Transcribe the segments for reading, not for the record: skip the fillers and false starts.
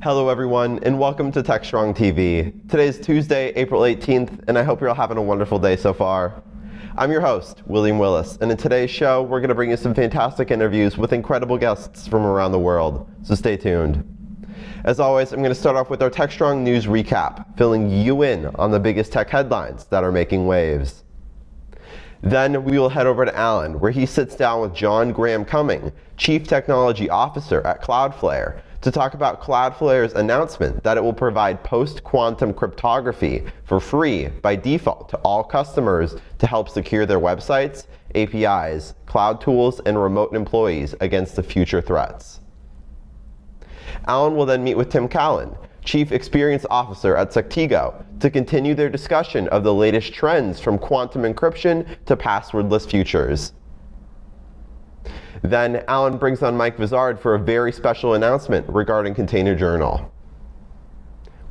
Hello everyone, and welcome to Techstrong TV. Today is Tuesday, April 18th, and I hope you're all having a wonderful day so far. I'm your host, William Willis, and in today's show, we're going to bring you some fantastic interviews with incredible guests from around the world, so stay tuned. As always, I'm going to start off with our Techstrong news recap, filling you in on the biggest tech headlines that are making waves. Then we will head over to Allen, where he sits down with John Graham Cumming, Chief Technology Officer at Cloudflare, to talk about Cloudflare's announcement that it will provide post-quantum cryptography for free by default to all customers to help secure their websites, APIs, cloud tools, and remote employees against the future threats. Allen will then meet with Tim Callan, Chief Experience Officer at Sectigo, to continue their discussion of the latest trends from quantum encryption to passwordless futures. Then Allen brings on Mike Vizard for a very special announcement regarding Container Journal.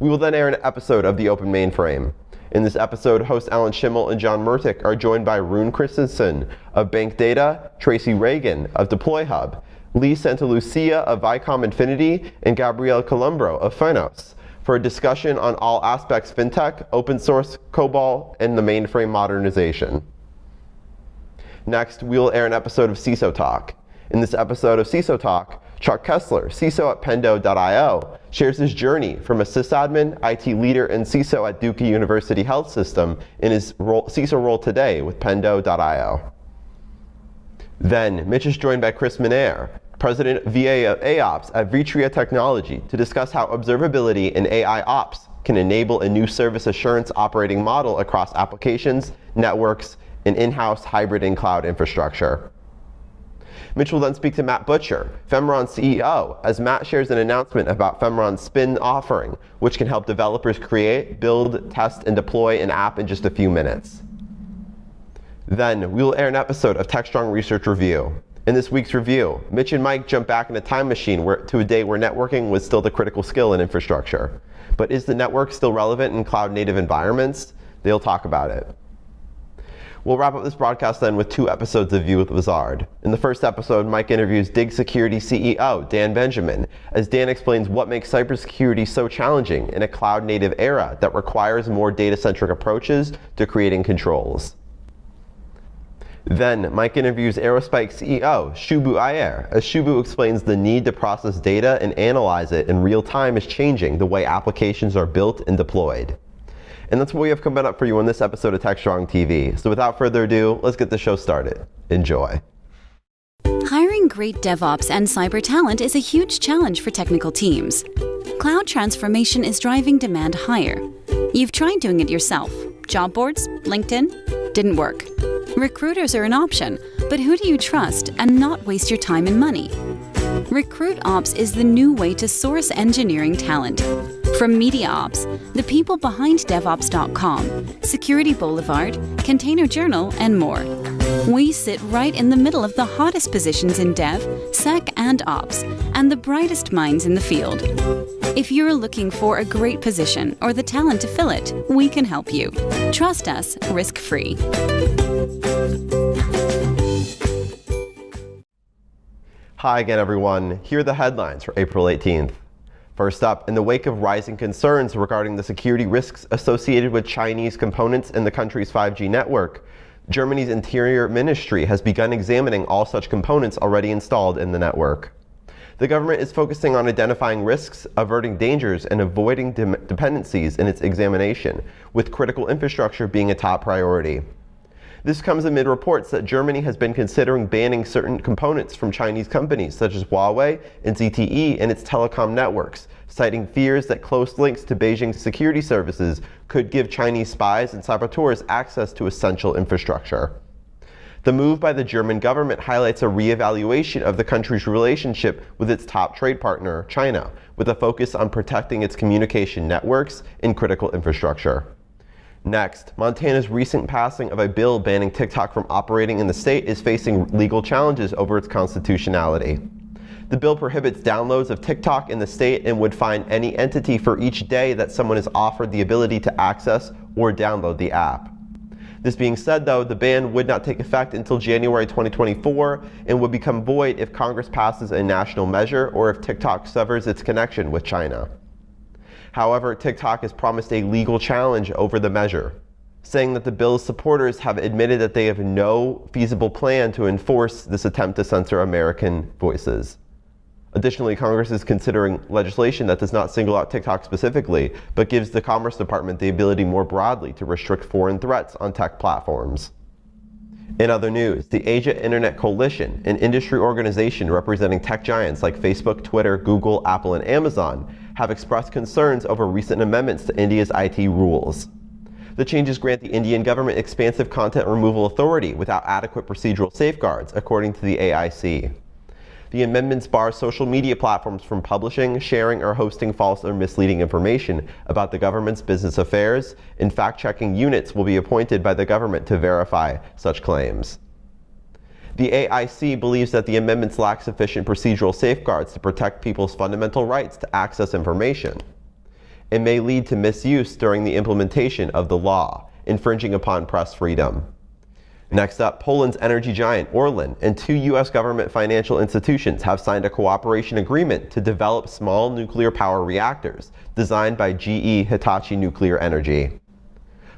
We will then air an episode of The Open Mainframe. In this episode, hosts Alan Schimmel and John Murtick are joined by Rune Christensen of Bank Data, Tracy Reagan of Deploy Hub, Lee Santalucia of Vicom Infinity, and Gabrielle Columbro of Finos for a discussion on all aspects fintech, open source, COBOL, and the mainframe modernization. Next, we will air an episode of CISO Talk. In this episode of CISO Talk, Chuck Kessler, CISO at Pendo.io, shares his journey from a sysadmin, IT leader, and CISO at Duke University Health System in his CISO role today with Pendo.io. Then, Mitch is joined by Chris Minair, President VA of AOps at Vitria Technology, to discuss how observability and AI ops can enable a new service assurance operating model across applications, networks, and in-house hybrid and cloud infrastructure. Mitch will then speak to Matt Butcher, Femron's CEO, as Matt shares an announcement about Femron's Spin offering, which can help developers create, build, test, and deploy an app in just a few minutes. Then we will air an episode of Techstrong Research Review. In this week's review, Mitch and Mike jump back in a time machine to a day where networking was still the critical skill in infrastructure. But is the network still relevant in cloud-native environments? They'll talk about it. We'll wrap up this broadcast then with 2 episodes of View with Vizard. In the first episode, Mike interviews Dig Security CEO Dan Benjamin, as Dan explains what makes cybersecurity so challenging in a cloud-native era that requires more data-centric approaches to creating controls. Then, Mike interviews Aerospike CEO Shubu Iyer, as Shubu explains the need to process data and analyze it in real time is changing the way applications are built and deployed. And that's what we have coming up for you on this episode of Techstrong TV. So without further ado, let's get the show started. Enjoy. Hiring great DevOps and cyber talent is a huge challenge for technical teams. Cloud transformation is driving demand higher. You've tried doing it yourself. Job boards, LinkedIn, didn't work. Recruiters are an option, but who do you trust and not waste your time and money? RecruitOps is the new way to source engineering talent. From MediaOps, the people behind DevOps.com, Security Boulevard, Container Journal, and more. We sit right in the middle of the hottest positions in Dev, Sec, and Ops, and the brightest minds in the field. If you're looking for a great position or the talent to fill it, we can help you. Trust us, risk-free. Hi again, everyone. Here are the headlines for April 18th. First up, in the wake of rising concerns regarding the security risks associated with Chinese components in the country's 5G network, Germany's Interior Ministry has begun examining all such components already installed in the network. The government is focusing on identifying risks, averting dangers, and avoiding dependencies in its examination, with critical infrastructure being a top priority. This comes amid reports that Germany has been considering banning certain components from Chinese companies such as Huawei and ZTE in its telecom networks, citing fears that close links to Beijing's security services could give Chinese spies and saboteurs access to essential infrastructure. The move by the German government highlights a re-evaluation of the country's relationship with its top trade partner, China, with a focus on protecting its communication networks and critical infrastructure. Next, Montana's recent passing of a bill banning TikTok from operating in the state is facing legal challenges over its constitutionality. The bill prohibits downloads of TikTok in the state and would fine any entity for each day that someone is offered the ability to access or download the app. This being said, though, the ban would not take effect until January 2024 and would become void if Congress passes a national measure or if TikTok severs its connection with China. However, TikTok has promised a legal challenge over the measure, saying that the bill's supporters have admitted that they have no feasible plan to enforce this attempt to censor American voices. Additionally, Congress is considering legislation that does not single out TikTok specifically, but gives the Commerce Department the ability more broadly to restrict foreign threats on tech platforms. In other news, the Asia Internet Coalition, an industry organization representing tech giants like Facebook, Twitter, Google, Apple, and Amazon, have expressed concerns over recent amendments to India's IT rules. The changes grant the Indian government expansive content removal authority without adequate procedural safeguards, according to the AIC. The amendments bar social media platforms from publishing, sharing, or hosting false or misleading information about the government's business affairs, and fact-checking units will be appointed by the government to verify such claims. The AIC believes that the amendments lack sufficient procedural safeguards to protect people's fundamental rights to access information. It may lead to misuse during the implementation of the law, infringing upon press freedom. Next up, Poland's energy giant Orlen and 2 U.S. government financial institutions have signed a cooperation agreement to develop small nuclear power reactors designed by GE Hitachi Nuclear Energy.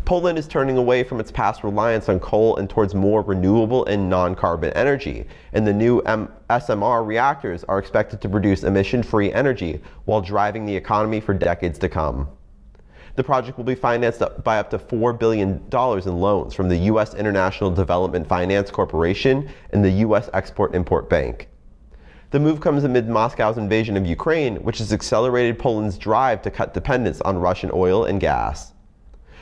Poland is turning away from its past reliance on coal and towards more renewable and non-carbon energy, and the new SMR reactors are expected to produce emission-free energy while driving the economy for decades to come. The project will be financed by up to $4 billion in loans from the U.S. International Development Finance Corporation and the U.S. Export-Import Bank. The move comes amid Moscow's invasion of Ukraine, which has accelerated Poland's drive to cut dependence on Russian oil and gas.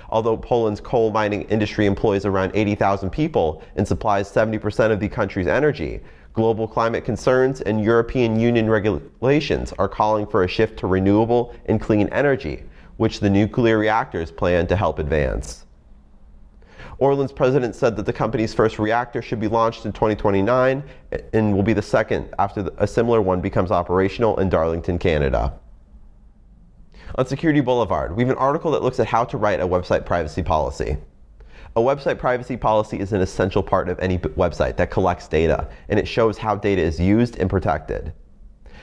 Although Poland's coal mining industry employs around 80,000 people and supplies 70% of the country's energy, global climate concerns and European Union regulations are calling for a shift to renewable and clean energy, which the nuclear reactors plan to help advance. Orlen's president said that the company's first reactor should be launched in 2029 and will be the second after a similar one becomes operational in Darlington, Canada. On Security Boulevard, we have an article that looks at how to write a website privacy policy. A website privacy policy is an essential part of any website that collects data, and it shows how data is used and protected.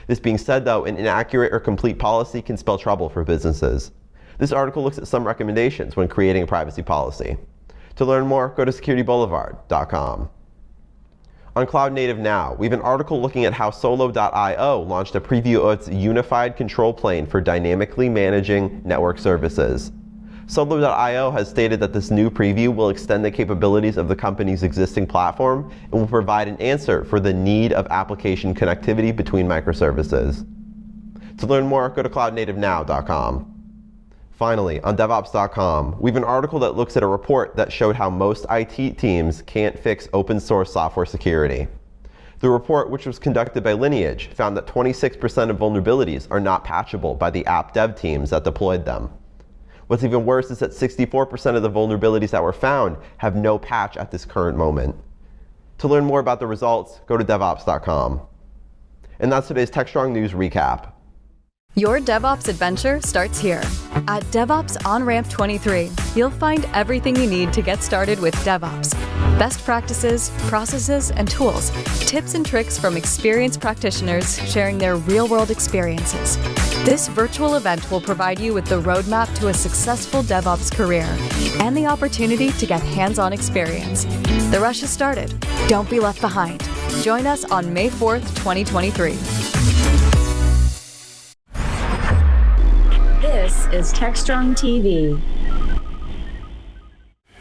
This being said, though, an inaccurate or complete policy can spell trouble for businesses. This article looks at some recommendations when creating a privacy policy. To learn more, go to securityboulevard.com. On Cloud Native Now, we have an article looking at how Solo.io launched a preview of its unified control plane for dynamically managing network services. Solo.io has stated that this new preview will extend the capabilities of the company's existing platform and will provide an answer for the need of application connectivity between microservices. To learn more, go to cloudnativenow.com. Finally, on DevOps.com, we have an article that looks at a report that showed how most IT teams can't fix open source software security. The report, which was conducted by Lineage, found that 26% of vulnerabilities are not patchable by the app dev teams that deployed them. What's even worse is that 64% of the vulnerabilities that were found have no patch at this current moment. To learn more about the results, go to DevOps.com. And that's today's Techstrong News Recap. Your DevOps adventure starts here. At DevOps On-Ramp 23, you'll find everything you need to get started with DevOps. Best practices, processes, and tools. Tips and tricks from experienced practitioners sharing their real-world experiences. This virtual event will provide you with the roadmap to a successful DevOps career and the opportunity to get hands-on experience. The rush has started. Don't be left behind. Join us on May 4th, 2023. This is Techstrong TV.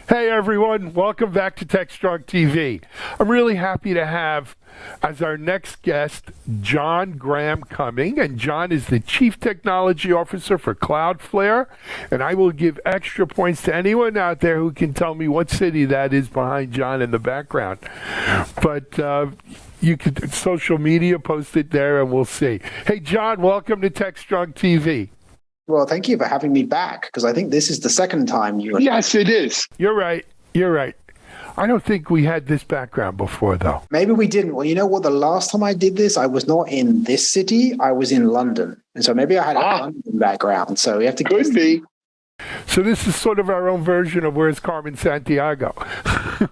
Hey everyone, welcome back to Techstrong TV. I'm really happy to have as our next guest John Graham Cumming, and John is the Chief Technology Officer for Cloudflare, and I will give extra points to anyone out there who can tell me what city that is behind John in the background. But you could social media post it there and we'll see. Hey John, welcome to Techstrong TV. Well, thank you for having me back, because I think this is the second time you... Yes, it is. You're right. I don't think we had this background before, though. Maybe we didn't. Well, you know what? The last time I did this, I was not in this city. I was in London. And so maybe I had a London background. So we have to... Could be. So this is sort of our own version of Where's Carmen Sandiego?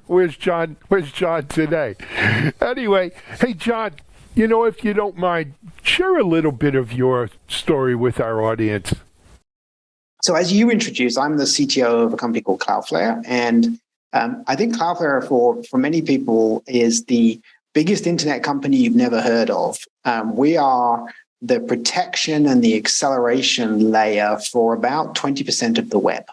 Where's John today? Anyway, hey, John, you know, if you don't mind, share a little bit of your story with our audience. So as you introduced, I'm the CTO of a company called Cloudflare. And I think Cloudflare for many people is the biggest internet company you've never heard of. We are the protection and the acceleration layer for about 20% of the web.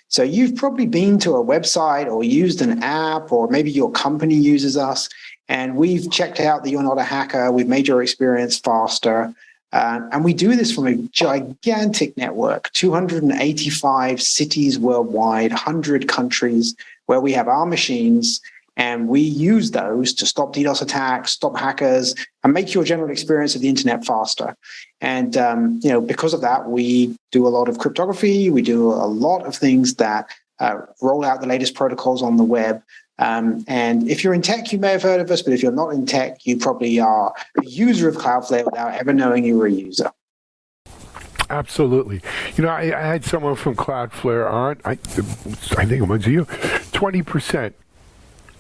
So you've probably been to a website or used an app, or maybe your company uses us, and we've checked out that you're not a hacker. We've made your experience faster. And we do this from a gigantic network, 285 cities worldwide, 100 countries, where we have our machines, and we use those to stop DDoS attacks, stop hackers, and make your general experience of the internet faster. And because of that, we do a lot of cryptography. We do a lot of things that roll out the latest protocols on the web. And if you're in tech, you may have heard of us, but if you're not in tech, you probably are a user of Cloudflare without ever knowing you were a user. Absolutely. I had someone from Cloudflare on, I think it was you, 20%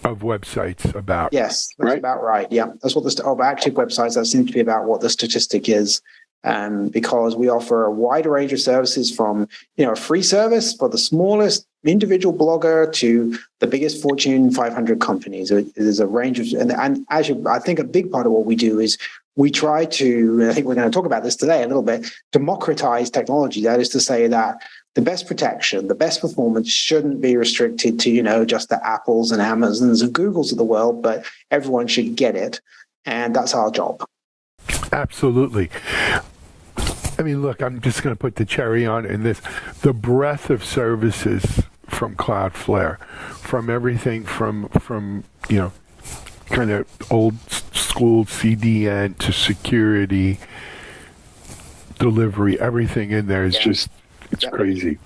of websites about. Yes, that's about right. Yeah, that's what of active websites, that seems to be about what the statistic is. Because we offer a wide range of services from, a free service for the smallest individual blogger to the biggest Fortune 500 companies. There's a range of, and actually, I think a big part of what we do is we try to, and I think we're going to talk about this today a little bit, democratize technology. That is to say that the best protection, the best performance shouldn't be restricted to, just the Apples and Amazons and Googles of the world, but everyone should get it. And that's our job. Absolutely. I mean, look, I'm just going to put the cherry on in this. The breadth of services from Cloudflare, from everything from kind of old school CDN to security, delivery, everything in there is it's crazy.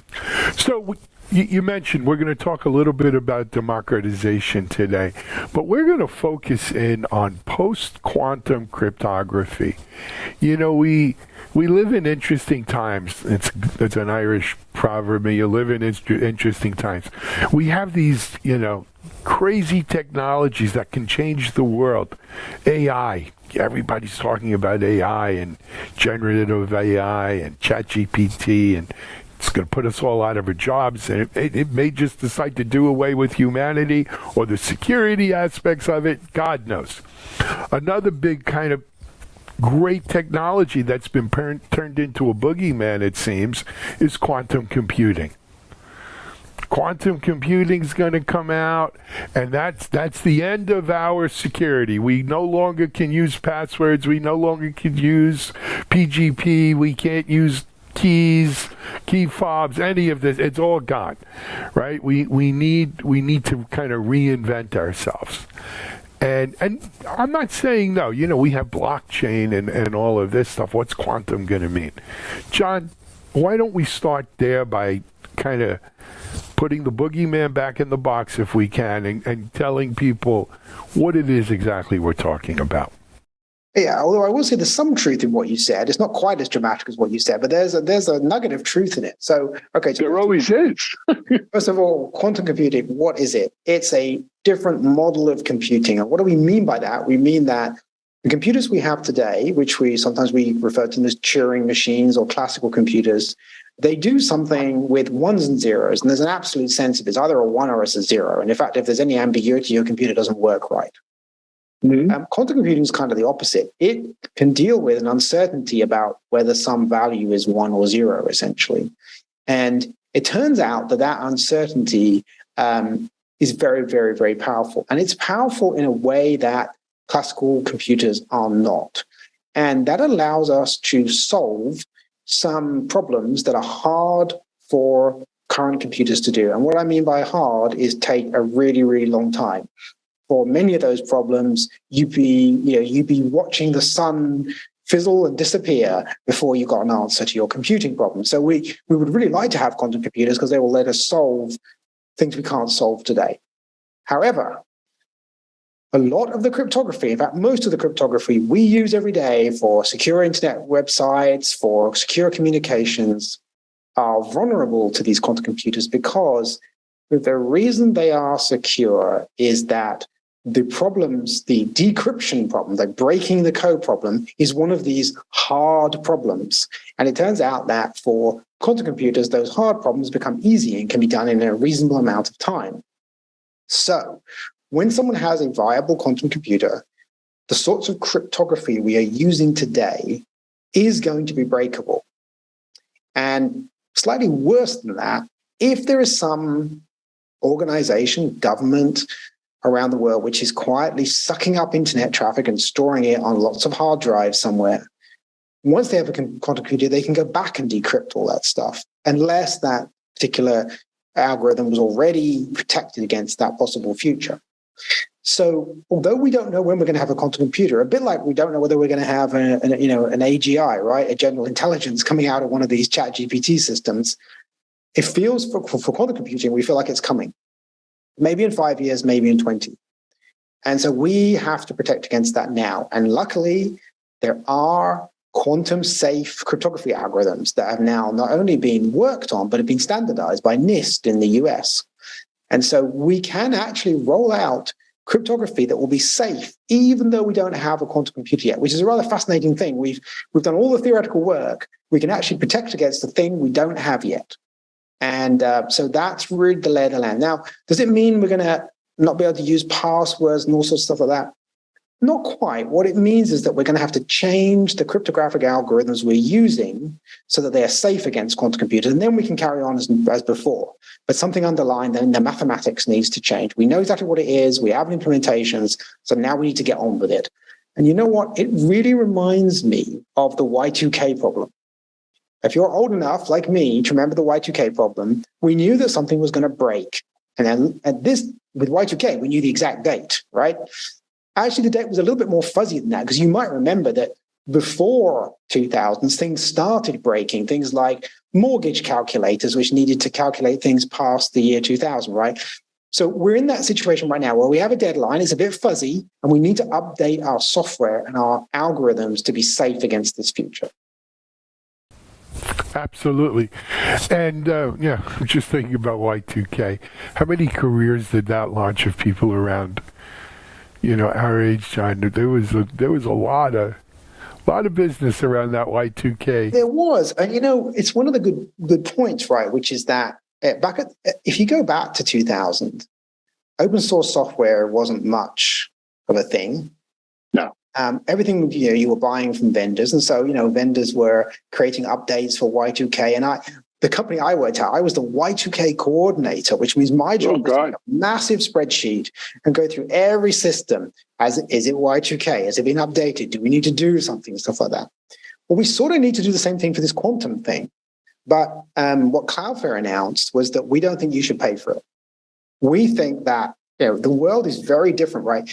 So you mentioned we're going to talk a little bit about democratization today, but we're going to focus in on post-quantum cryptography. We live in interesting times. It's an Irish proverb. You live in interesting times. We have these, crazy technologies that can change the world. AI. Everybody's talking about AI and generative AI and ChatGPT, and it's going to put us all out of our jobs, and it may just decide to do away with humanity or the security aspects of it. God knows. Another big kind of great technology that's been turned into a boogeyman, it seems, is quantum computing. Quantum computing is going to come out, and that's the end of our security. We no longer can use passwords. We no longer can use PGP. We can't use keys, key fobs, any of this. It's all gone, right? We need to kind of reinvent ourselves. And I'm not saying no. We have blockchain and all of this stuff. What's quantum going to mean? John, why don't we start there by kind of putting the boogeyman back in the box if we can, and telling people what it is exactly we're talking about. Yeah, although I will say there's some truth in what you said. It's not quite as dramatic as what you said, but there's a nugget of truth in it. So, okay. So there always is. First of all, quantum computing, what is it? It's a different model of computing. And what do we mean by that? We mean that the computers we have today, which we sometimes refer to them as Turing machines or classical computers, they do something with ones and zeros, and there's an absolute sense of it's either a one or it's a zero. And in fact, if there's any ambiguity, your computer doesn't work right. Mm-hmm. Quantum computing is kind of the opposite. It can deal with an uncertainty about whether some value is 1 or 0, essentially. And it turns out that uncertainty is very, very, very powerful. And it's powerful in a way that classical computers are not. And that allows us to solve some problems that are hard for current computers to do. And what I mean by hard is take a really, really long time. For many of those problems, you'd be watching the sun fizzle and disappear before you got an answer to your computing problem. So we would really like to have quantum computers because they will let us solve things we can't solve today. However, a lot of the cryptography, in fact, most of the cryptography we use every day for secure internet websites, for secure communications, are vulnerable to these quantum computers because the reason they are secure is that the problems, the decryption problem, the breaking the code problem, is one of these hard problems. And it turns out that for quantum computers, those hard problems become easy and can be done in a reasonable amount of time. So when someone has a viable quantum computer, the sorts of cryptography we are using today is going to be breakable. And slightly worse than that, if there is some organization, government around the world, which is quietly sucking up internet traffic and storing it on lots of hard drives somewhere, once they have a quantum computer, they can go back and decrypt all that stuff, unless that particular algorithm was already protected against that possible future. So although we don't know when we're going to have a quantum computer, a bit like we don't know whether we're going to have an AGI, right, a general intelligence coming out of one of these chat GPT systems, it feels for quantum computing, we feel like it's coming. Maybe in 5 years, maybe in 20. And so we have to protect against that now. And luckily, there are quantum safe cryptography algorithms that have now not only been worked on, but have been standardized by NIST in the US. And so we can actually roll out cryptography that will be safe, even though we don't have a quantum computer yet, which is a rather fascinating thing. We've done all the theoretical work. We can actually protect against the thing we don't have yet. And so that's really the lay of the land. Now, does it mean we're going to not be able to use passwords and all sorts of stuff like that? Not quite. What it means is that we're going to have to change the cryptographic algorithms we're using so that they are safe against quantum computers, and then we can carry on as before. But something underlying then the mathematics needs to change. We know exactly what it is. We have implementations. So now we need to get on with it. And you know what? It really reminds me of the Y2K problem. If you're old enough, like me, to remember the Y2K problem, we knew that something was going to break. And then with Y2K, we knew the exact date, right? Actually, the date was a little bit more fuzzy than that, because you might remember that before 2000s, things started breaking, things like mortgage calculators, which needed to calculate things past the year 2000, right? So we're in that situation right now where we have a deadline, it's a bit fuzzy, and we need to update our software and our algorithms to be safe against this future. Absolutely. And I'm just thinking about Y2K. How many careers did that launch of people around, our age, John? There was a lot of business around that Y2K. There was, and it's one of the good points, right? Which is that if you go back to 2000, open source software wasn't much of a thing. No. Everything you were buying from vendors, and so vendors were creating updates for Y2K. And the company I worked at, I was the Y2K coordinator, which means my job was to make a massive spreadsheet and go through every system. Is it Y2K? Has it been updated? Do we need to do something? Stuff like that. Well, we sort of need to do the same thing for this quantum thing. But what Cloudflare announced was that we don't think you should pay for it. We think that the world is very different, right?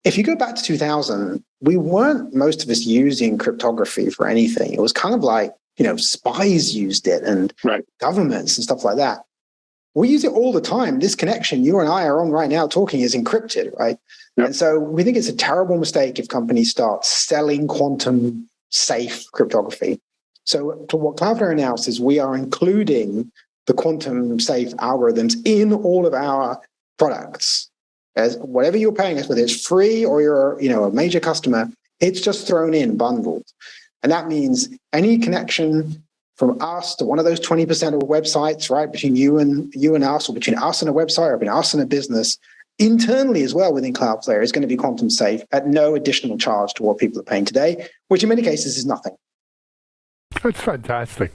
If you go back to 2000, most of us using cryptography for anything. It was kind of like, spies used it and governments and stuff like that. We use it all the time. This connection you and I are on right now talking is encrypted, right? Yep. And so we think it's a terrible mistake if companies start selling quantum safe cryptography. So what Cloudflare announced is we are including the quantum safe algorithms in all of our products. As whatever you're paying us, whether it's free or you're a major customer, it's just thrown in bundled. And that means any connection from us to one of those 20% of websites, right, between you and us, or between us and a website, or between us and a business, internally as well within Cloudflare is going to be quantum safe at no additional charge to what people are paying today, which in many cases is nothing. That's fantastic.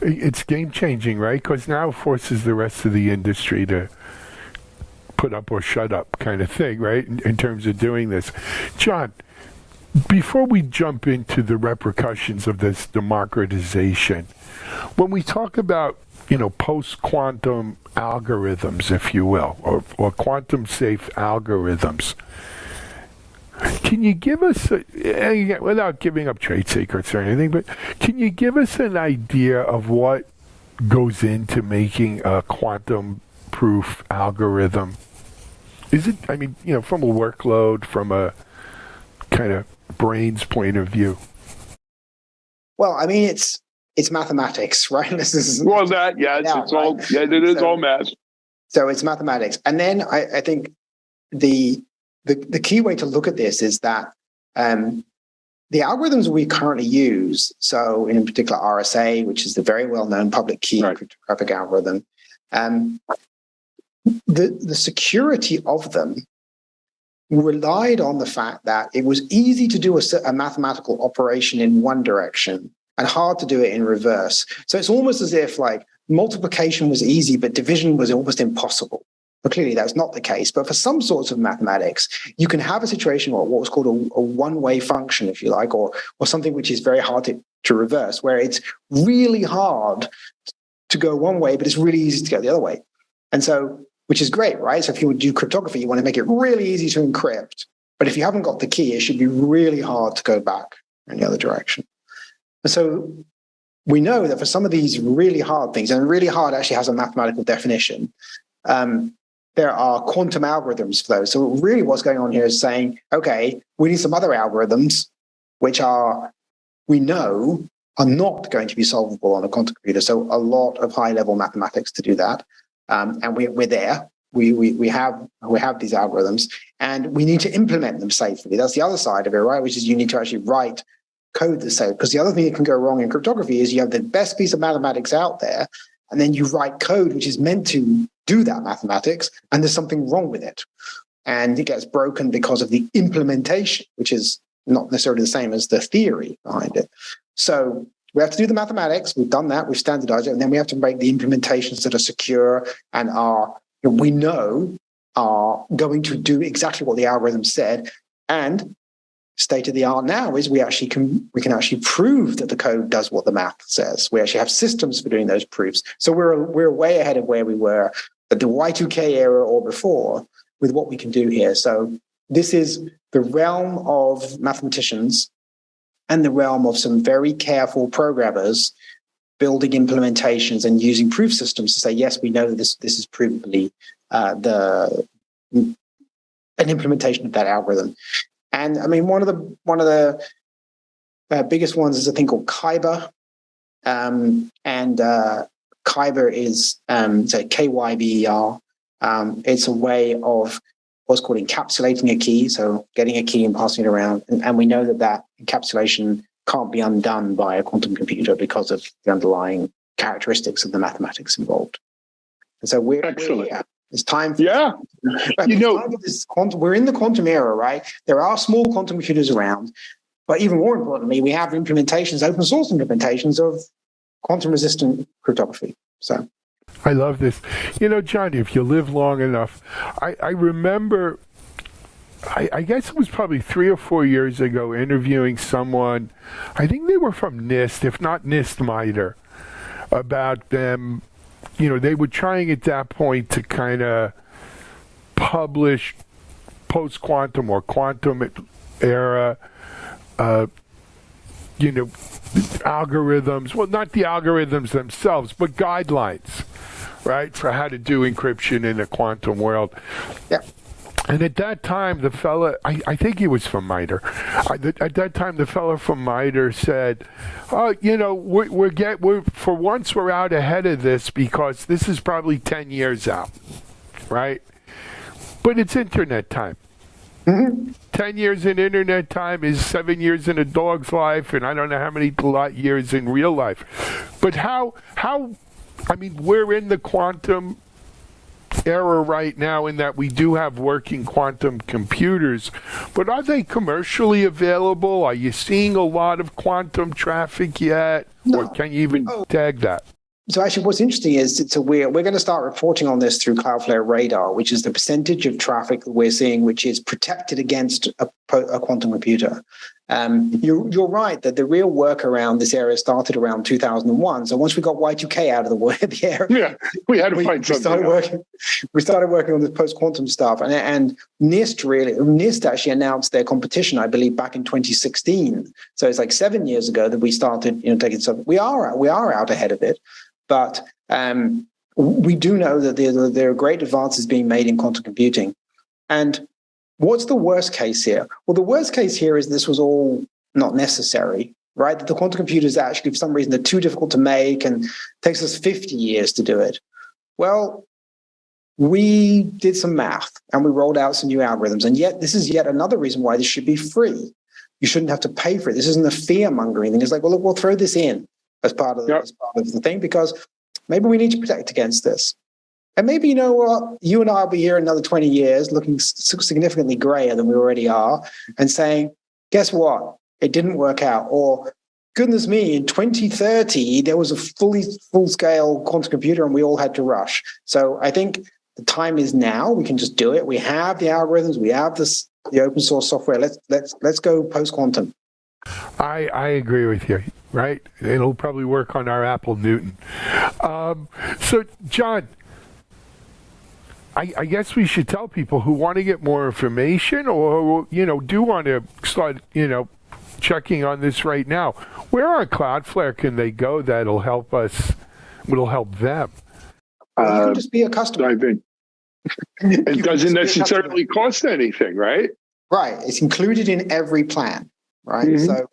It's game changing, right? Because now it forces the rest of the industry to put up or shut up kind of thing, right? In terms of doing this. John, before we jump into the repercussions of this democratization, when we talk about, post-quantum algorithms, if you will, or quantum safe algorithms, can you give us, without giving up trade secrets or anything, but can you give us an idea of what goes into making a quantum proof algorithm? Is it, from a workload, from a kind of brains point of view? Well, it's mathematics, right? It is all math. So it's mathematics. And then I think the key way to look at this is that the algorithms we currently use, so in particular RSA, which is the very well-known public key cryptographic algorithm, the security of them relied on the fact that it was easy to do a mathematical operation in one direction and hard to do it in reverse. So it's almost as if like multiplication was easy, but division was almost impossible. But clearly that's not the case. But for some sorts of mathematics, you can have a situation or what was called a one-way function, if you like, or something which is very hard to reverse, where it's really hard to go one way, but it's really easy to go the other way. And so, which is great, right? So if you would do cryptography, you want to make it really easy to encrypt. But if you haven't got the key, it should be really hard to go back in the other direction. And so we know that for some of these really hard things, and really hard actually has a mathematical definition, there are quantum algorithms for those. So really what's going on here is saying, okay, we need some other algorithms which we know are not going to be solvable on a quantum computer. So a lot of high-level mathematics to do that. And we're there. We have these algorithms, and we need to implement them safely. That's the other side of it, right? Which is you need to actually write code that's safe. Because the other thing that can go wrong in cryptography is you have the best piece of mathematics out there, and then you write code which is meant to do that mathematics, and there's something wrong with it. And it gets broken because of the implementation, which is not necessarily the same as the theory behind it. So we have to do the mathematics. We've done that. We've standardized it. And then we have to make the implementations that are secure and we know are going to do exactly what the algorithm said. And state of the art now is we can actually prove that the code does what the math says. We actually have systems for doing those proofs. So we're way ahead of where we were at the Y2K era or before with what we can do here. So this is the realm of mathematicians and the realm of some very careful programmers building implementations and using proof systems to say, yes, we know this is provably an implementation of that algorithm. And I mean, one of the biggest ones is a thing called Kyber, and Kyber is so KYBER. It's a way of what's called encapsulating a key, so getting a key and passing it around. And we know that encapsulation can't be undone by a quantum computer because of the underlying characteristics of the mathematics involved. And so we're here. It's time for we're in the quantum era, right? There are small quantum computers around, but even more importantly, we have implementations, open source implementations of quantum resistant cryptography. So I love this. John, if you live long enough, I remember, I guess it was probably 3 or 4 years ago, interviewing someone, I think they were from NIST, if not NIST MITRE, about them. They were trying at that point to kind of publish post-quantum or quantum era, algorithms. Well, not the algorithms themselves, but guidelines, right, for how to do encryption in a quantum world. Yeah. And at that time, the fella, I think he was from MITRE. At that time, the fella from MITRE said, we're for once we're out ahead of this because this is probably 10 years out, right? But it's internet time. Mm-hmm. 10 years in internet time is 7 years in a dog's life, and I don't know how many years in real life. But we're in the quantum era right now in that we do have working quantum computers, but are they commercially available? Are you seeing a lot of quantum traffic yet? No. Or can you even tag that? So actually what's interesting is we're going to start reporting on this through Cloudflare Radar, which is the percentage of traffic that we're seeing which is protected against a quantum computer. You're right that the real work around this area started around 2001. So once we got Y2K out of the area, we had to find something. We started working on this post-quantum stuff, and NIST actually announced their competition, I believe, back in 2016. So it's like 7 years ago that we started, taking stuff. We are out ahead of it, but we do know that there are great advances being made in quantum computing, and what's the worst case here? Well, the worst case here is this was all not necessary, right? That the quantum computers actually, for some reason, they're too difficult to make and it takes us 50 years to do it. Well, we did some math and we rolled out some new algorithms. And yet this is yet another reason why this should be free. You shouldn't have to pay for it. This isn't a fear mongering thing. It's like, well, look, we'll throw this in as part of the thing, because maybe we need to protect against this. And maybe, you know what, you and I will be here in another 20 years looking significantly grayer than we already are and saying, guess what? It didn't work out. Or, goodness me, in 2030, there was a full-scale quantum computer and we all had to rush. So I think the time is now. We can just do it. We have the algorithms. We have the open source software. Let's go post-quantum. I agree with you, right? It'll probably work on our Apple Newton. So, John, I guess we should tell people who want to get more information or, do want to start, checking on this right now. Where on Cloudflare can they go that'll help us, will help them? Well, you can just be a customer. I think it doesn't necessarily cost anything, right? Right. It's included in every plan, right? Mm-hmm.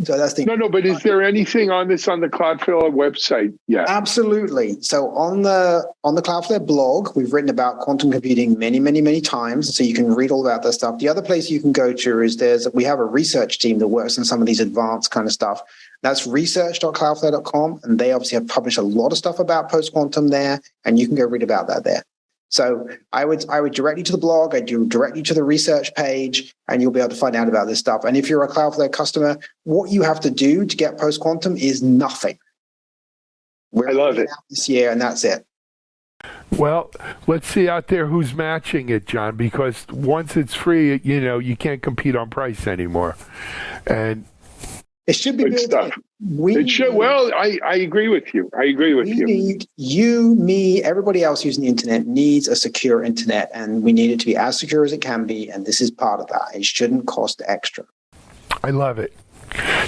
So that's the No, but is there anything on the Cloudflare website yet? Absolutely. So on the Cloudflare blog, we've written about quantum computing many, many, many times. So you can read all about that stuff. The other place you can go to is we have a research team that works on some of these advanced kind of stuff. That's research.cloudflare.com. And they obviously have published a lot of stuff about post-quantum there. And you can go read about that there. So I would direct you to the blog, I'd direct you to the research page, and you'll be able to find out about this stuff. And if you're a Cloudflare customer, what you have to do to get post-quantum is nothing. I love it. This year, and that's it. Well, let's see out there who's matching it, John, because once it's free, you can't compete on price anymore. And it should be good stuff. It should. Well, I agree with you. You, me, everybody else using the internet needs a secure internet, and we need it to be as secure as it can be. And this is part of that. It shouldn't cost extra. I love it.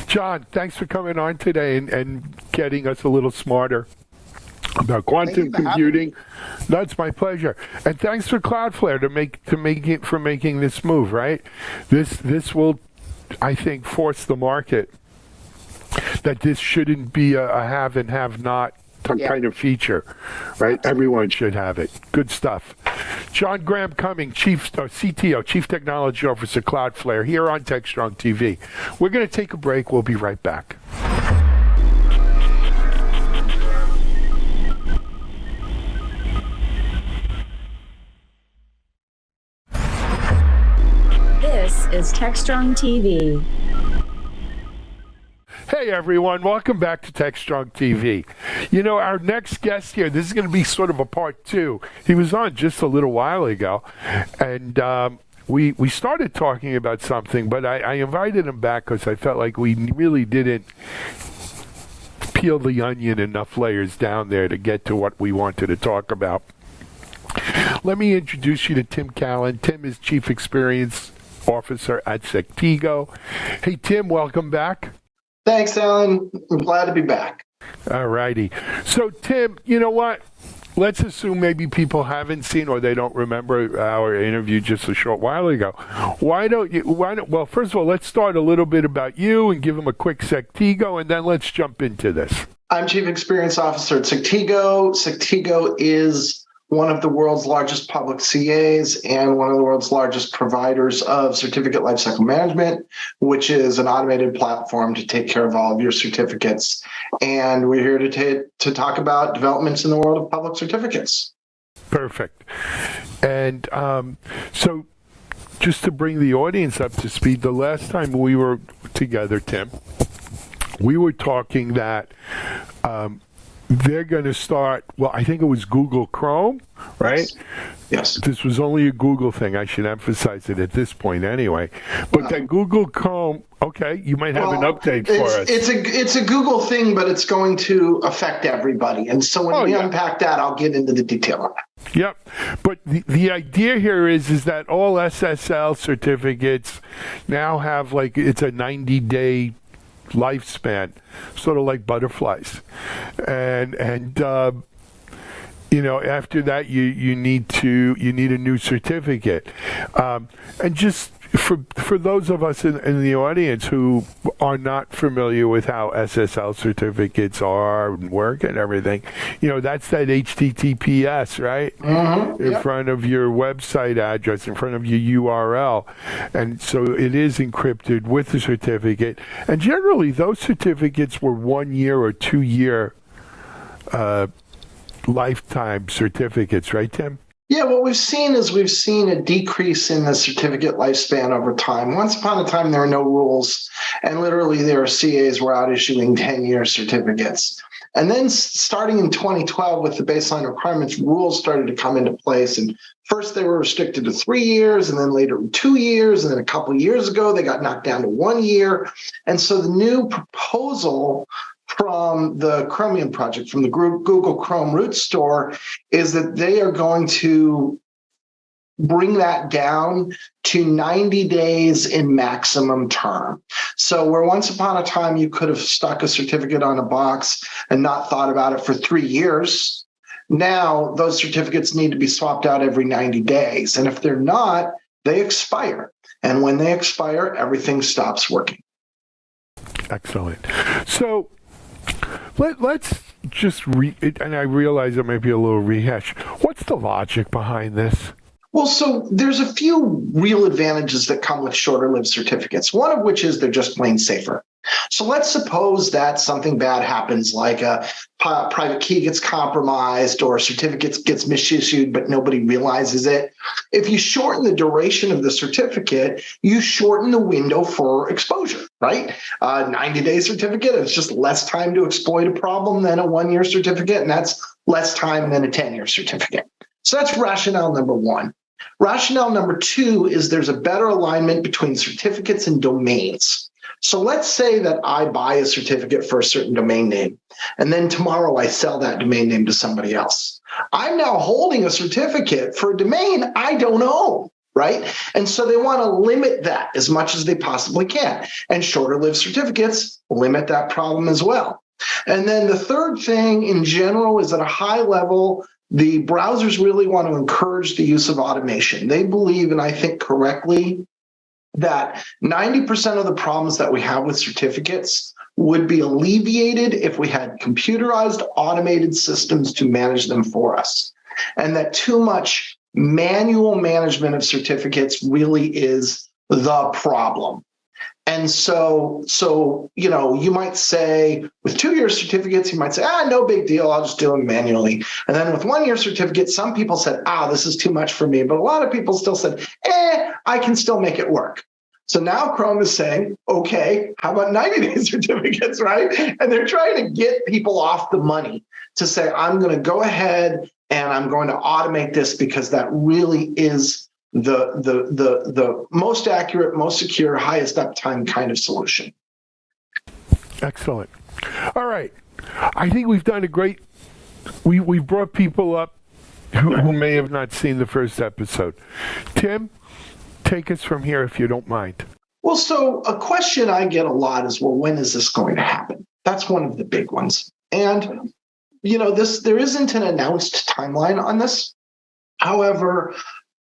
John, thanks for coming on today and getting us a little smarter about quantum computing. That's my pleasure. And thanks for Cloudflare for making this move, right? This will, I think, force the market that this shouldn't be a have and have not kind of feature, right? Everyone should have it. Good stuff. John Graham Cumming, CTO, Chief Technology Officer, Cloudflare, here on Techstrong TV. We're going to take a break. We'll be right back. This is Techstrong TV. Hey everyone, welcome back to Techstrong TV. Our next guest here, this is going to be sort of a part two. He was on just a little while ago, and we started talking about something, but I invited him back because I felt like we really didn't peel the onion enough layers down there to get to what we wanted to talk about. Let me introduce you to Tim Callan. Tim is Chief Experience Officer at Sectigo. Hey Tim, welcome back. Thanks, Alan. I'm glad to be back. All righty. So, Tim, you know what? Let's assume maybe people haven't seen or they don't remember our interview just a short while ago. Well, first of all, let's start a little bit about you and give them a quick Sectigo, and then let's jump into this. I'm Chief Experience Officer at Sectigo. Sectigo is one of the world's largest public CAs and one of the world's largest providers of certificate lifecycle management, which is an automated platform to take care of all of your certificates. And we're here to talk about developments in the world of public certificates. Perfect. And so just to bring the audience up to speed, the last time we were together, Tim, we were talking that they're going to start, well, I think it was Google Chrome, right? Yes. This was only a Google thing. I should emphasize it at this point anyway. But that Google Chrome, okay, you might have an update for us. It's a Google thing, but it's going to affect everybody. And so when we unpack that, I'll get into the detail on that. Yep. But the idea here is that all SSL certificates now have it's a 90-day lifespan, sort of like butterflies, and after that you need a new certificate, and just for those of us in the audience who are not familiar with how SSL certificates are and work and everything, that's that HTTPS, right? In front of your website address, in front of your URL. And so it is encrypted with the certificate. And generally, those certificates were 1 year or 2 year lifetime certificates, right, Tim? Yeah, what we've seen is a decrease in the certificate lifespan over time. Once upon a time, there were no rules, and literally there were CAs were out issuing 10-year certificates. And then starting in 2012 with the baseline requirements, rules started to come into place. And first they were restricted to 3 years, and then later 2 years, and then a couple of years ago, they got knocked down to 1 year. And so the new proposal from the Chromium project, from the Google Chrome root store, is that they are going to bring that down to 90 days in maximum term. So where once upon a time you could have stuck a certificate on a box and not thought about it for 3 years, now those certificates need to be swapped out every 90 days. And if they're not, they expire. And when they expire, everything stops working. Excellent. So let's just and I realize it might be a little rehash. What's the logic behind this? Well, so there's a few real advantages that come with shorter-lived certificates, one of which is they're just plain safer. So let's suppose that something bad happens, like a private key gets compromised or a certificate gets misissued, but nobody realizes it. If you shorten the duration of the certificate, you shorten the window for exposure, right? 90-day certificate, it's just less time to exploit a problem than a 1-year certificate, and that's less time than a 10-year certificate. So that's rationale number one. Rationale number two is there's a better alignment between certificates and domains. So let's say that I buy a certificate for a certain domain name, and then tomorrow I sell that domain name to somebody else. I'm now holding a certificate for a domain I don't own, right? And so they want to limit that as much as they possibly can. And shorter-lived certificates limit that problem as well. And then the third thing in general is at a high level, the browsers really want to encourage the use of automation. They believe, and I think correctly, that 90% of the problems that we have with certificates would be alleviated if we had computerized, automated systems to manage them for us. And that too much manual management of certificates really is the problem. And so you might say with 2-year certificates, you might say, no big deal, I'll just do them manually. And then with 1-year certificates, some people said, this is too much for me. But a lot of people still said, I can still make it work. So now Chrome is saying, okay, how about 90-day certificates, right? And they're trying to get people off the money to say, I'm going to go ahead and I'm going to automate this because that really is the most accurate, most secure, highest uptime kind of solution. Excellent. All right. I think we've done a great, we've brought people up who may have not seen the first episode. Tim, take us from here if you don't mind. Well, so a question I get a lot is, well, when is this going to happen? That's one of the big ones. And, there isn't an announced timeline on this. However,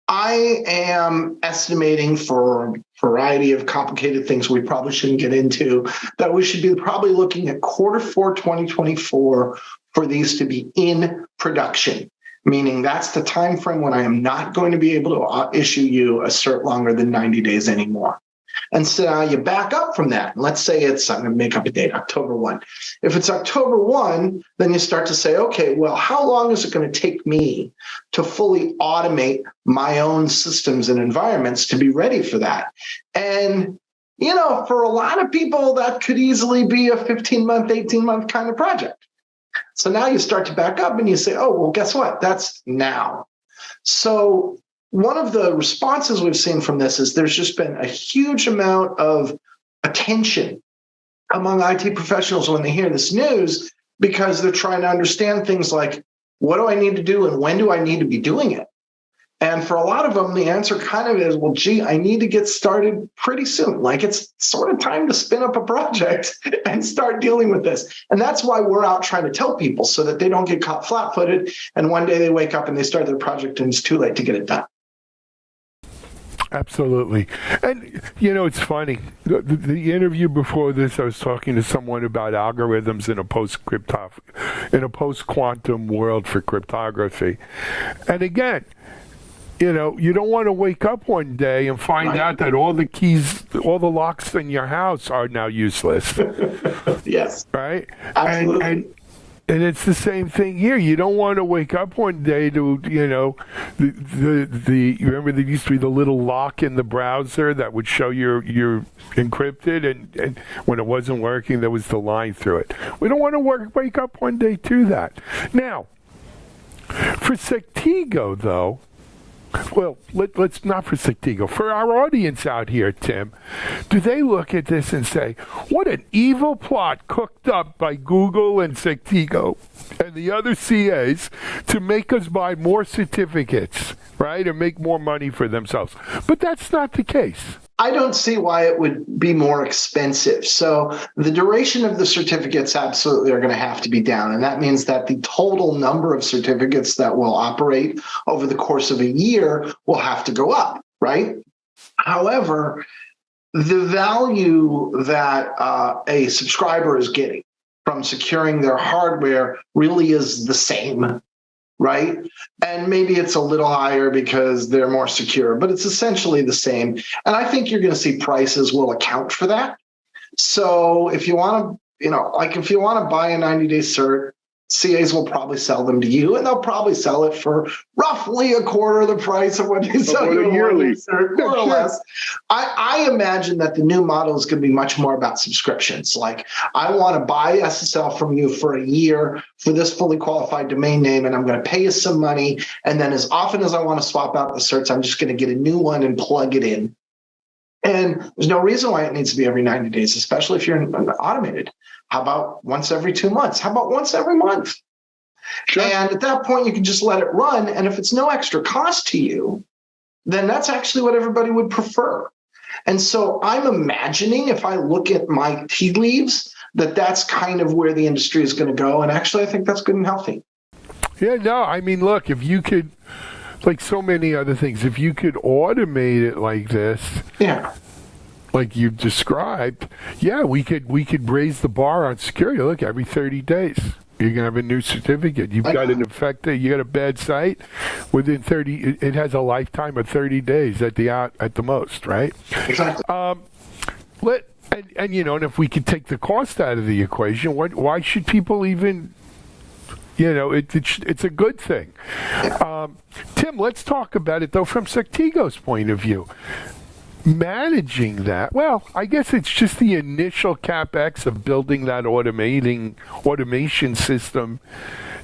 I am estimating, for a variety of complicated things we probably shouldn't get into, that we should be probably looking at Q4 2024 for these to be in production, meaning that's the time frame when I am not going to be able to issue you a cert longer than 90 days anymore. And so you back up from that. Let's say I'm going to make up a date, October 1. If it's October 1, then you start to say, okay, well, how long is it going to take me to fully automate my own systems and environments to be ready for that? And, for a lot of people, that could easily be a 15-month, 18-month kind of project. So now you start to back up and you say, oh, well, guess what? That's now. So one of the responses we've seen from this is there's just been a huge amount of attention among IT professionals when they hear this news, because they're trying to understand things like, what do I need to do and when do I need to be doing it? And for a lot of them, the answer kind of is, well, gee, I need to get started pretty soon. Like, it's sort of time to spin up a project and start dealing with this. And that's why we're out trying to tell people, so that they don't get caught flat-footed and one day they wake up and they start their project and it's too late to get it done. Absolutely. And, it's funny. The interview before this, I was talking to someone about algorithms in a post-quantum world for cryptography. And again, you don't want to wake up one day and find out that all the keys, all the locks in your house are now useless. Yes. Right? Absolutely. And it's the same thing here. You don't want to wake up one day to, you remember there used to be the little lock in the browser that would show you're encrypted, and when it wasn't working, there was the line through it. We don't want to wake up one day to that. Now, for Sectigo, though, well, let's not for Sectigo. For our audience out here, Tim, do they look at this and say, what an evil plot cooked up by Google and Sectigo and the other CAs to make us buy more certificates, right, and make more money for themselves? But that's not the case. I don't see why it would be more expensive. So the duration of the certificates absolutely are going to have to be down. And that means that the total number of certificates that will operate over the course of a year will have to go up, right? However, the value that a subscriber is getting from securing their hardware really is the same, right? And maybe it's a little higher because they're more secure, but it's essentially the same. And I think you're going to see prices will account for that. So if you want to, if you want to buy a 90-day cert, CAs will probably sell them to you, and they'll probably sell it for roughly a quarter of the price of what they sell you yearly, more or less. I imagine that the new model is going to be much more about subscriptions. Like, I want to buy SSL from you for a year for this fully qualified domain name, and I'm going to pay you some money. And then as often as I want to swap out the certs, I'm just going to get a new one and plug it in. And there's no reason why it needs to be every 90 days, especially if you're automated. How about once every 2 months? How about once every month? Sure. And at that point, you can just let it run. And if it's no extra cost to you, then that's actually what everybody would prefer. And so I'm imagining, if I look at my tea leaves, that that's kind of where the industry is going to go. And actually, I think that's good and healthy. Yeah, no, I mean, look, if you could, like so many other things, if you could automate it like this, like you described, we could raise the bar on security. Look, every 30 days, you're going to have a new certificate. You've got an infected, you got a bad site, within 30, it has a lifetime of 30 days at the most, right? Exactly. And if we could take the cost out of the equation, why should people even... it's a good thing. Tim, let's talk about it, though, from Sectigo's point of view. Managing that, well, I guess it's just the initial CapEx of building that automation system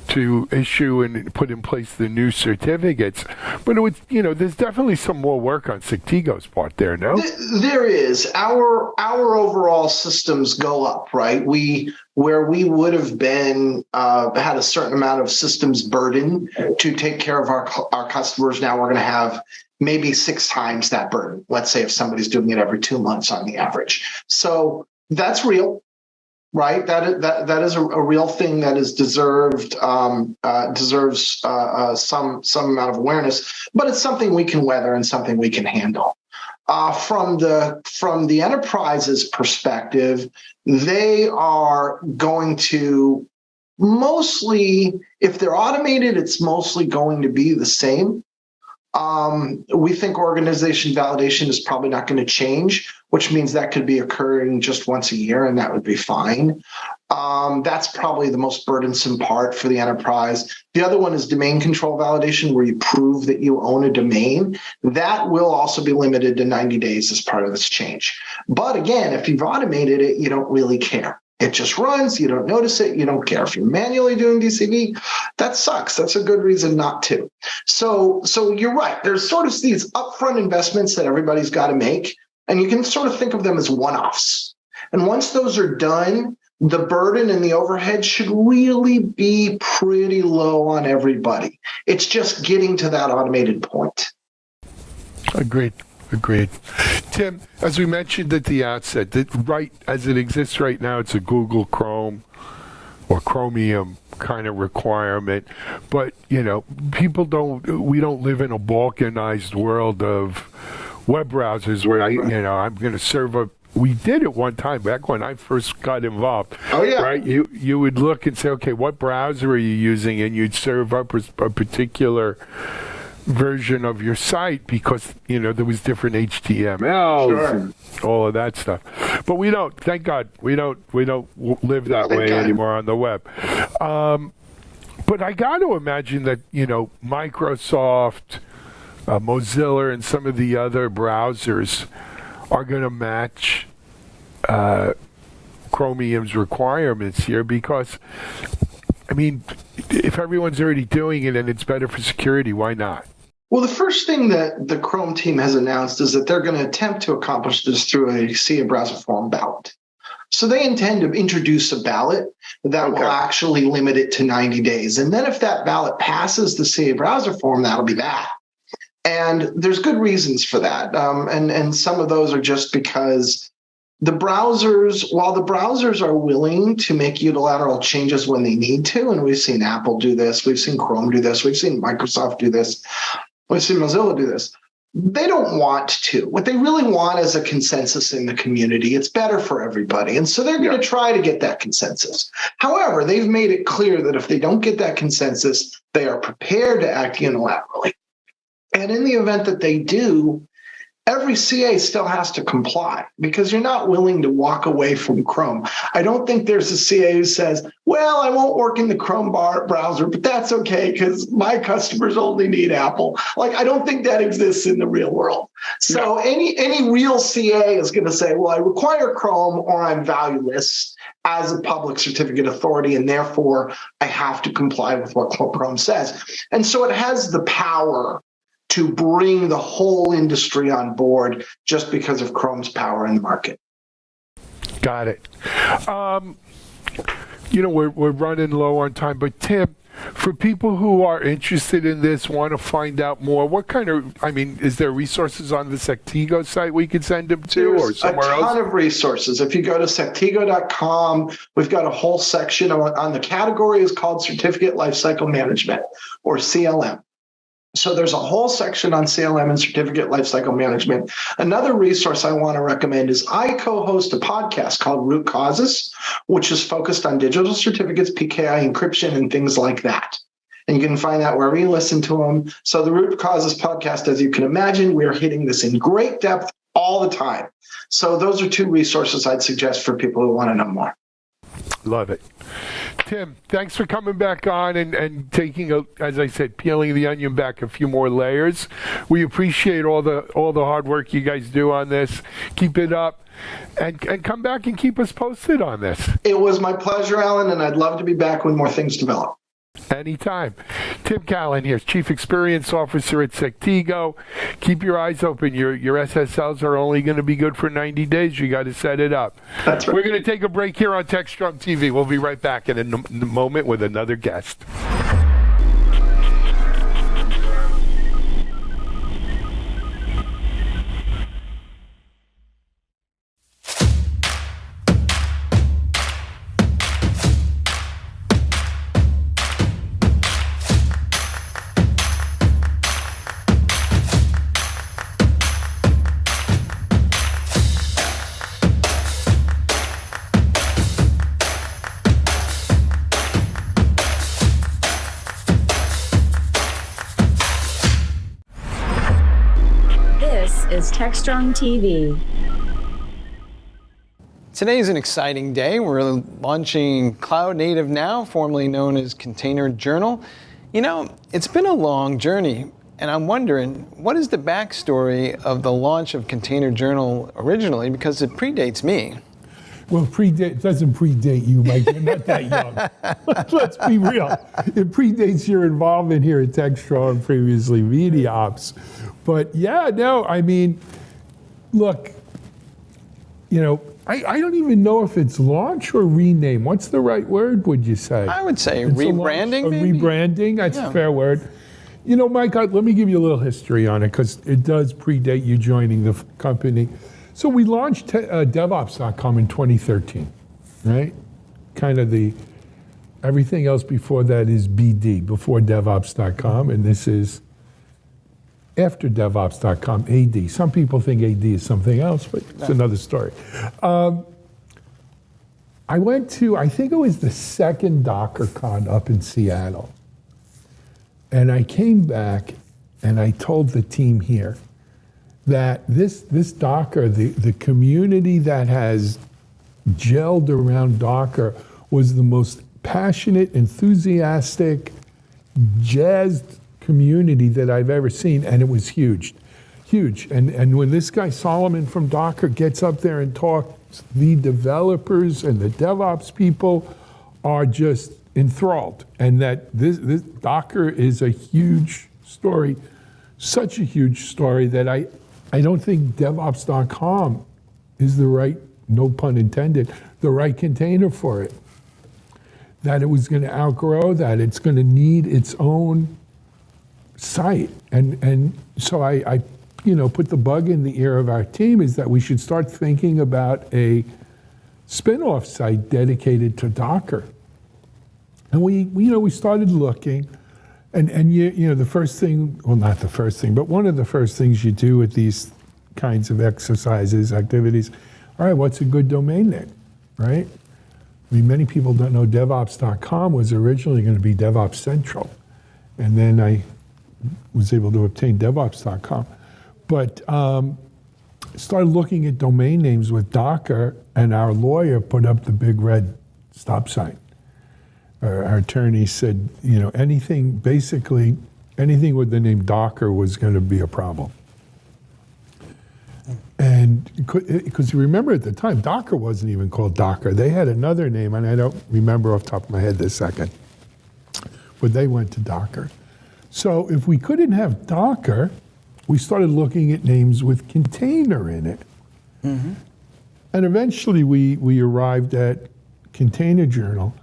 to issue and put in place the new certificates. But it would, there's definitely some more work on Sectigo's part there, no? There is. Our overall systems go up, right? Where we would have been had a certain amount of systems burden to take care of our customers. Now we're going to have maybe 6 times that burden. Let's say if somebody's doing it every 2 months on the average. So that's real. Right, that is a real thing that is deserves some amount of awareness, but it's something we can weather and something we can handle. From the enterprise's perspective, they are going to mostly, if they're automated, it's mostly going to be the same. We think organization validation is probably not going to change, which means that could be occurring just once a year, and that would be fine. That's probably the most burdensome part for the enterprise. The other one is domain control validation, where you prove that you own a domain. That will also be limited to 90 days as part of this change. But again, if you've automated it, you don't really care. It just runs. You don't notice it. You don't care. If you're manually doing DCV, that sucks. That's a good reason not to. So you're right. There's sort of these upfront investments that everybody's got to make, and you can sort of think of them as one-offs. And once those are done, the burden and the overhead should really be pretty low on everybody. It's just getting to that automated point. Agreed. Tim, as we mentioned at the outset, that right as it exists right now, it's a Google Chrome or Chromium kind of requirement. But, we don't live in a balkanized world of web browsers where I'm going to serve up. We did it one time back when I first got involved. Oh, yeah. Right? You would look and say, okay, what browser are you using? And you'd serve up a particular version of your site because, there was different HTMLs and all of that stuff. But we don't, thank God, we don't live that way anymore on the web. But I got to imagine that, Microsoft, Mozilla, and some of the other browsers are going to match Chromium's requirements here because, if everyone's already doing it and it's better for security, why not? Well, the first thing that the Chrome team has announced is that they're going to attempt to accomplish this through a CA browser form ballot. So they intend to introduce a ballot that will actually limit it to 90 days. And then if that ballot passes the CA browser form, that'll be that. And there's good reasons for that. And some of those are just because the browsers, while the browsers are willing to make unilateral changes when they need to, and we've seen Apple do this, we've seen Chrome do this, we've seen Microsoft do this, we've seen Mozilla do this, they don't want to. What they really want is a consensus in the community. It's better for everybody. And so they're going to try to get that consensus. However, they've made it clear that if they don't get that consensus, they are prepared to act unilaterally. And in the event that they do, every CA still has to comply because you're not willing to walk away from Chrome. I don't think there's a CA who says, well, I won't work in the Chrome browser, but that's okay because my customers only need Apple. I don't think that exists in the real world. So any real CA is going to say, well, I require Chrome or I'm valueless as a public certificate authority, and therefore I have to comply with what Chrome says. And so it has the power to bring the whole industry on board just because of Chrome's power in the market. Got it. We're running low on time, but Tim, for people who are interested in this, want to find out more, what kind of, is there resources on the Sectigo site we could send them to or somewhere else? There's a ton of resources. If you go to sectigo.com, we've got a whole section on the category is called Certificate Lifecycle Management, or CLM. So there's a whole section on CLM and certificate lifecycle management. Another resource I want to recommend is I co-host a podcast called Root Causes, which is focused on digital certificates, PKI encryption, and things like that. And you can find that wherever you listen to them. So the Root Causes podcast, as you can imagine, we are hitting this in great depth all the time. So those are two resources I'd suggest for people who want to know more. Love it. Tim, thanks for coming back on and taking, as I said, peeling the onion back a few more layers. We appreciate all the hard work you guys do on this. Keep it up and come back and keep us posted on this. It was my pleasure, Alan, and I'd love to be back when more things develop. Anytime. Tim Callan here, Chief Experience Officer at Sectigo. Keep your eyes open. Your SSLs are only going to be good for 90 days. You got to set it up. That's right. We're going to take a break here on Techstrong TV. We'll be right back in a moment with another guest. Is Techstrong TV. Today is an exciting day. We're launching Cloud Native Now, formerly known as Container Journal. It's been a long journey, and I'm wondering, what is the backstory of the launch of Container Journal originally? Because it predates me. Well, it doesn't predate you, Mike. You're not that young. Let's be real. It predates your involvement here at Techstrong, previously Media Ops. But look, I don't even know if it's launch or rename. What's the right word, would you say? I would say it's rebranding, maybe? Rebranding, that's a fair word. Mike, let me give you a little history on it, because it does predate you joining the company. So we launched DevOps.com in 2013, right? Kind of everything else before that is BD, before DevOps.com, and this is after DevOps.com, AD. Some people think AD is something else, but it's another story. I went to, I think it was the second DockerCon up in Seattle. And I came back and I told the team here that this Docker, the community that has gelled around Docker was the most passionate, enthusiastic, jazzed community that I've ever seen, and it was huge. And when this guy Solomon from Docker gets up there and talks, the developers and the DevOps people are just enthralled. And that this Docker is a huge story, such a huge story that I don't think DevOps.com is the right, no pun intended, the right container for it. That it was going to outgrow that, it's going to need its own site. And so I put the bug in the ear of our team is that we should start thinking about a spin-off site dedicated to Docker. And we started looking, and the first thing, well, not the first thing, but one of the first things you do with these kinds of exercises, activities, all right, what's a good domain name, right? I mean, many people don't know DevOps.com was originally going to be DevOps Central. And then I was able to obtain DevOps.com. But started looking at domain names with Docker, and our lawyer put up the big red stop sign. Our attorney said, anything with the name Docker was going to be a problem. And because you remember at the time, Docker wasn't even called Docker. They had another name, and I don't remember off the top of my head this second. But they went to Docker. So if we couldn't have Docker, we started looking at names with container in it. Mm-hmm. And eventually we arrived at Container Journal.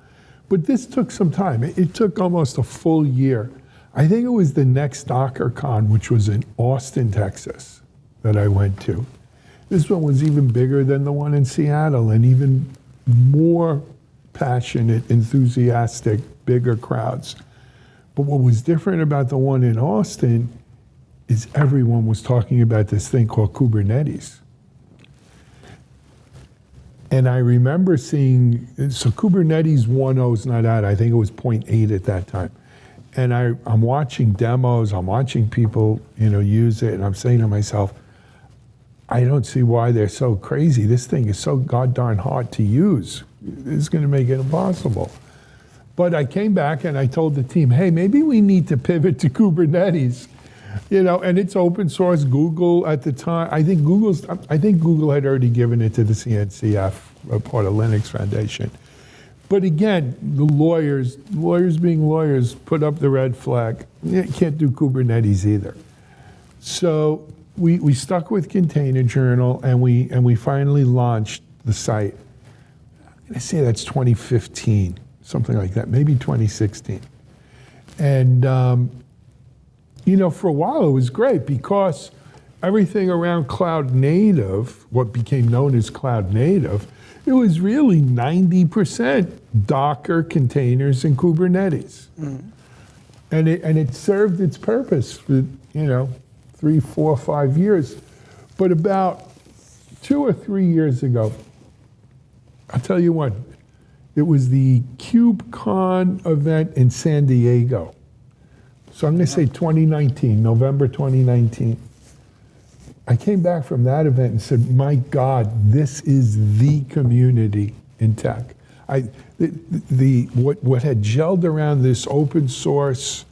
But this took some time. It took almost a full year. I think it was the next DockerCon, which was in Austin, Texas, that I went to. This one was even bigger than the one in Seattle, and even more passionate, enthusiastic, bigger crowds. But what was different about the one in Austin is everyone was talking about this thing called Kubernetes. And I remember seeing, so Kubernetes 1.0 is not out, I think it was 0.8 at that time. And I'm watching demos, I'm watching people use it, and I'm saying to myself, I don't see why they're so crazy. This thing is so god-darn hard to use. It's going to make it impossible. But I came back and I told the team, hey, maybe we need to pivot to Kubernetes. And it's open source. Google at the time, I think Google had already given it to the CNCF, a part of Linux Foundation. But again, the lawyers being lawyers, put up the red flag. You can't do Kubernetes either. So we stuck with Container Journal, and we finally launched the site. I'm going to say that's 2015, something like that, maybe 2016. And for a while it was great because everything around cloud native, what became known as cloud native, it was really 90% Docker, containers, and Kubernetes. Mm. And it served its purpose for 3, 4, 5 years. But about 2 or 3 years ago, I'll tell you what, it was the KubeCon event in San Diego. So I'm going to say 2019, November 2019. I came back from that event and said, my God, this is the community in tech. What had gelled around this open source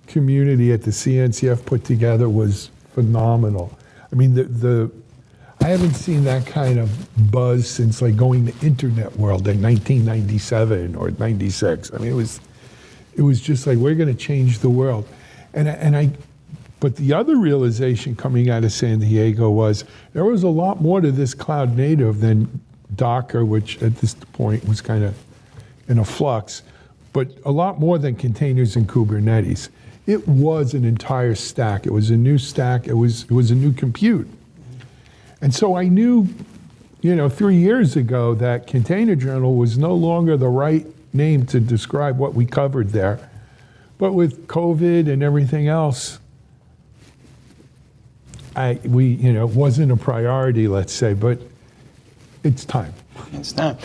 community at the CNCF put together was phenomenal. I mean, I haven't seen that kind of buzz since like going to Internet World in 1997 or 96. I mean, it was just like, we're going to change the world. But the other realization coming out of San Diego was there was a lot more to this cloud native than Docker, which at this point was kind of in a flux, but a lot more than containers and Kubernetes. It was an entire stack. It was a new stack. It was a new compute. And so I knew, 3 years ago that Container Journal was no longer the right name to describe what we covered there. But with COVID and everything else, it wasn't a priority, let's say, but it's time. It's not.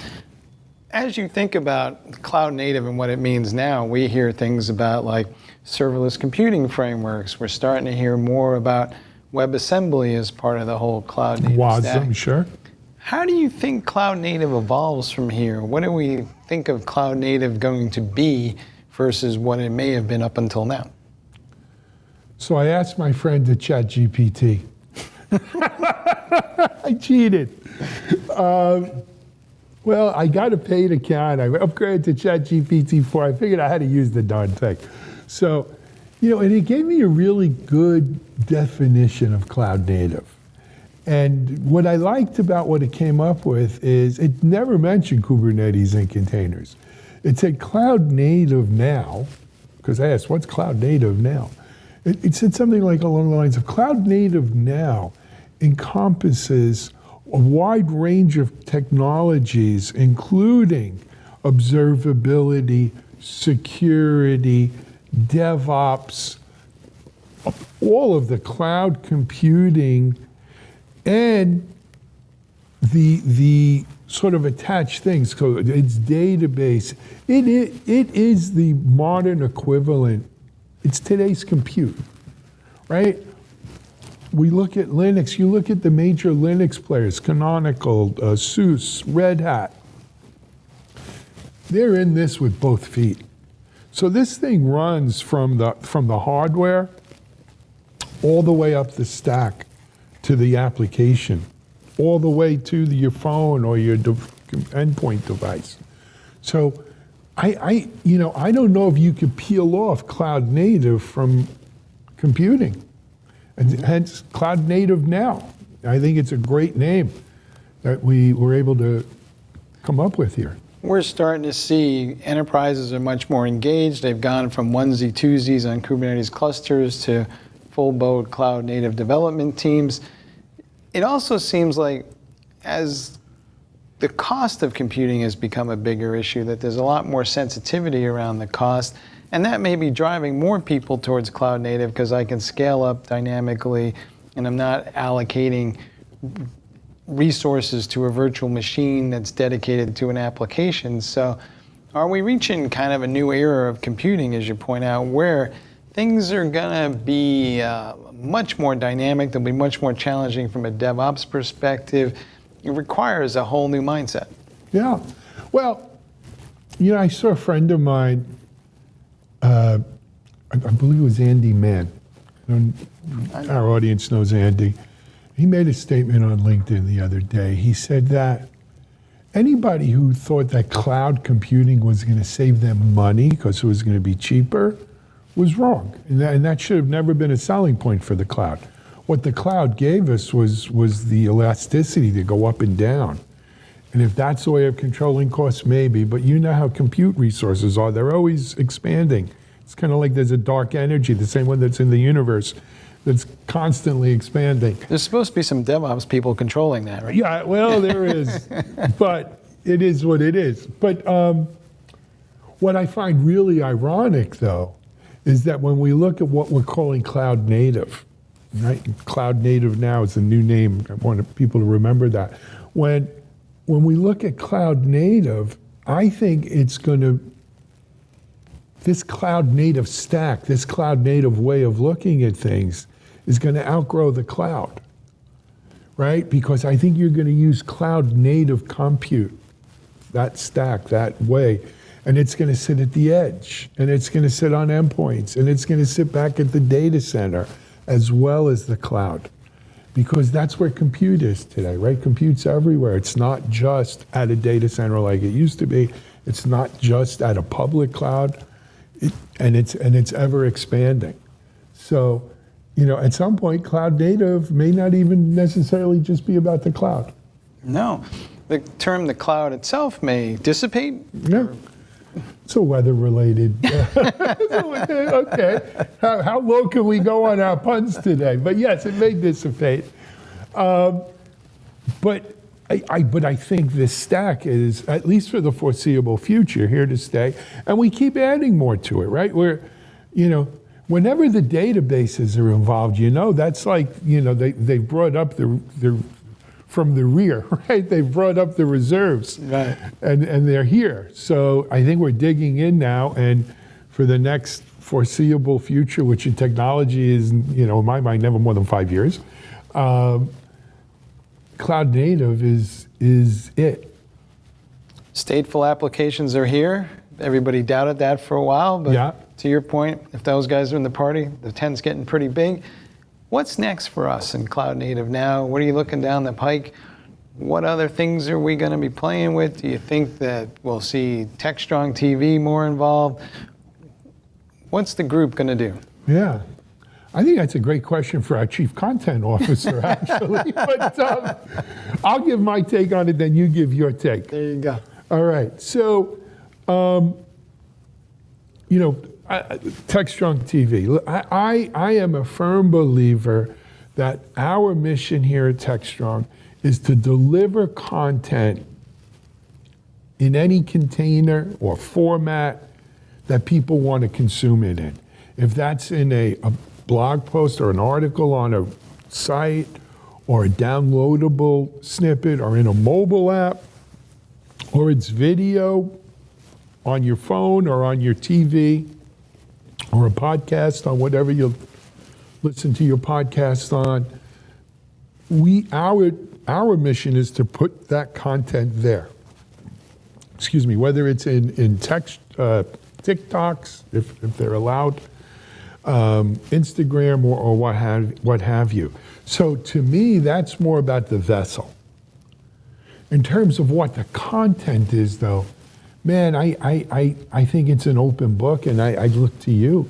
As you think about cloud native and what it means now, we hear things about like serverless computing frameworks. We're starting to hear more about WebAssembly as part of the whole cloud native stack. Sure. How do you think cloud native evolves from here? What do we think of cloud native going to be versus what it may have been up until now? So I asked my friend to ChatGPT. I cheated. Well, I got a paid account. I upgraded to ChatGPT 4. I figured I had to use the darn thing. So, and it gave me a really good definition of cloud native. And what I liked about what it came up with is it never mentioned Kubernetes and containers. It said cloud native now, because I asked, what's cloud native now? It said something like along the lines of cloud native now encompasses a wide range of technologies, including observability, security, DevOps, all of the cloud computing, and the sort of attached things. So it's database. It is the modern equivalent. It's today's compute, right? We look at Linux. You look at the major Linux players, Canonical, SUSE, Red Hat. They're in this with both feet. So this thing runs from the hardware all the way up the stack to the application, all the way to your phone or your endpoint device. So I don't know if you could peel off cloud native from computing, and hence cloud native now. I think it's a great name that we were able to come up with here. We're starting to see enterprises are much more engaged. They've gone from onesie twosies on Kubernetes clusters to full-boat cloud native development teams. It also seems like as the cost of computing has become a bigger issue, that there's a lot more sensitivity around the cost, and that may be driving more people towards cloud native because I can scale up dynamically and I'm not allocating resources to a virtual machine that's dedicated to an application. So are we reaching kind of a new era of computing, as you point out, where things are going to be much more dynamic, they'll be much more challenging from a DevOps perspective? It requires a whole new mindset. Yeah. Well, I saw a friend of mine, I believe it was Andy Mann. Our audience knows Andy. He made a statement on LinkedIn the other day. He said that anybody who thought that cloud computing was going to save them money because it was going to be cheaper was wrong. And that should have never been a selling point for the cloud. What the cloud gave us was the elasticity to go up and down. And if that's the way of controlling costs, maybe, but you know how compute resources are. They're always expanding. It's kind of like there's a dark energy, the same one that's in the universe, that's constantly expanding. There's supposed to be some DevOps people controlling that, right? Yeah, well, there is, but it is what it is. But what I find really ironic, though, is that when we look at what we're calling cloud native, right? Cloud native now is a new name. I want people to remember that. When we look at cloud native, I think it's going to, this cloud native stack, this cloud native way of looking at things is going to outgrow the cloud, right? Because I think you're going to use cloud native compute, that stack, that way, and it's going to sit at the edge, and it's going to sit on endpoints, and it's going to sit back at the data center as well as the cloud. Because that's where compute is today, right? Compute's everywhere. It's not just at a data center like it used to be. It's not just at a public cloud, and it's ever expanding. So, at some point, cloud native may not even necessarily just be about the cloud. No, the term the cloud itself may dissipate. Yeah. It's a weather-related. Okay. How low can we go on our puns today? But yes, it may dissipate. But I think this stack is, at least for the foreseeable future, here to stay. And we keep adding more to it, right? whenever the databases are involved, that's like, they brought up the from the rear, right? They've brought up the reserves, Right. and they're here. So I think we're digging in now, and for the next foreseeable future, which in technology is, in my mind, never more than 5 years, cloud native is it. Stateful applications are here. Everybody doubted that for a while, but Yeah. to your point, if those guys are in the party, the tent's getting pretty big. What's next for us in cloud native now? What are you looking down the pike? What other things are we going to be playing with? Do you think that we'll see Techstrong TV more involved? What's the group going to do? Yeah. I think that's a great question for our chief content officer, actually. But I'll give my take on it, then you give your take. There you go. All right. So, Techstrong TV. I am a firm believer that our mission here at Techstrong is to deliver content in any container or format that people want to consume it in. If that's in a blog post or an article on a site or a downloadable snippet or in a mobile app, or it's video on your phone or on your TV, or a podcast on whatever you listen to your podcast on, our mission is to put that content there. Excuse me, whether it's in text, TikToks, if they're allowed, Instagram, or what have you. So to me, that's more about the vessel. In terms of what the content is, though, man, I think it's an open book, and I look to you.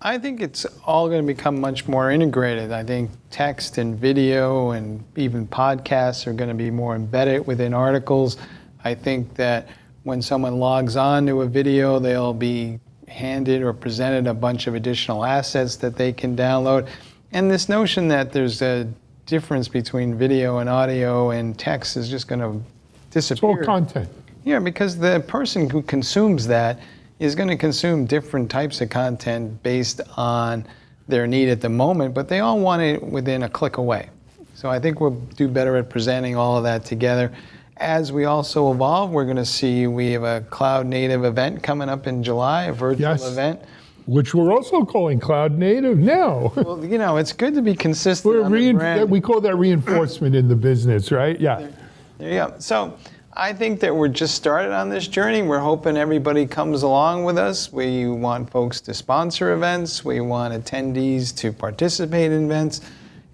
I think it's all going to become much more integrated. I think text and video and even podcasts are going to be more embedded within articles. I think that when someone logs on to a video, they'll be handed or presented a bunch of additional assets that they can download. And this notion that there's a difference between video and audio and text is just going to disappear. It's all content. Yeah, because the person who consumes that is going to consume different types of content based on their need at the moment, but they all want it within a click away. So I think we'll do better at presenting all of that together. As we also evolve, we're going to see we have a cloud native event coming up in July, a virtual event. Which we're also calling cloud native now. Well, it's good to be consistent on the brand. We call that reinforcement in the business, right? Yeah. There you go. So I think that we're just started on this journey. We're hoping everybody comes along with us. We want folks to sponsor events. We want attendees to participate in events.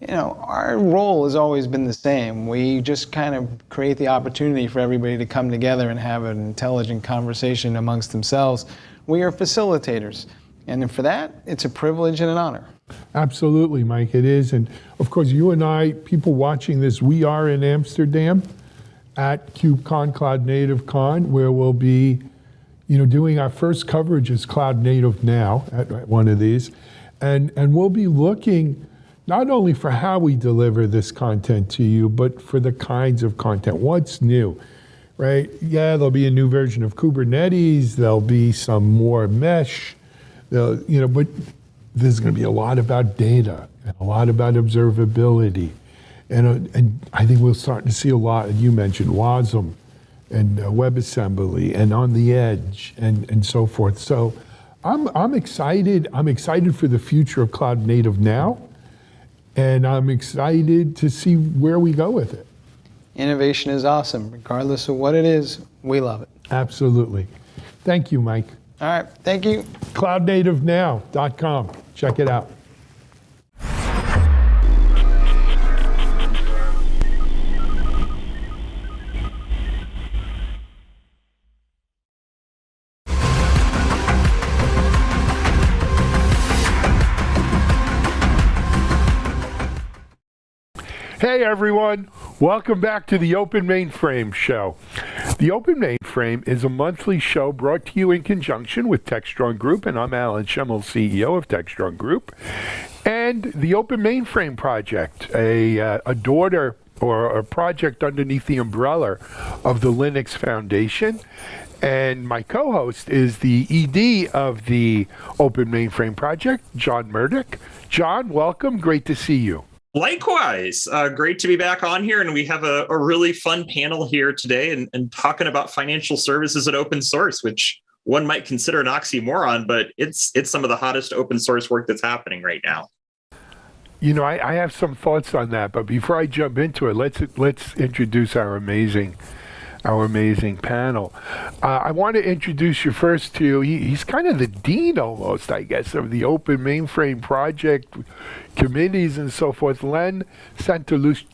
Our role has always been the same. We just kind of create the opportunity for everybody to come together and have an intelligent conversation amongst themselves. We are facilitators. And for that, it's a privilege and an honor. Absolutely, Mike, it is. And of course, you and I, people watching this, we are in Amsterdam at KubeCon, Cloud Native Con, where we'll be, doing our first coverage as Cloud Native Now at one of these. And we'll be looking not only for how we deliver this content to you, but for the kinds of content. What's new, right? Yeah, there'll be a new version of Kubernetes. There'll be some more mesh. But there's going to be a lot about data and a lot about observability. And I think we'll start to see a lot, you mentioned WASM and WebAssembly and on the edge and so forth. So I'm excited. I'm excited for the future of Cloud Native Now. And I'm excited to see where we go with it. Innovation is awesome. Regardless of what it is, we love it. Absolutely. Thank you, Mike. All right. Thank you. CloudNativeNow.com. Check it out. Hey everyone, welcome back to the Open Mainframe Show. The Open Mainframe is a monthly show brought to you in conjunction with Techstrong Group, and I'm Alan Schimmel, CEO of Techstrong Group. And the Open Mainframe Project, a daughter or a project underneath the umbrella of the Linux Foundation. And my co-host is the ED of the Open Mainframe Project, John Murdoch. John, welcome. Great to see you. Likewise, great to be back on here. And we have a really fun panel here today and talking about financial services and open source, which one might consider an oxymoron, but it's some of the hottest open source work that's happening right now. You know, I have some thoughts on that, but before I jump into it, let's introduce our amazing panel. I want to introduce you first to, he's kind of the dean almost, I guess, of the Open Mainframe Project committees and so forth, Len Santalucia.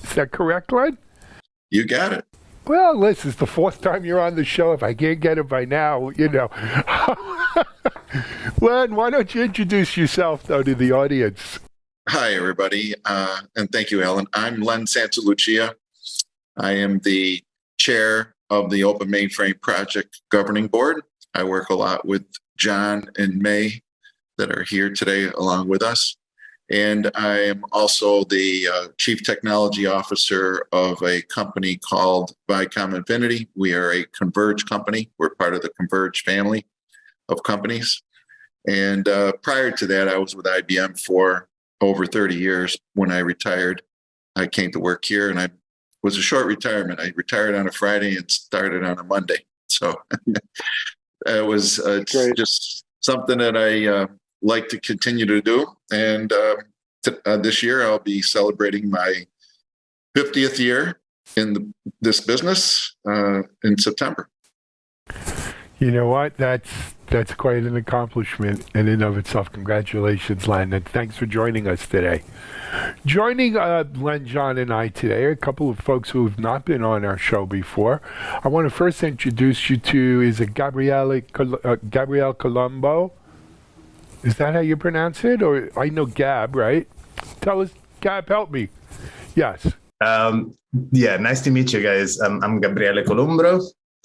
Is that correct, Len? You got it. Well, this is the fourth time you're on the show. If I can't get it by now, you know. Len, why don't you introduce yourself, though, to the audience? Hi, everybody, and thank you, Alan. I'm Len Santalucia. I am the chair of the Open Mainframe Project Governing Board. I work a lot with John and May that are here today along with us. And I am also the Chief Technology Officer of a company called Vicom Infinity. We are a Converge company. We're part of the Converge family of companies. And prior to that, I was with IBM for over 30 years. When I retired, I came to work here, and it was a short retirement. I retired on a Friday and started on a Monday. So it was just something that I like to continue to do. And this year, I'll be celebrating my 50th year in this business in September. You know what? That's quite an accomplishment in and of itself. Congratulations, Len, and thanks for joining us today. Joining Len, John, and I today are a couple of folks who have not been on our show before. I want to first introduce you to Gabriele Colombo. Is that how you pronounce it? Or I know Gab, right? Tell us, Gab, help me. Yes. Yeah, nice to meet you guys. I'm Gabriele Colombo.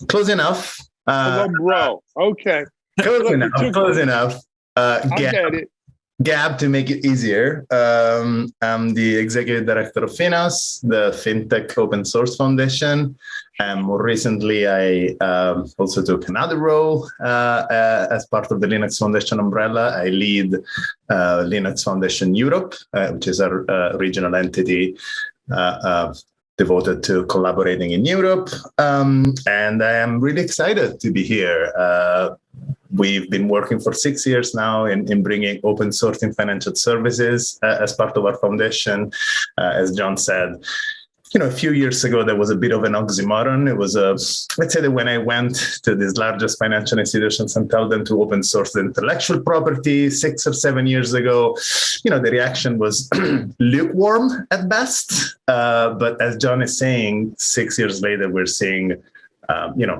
Close enough. Colombo. Okay. Close enough. I get it. Gab, to make it easier, I'm the Executive Director of FINOS, the FinTech Open Source Foundation. And more recently, I also took another role as part of the Linux Foundation umbrella. I lead Linux Foundation Europe, which is a regional entity devoted to collaborating in Europe. And I am really excited to be here. We've been working for 6 years now in bringing open source in financial services as part of our foundation. As John said, a few years ago, there was a bit of an oxymoron. It was let's say that when I went to these largest financial institutions and told them to open source the intellectual property 6 or 7 years ago, the reaction was lukewarm at best. But as John is saying, 6 years later, we're seeing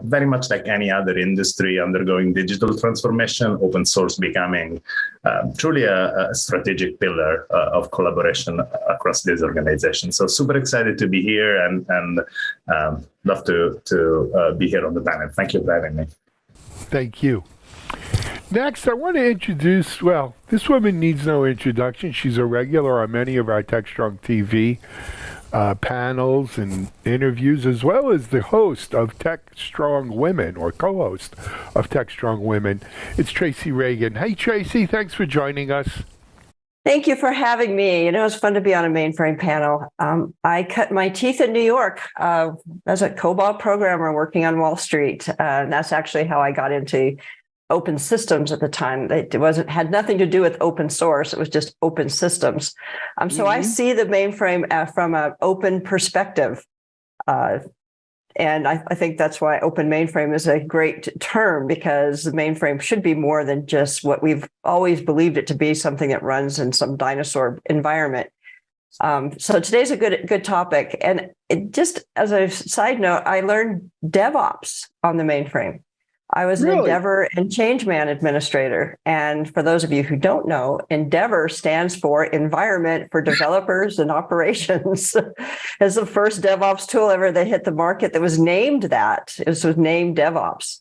very much like any other industry undergoing digital transformation, open source becoming truly a strategic pillar of collaboration across these organizations. So super excited to be here and love to be here on the panel. Thank you for having me. Thank you. Next, I want to introduce, this woman needs no introduction. She's a regular on many of our Techstrong TV panels and interviews, as well as the host of Techstrong Women, or co-host of Techstrong Women. It's Tracy Reagan. Hey, Tracy, thanks for joining us. Thank you for having me. It's fun to be on a mainframe panel. I cut my teeth in New York as a COBOL programmer working on Wall Street. And that's actually how I got into open systems at the time. It had nothing to do with open source. It was just open systems. So I see the mainframe from an open perspective. And I think that's why open mainframe is a great term, because the mainframe should be more than just what we've always believed it to be, something that runs in some dinosaur environment. So today's a good topic. And just as a side note, I learned DevOps on the mainframe. I was an Endeavor and Changeman administrator. And for those of you who don't know, Endeavor stands for Environment for Developers and Operations. It's the first DevOps tool ever that hit the market that was named that. It was named DevOps.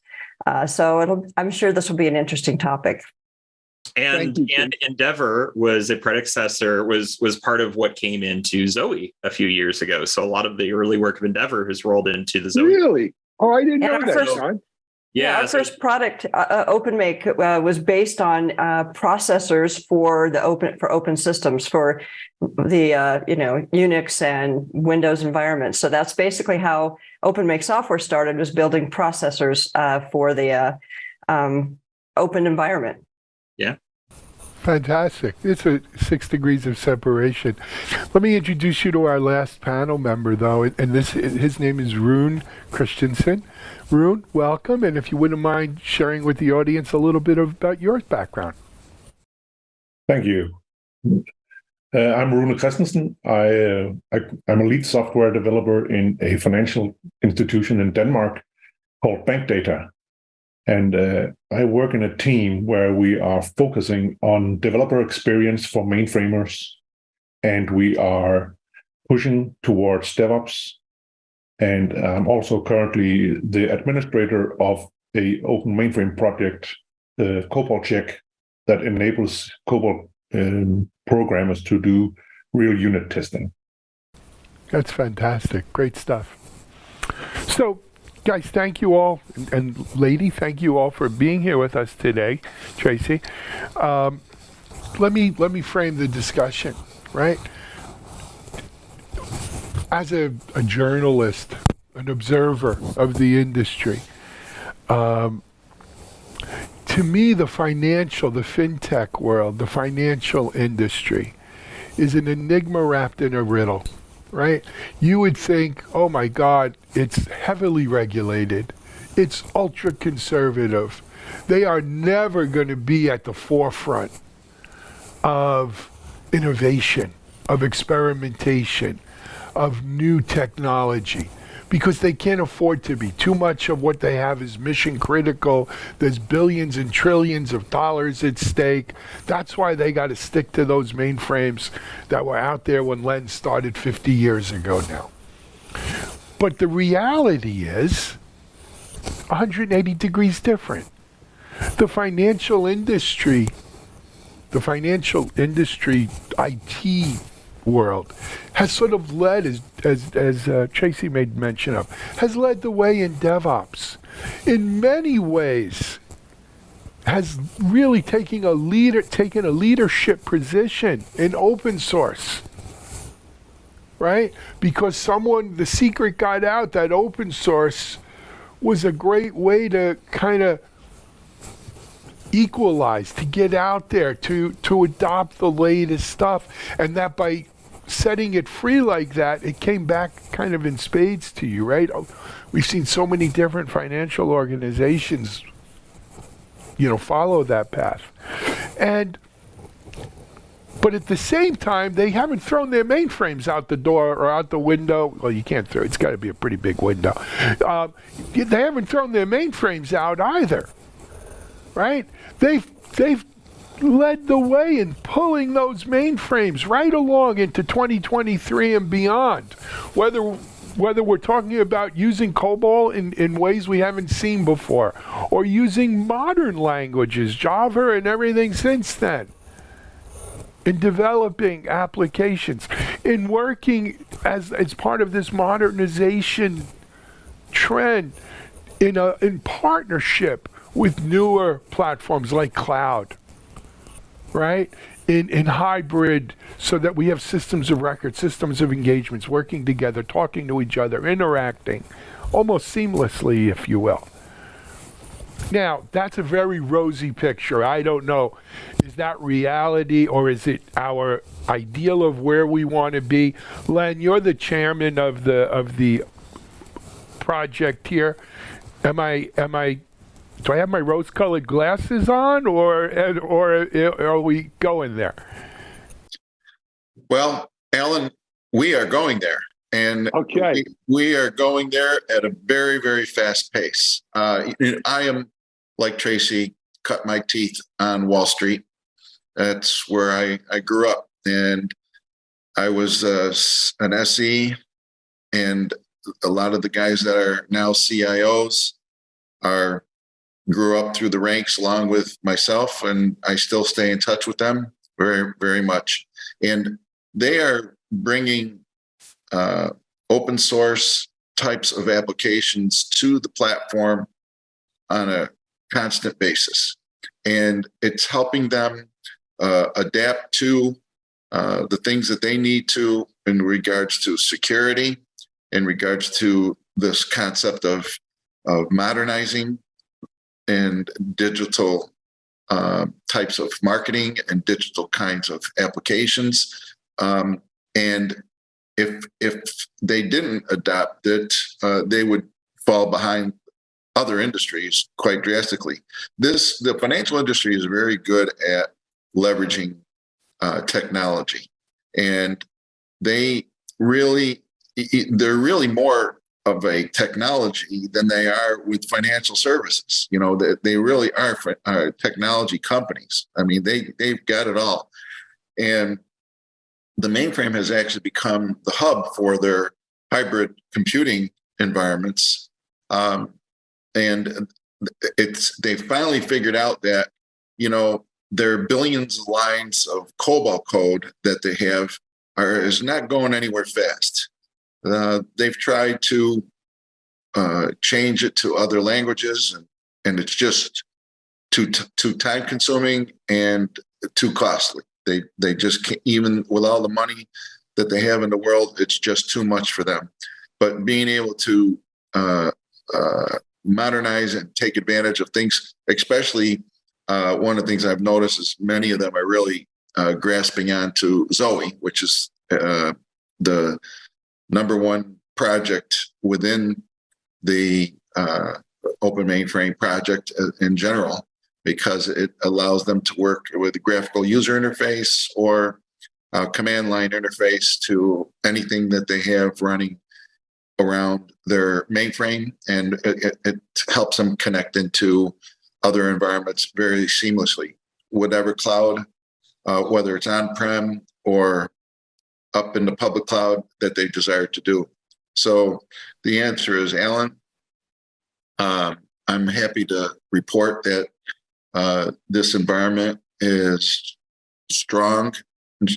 So I'm sure this will be an interesting topic. And Endeavor was a predecessor, was part of what came into Zoe a few years ago. So a lot of the early work of Endeavor has rolled into the Zoe. Really? Oh, I didn't know that, first, John. Yeah, our first product, OpenMake, was based on processors for open systems for the Unix and Windows environments. So that's basically how OpenMake software started, was building processors for the open environment. Yeah. Fantastic. It's a 6 degrees of separation. Let me introduce you to our last panel member, though, and his name is Rune Christensen. Rune, welcome, and if you wouldn't mind sharing with the audience a little bit about your background. Thank you. I'm Rune Christensen. I'm a lead software developer in a financial institution in Denmark called Bank Data. And I work in a team where we are focusing on developer experience for mainframers, and we are pushing towards DevOps. And I'm also currently the administrator of a open mainframe project, the COBOL check, that enables COBOL programmers to do real unit testing. That's fantastic. Great stuff. So, guys, thank you all, and lady, thank you all for being here with us today. Tracy, let me frame the discussion, right? As a journalist, an observer of the industry, to me, the fintech world, the financial industry, is an enigma wrapped in a riddle. Right? You would think, oh my God, it's heavily regulated. It's ultra conservative. They are never going to be at the forefront of innovation, of experimentation, of new technology, because they can't afford to be. Too much of what they have is mission critical. There's billions and trillions of dollars at stake. That's why they got to stick to those mainframes that were out there when Len started 50 years ago now. But the reality is 180 degrees different. The financial industry, IT world, has sort of led, as Tracy made mention of, has led the way in DevOps. In many ways, has really taken a leadership position in open source, right? Because the secret got out that open source was a great way to kind of equalize, to get out there, to adopt the latest stuff, and that by setting it free like that, it came back kind of in spades to you, right? We've seen so many different financial organizations, follow that path. But at the same time, they haven't thrown their mainframes out the door or out the window. Well, you can't throw, it's got to be a pretty big window. They haven't thrown their mainframes out either, right? They've led the way in pulling those mainframes right along into 2023 and beyond. Whether we're talking about using COBOL in ways we haven't seen before, or using modern languages, Java and everything since then, in developing applications, in working as part of this modernization trend, in partnership with newer platforms like cloud, right? In hybrid, so that we have systems of record, systems of engagements, working together, talking to each other, interacting, almost seamlessly, if you will. Now, that's a very rosy picture. I don't know, is that reality, or is it our ideal of where we want to be? Len, you're the chairman of the project here. Do I have my rose-colored glasses on, or are we going there? Well, Alan, we are going there. And okay, we are going there at a very, very fast pace. I am, like Tracy, cut my teeth on Wall Street. That's where I grew up. And I was an SE, and a lot of the guys that are now CIOs are grew up through the ranks along with myself, and I still stay in touch with them very, very much. And they are bringing open source types of applications to the platform on a constant basis. And it's helping them adapt to the things that they need to in regards to security, in regards to this concept of modernizing and digital types of marketing and digital kinds of applications. And if they didn't adopt it, they would fall behind other industries quite drastically. The financial industry is very good at leveraging technology, and they're really more of a technology than they are with financial services. You know, they really are technology companies. I mean, they've got it all. And the mainframe has actually become the hub for their hybrid computing environments. And they finally figured out that, you know, their billions of lines of COBOL code that they have is not going anywhere fast. They've tried to change it to other languages, and it's just too time consuming and too costly. They just can't, even with all the money that they have in the world, it's just too much for them. But being able to modernize and take advantage of things, especially one of the things I've noticed is many of them are really grasping onto Zoe, which is the number one project within the Open Mainframe project in general, because it allows them to work with a graphical user interface or a command line interface to anything that they have running around their mainframe, and it helps them connect into other environments very seamlessly, whatever cloud, whether it's on-prem or up in the public cloud that they desire to do. So the answer is, Alan, I'm happy to report that this environment is strong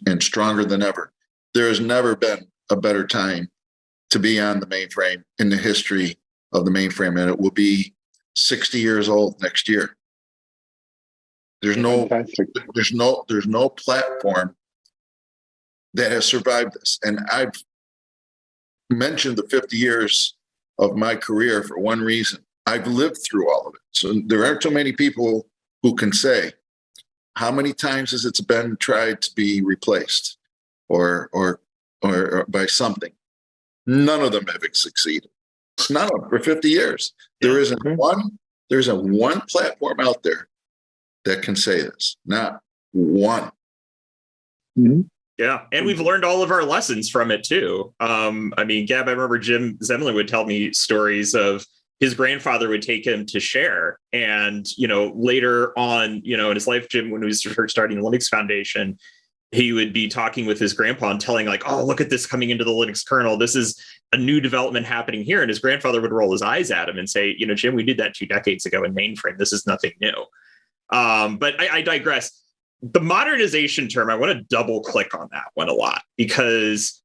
and stronger than ever. There has never been a better time to be on the mainframe in the history of the mainframe, and it will be 60 years old next year. There's no platform that has survived this. And I've mentioned the 50 years of my career for one reason. I've lived through all of it. So there aren't too many people who can say, how many times has it been tried to be replaced or by something? None of them have succeeded. None of them for 50 years. There isn't one platform out there that can say this. Not one. Mm-hmm. Yeah, and we've learned all of our lessons from it too. I mean, Gab, I remember Jim Zemlin would tell me stories of his grandfather would take him to Share, and later on, in his life, Jim, when he was first starting the Linux Foundation, he would be talking with his grandpa and telling like, "Oh, look at this coming into the Linux kernel. This is a new development happening here." And his grandfather would roll his eyes at him and say, "Jim, we did that 2 decades ago in mainframe. This is nothing new." But I digress. The modernization term, I want to double click on that one a lot, because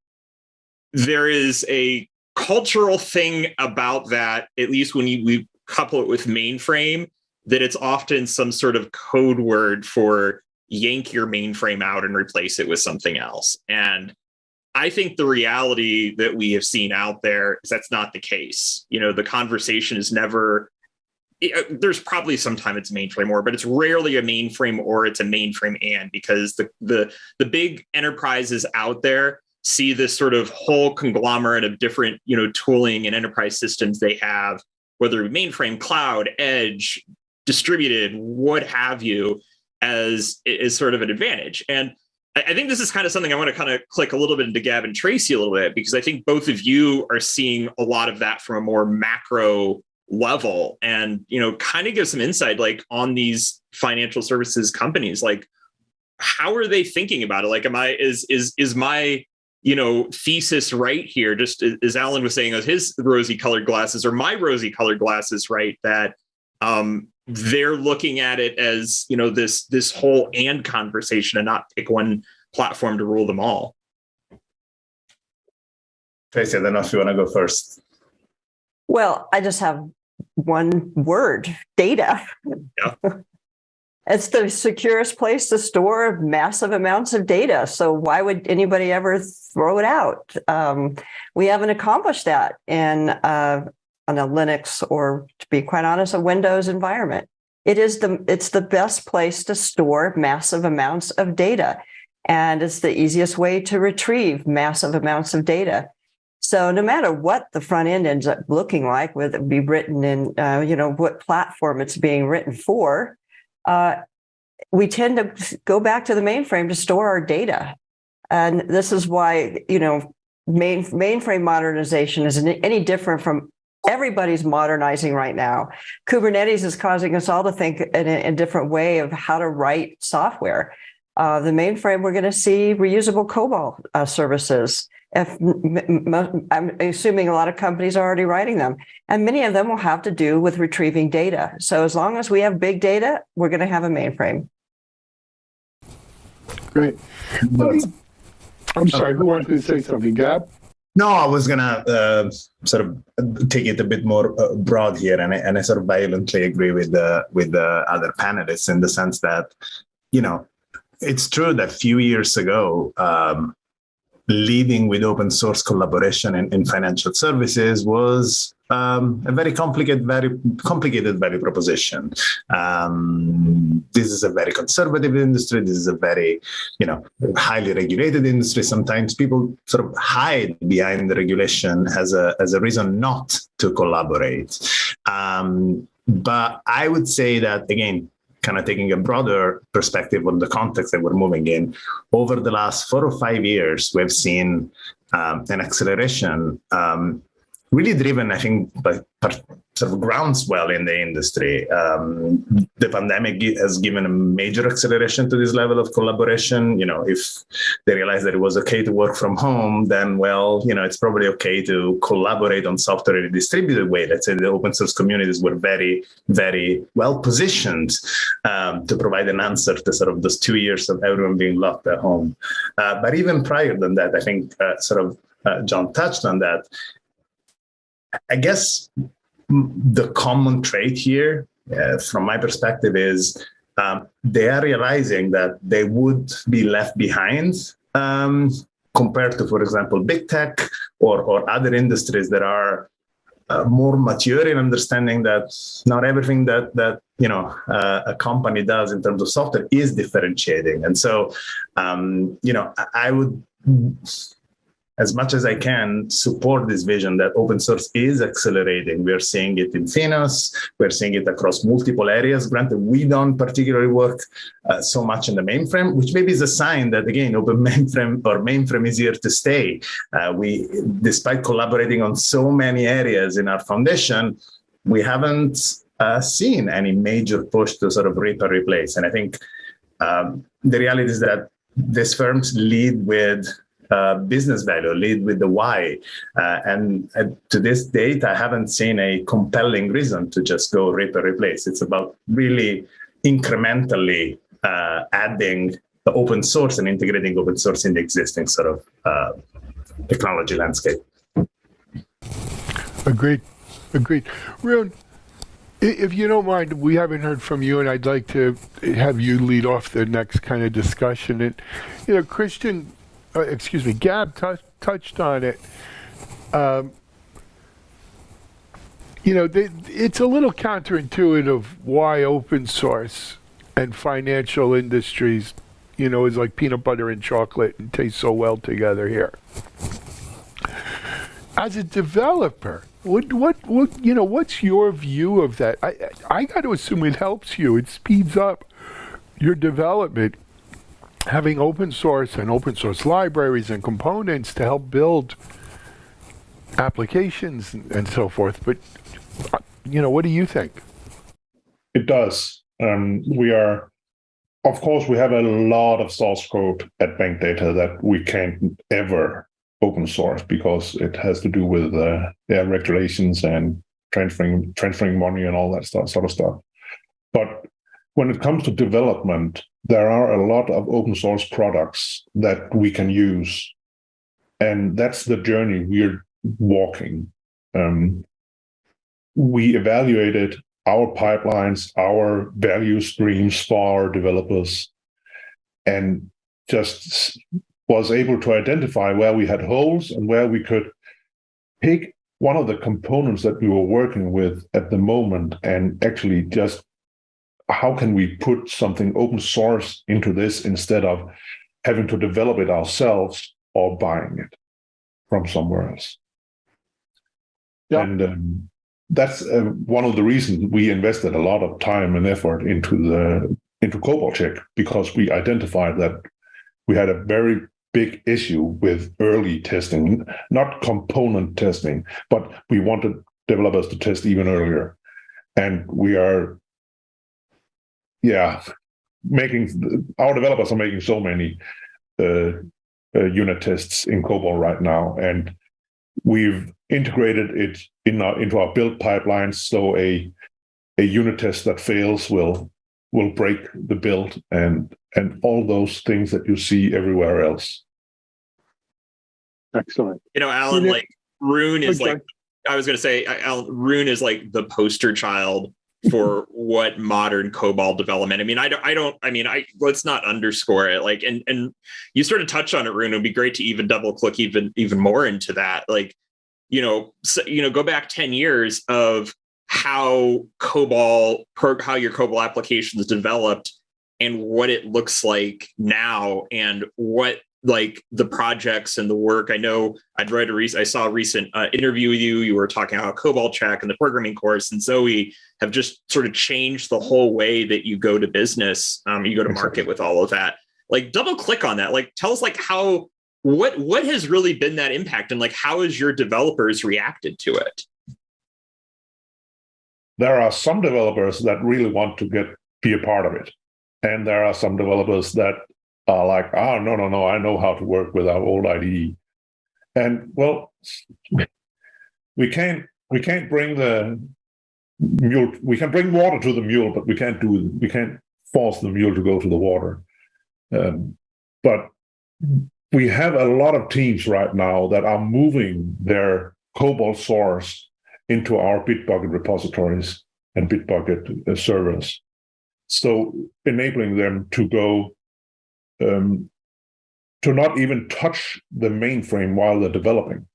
there is a cultural thing about that, at least when we couple it with mainframe, that it's often some sort of code word for yank your mainframe out and replace it with something else. And I think the reality that we have seen out there is that's not the case. The conversation is never, there's probably sometime it's mainframe or, but it's rarely a mainframe or, it's a mainframe and, because the big enterprises out there see this sort of whole conglomerate of different, tooling and enterprise systems they have, whether mainframe, cloud, edge, distributed, what have you, as sort of an advantage. And I think this is kind of something I want to kind of click a little bit into Gab and Tracy a little bit, because I think both of you are seeing a lot of that from a more macro level, and kind of give some insight like on these financial services companies, like how are they thinking about it? Like, is my thesis right here, just as Alan was saying, his rosy colored glasses or my rosy colored glasses, right? That they're looking at it as, this whole and conversation and not pick one platform to rule them all. Tracy, I don't know if you want to go first. Well, I just have one word: data. Yeah. It's the securest place to store massive amounts of data. So why would anybody ever throw it out? We haven't accomplished that in on a Linux, or to be quite honest, a Windows environment. It's the best place to store massive amounts of data, and it's the easiest way to retrieve massive amounts of data. So no matter what the front end ends up looking like, whether it be written in, what platform it's being written for, we tend to go back to the mainframe to store our data. And this is why, mainframe modernization isn't any different from everybody's modernizing right now. Kubernetes is causing us all to think in a different way of how to write software. The mainframe, we're going to see reusable COBOL services. I'm assuming a lot of companies are already writing them, and many of them will have to do with retrieving data. So as long as we have big data, we're going to have a mainframe. Great. I'm sorry, who wanted to say something? Gab? No, I was gonna sort of take it a bit more broad here, and I sort of violently agree with the other panelists in the sense that, it's true that a few years ago, leading with open source collaboration in financial services was a very complicated value proposition. This is a very conservative industry. This is a very, highly regulated industry. Sometimes people sort of hide behind the regulation as a reason not to collaborate. But I would say that, again, kind of taking a broader perspective on the context that we're moving in, over the last 4 or 5 years, we've seen an acceleration, really driven, I think, by sort of groundswell in the industry. The pandemic has given a major acceleration to this level of collaboration. If they realized that it was okay to work from home, then, it's probably okay to collaborate on software in a distributed way. Let's say the open source communities were very, very well positioned to provide an answer to sort of those 2 years of everyone being locked at home. But even prior than that, I think John touched on that. I guess the common trait here, from my perspective, is they are realizing that they would be left behind compared to, for example, big tech or other industries that are more mature in understanding that not everything that a company does in terms of software is differentiating. And so, I would, as much as I can, support this vision that open source is accelerating. We're seeing it in Finos. We're seeing it across multiple areas. Granted, we don't particularly work so much in the mainframe, which maybe is a sign that, again, open mainframe is here to stay. We, despite collaborating on so many areas in our foundation, we haven't seen any major push to sort of rip and replace. And I think the reality is that these firms lead with business value, lead with the why. And to this date, I haven't seen a compelling reason to just go rip and replace. It's about really incrementally adding the open source and integrating open source in the existing sort of technology landscape. Agreed. Rune, if you don't mind, we haven't heard from you, and I'd like to have you lead off the next kind of discussion. And, Gab touched on it. It's a little counterintuitive why open source and financial industries, is like peanut butter and chocolate and taste so well together here. As a developer, what's your view of that? I got to assume it helps you. It speeds up your development, having open source and open source libraries and components to help build applications and so forth. But, what do you think? It does. Of course, we have a lot of source code at Bank Data that we can't ever open source because it has to do with regulations and transferring money and all that sort of stuff. But when it comes to development, there are a lot of open source products that we can use. And that's the journey we're walking. We evaluated our pipelines, our value streams for our developers, and just was able to identify where we had holes and where we could take one of the components that we were working with at the moment and actually just how can we put something open source into this instead of having to develop it ourselves or buying it from somewhere else. Yeah. And that's one of the reasons we invested a lot of time and effort into Cobalt Check, because we identified that we had a very big issue with early testing, not component testing, but we wanted developers to test even earlier. And we are, our developers are making so many unit tests in Cobalt right now, and we've integrated it into our build pipelines. So a unit test that fails will break the build and all those things that you see everywhere else. Excellent. Alan, like Rune is like, I was going to say, Alan, Rune is like the poster child for what modern COBOL development. I mean, let's not underscore it. Like, and you sort of touched on it, Rune. It'd be great to even double click even more into that. Like, go back 10 years of how your COBOL application is developed and what it looks like now, and what like the projects and the work. I know I saw a recent interview with you. You were talking about Cobalt Check and the programming course, and Zoe have just sort of changed the whole way that you go to business. You go to market with all of that. Like, double click on that. Like, tell us like what has really been that impact, and like how has your developers reacted to it? There are some developers that really want to be a part of it, and there are some developers that are like, oh, no, I know how to work with our old IDE. And well, we can't bring the mule. We can bring water to the mule, but we can't force the mule to go to the water. But we have a lot of teams right now that are moving their COBOL source into our Bitbucket repositories and Bitbucket servers. So enabling them to go to not even touch the mainframe while they're developing.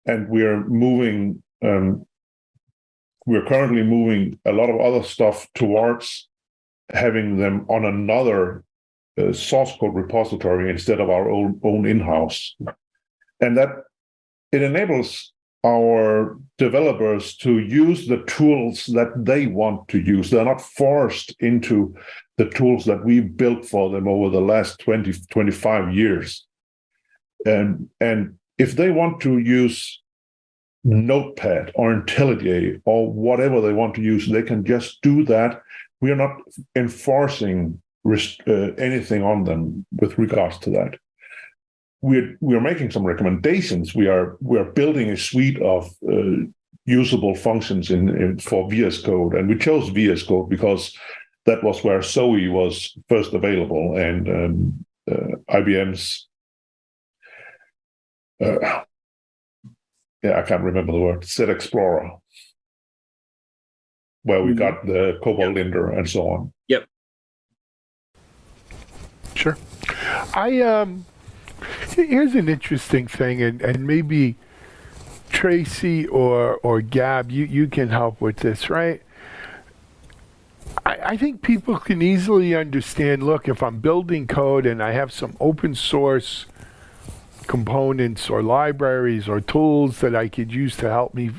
And we're currently moving a lot of other stuff towards having them on another source code repository instead of our own in-house. And that it enables our developers to use the tools that they want to use. They're not forced into the tools that we built for them over the last 20, 25 years. And if they want to use Notepad or IntelliJ or whatever they want to use, they can just do that. We are not enforcing anything on them with regards to that. We're making some recommendations. We are building a suite of usable functions for VS Code, and we chose VS Code because that was where Zoe was first available, and IBM's I can't remember the word, Set Explorer, where we got the COBOL Linder and so on. Yep. Sure. Here's an interesting thing, and maybe Tracy or Gab, you can help with this, right? I think people can easily understand, look, if I'm building code and I have some open source components or libraries or tools that I could use to help me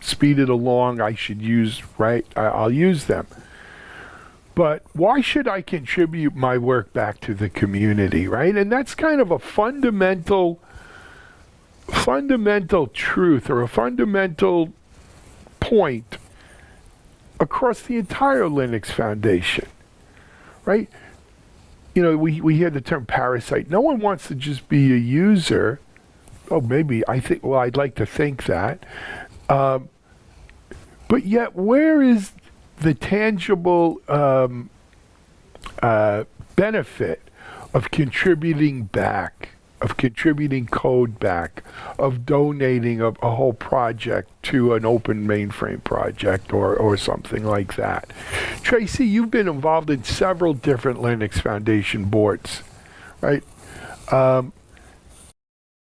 speed it along, I should use, right? I'll use them. But why should I contribute my work back to the community, right? And that's kind of a fundamental truth or a fundamental point across the entire Linux Foundation, right? We hear the term parasite. No one wants to just be a user. Oh, maybe, I'd like to think that. But yet, where is the tangible benefit of contributing back, of contributing code back, of donating a whole project to an open mainframe project or something like that. Tracy, you've been involved in several different Linux Foundation boards, right?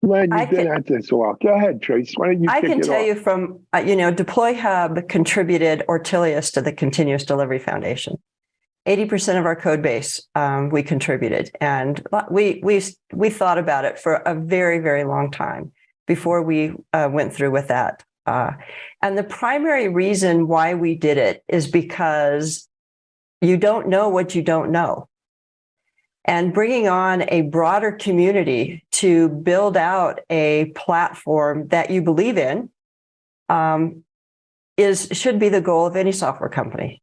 Len, you've been at this a while. Go ahead, Trace. Why don't you I kick can it tell off? you from, Deploy Hub contributed Ortelius to the Continuous Delivery Foundation. 80% of our code base we contributed. And we thought about it for a very, very long time before we went through with that. And the primary reason why we did it is because you don't know what you don't know. And bringing on a broader community to build out a platform that you believe in should be the goal of any software company.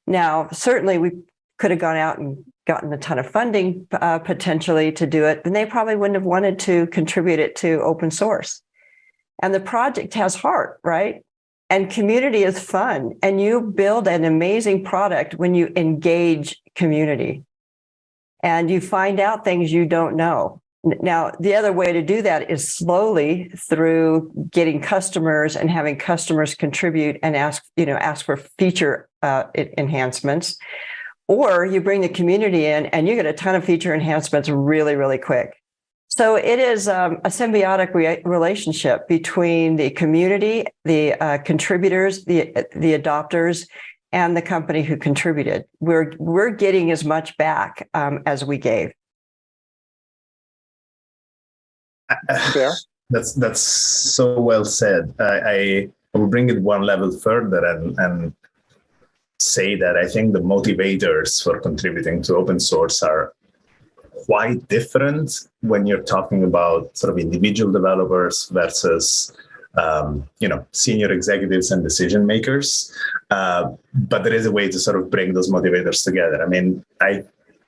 Now, certainly we could have gone out and gotten a ton of funding potentially to do it, and they probably wouldn't have wanted to contribute it to open source. And the project has heart, right? And community is fun. And you build an amazing product when you engage community and you find out things you don't know. Now, the other way to do that is slowly through getting customers and having customers contribute and ask for feature enhancements. Or you bring the community in and you get a ton of feature enhancements really, really quick. So it is a symbiotic relationship between the community, the contributors, the adopters, and the company who contributed. We're getting as much back as we gave. Fair? That's so well said. I will bring it one level further and say that I think the motivators for contributing to open source are quite different when you're talking about sort of individual developers versus senior executives and decision makers. But there is a way to sort of bring those motivators together. I mean,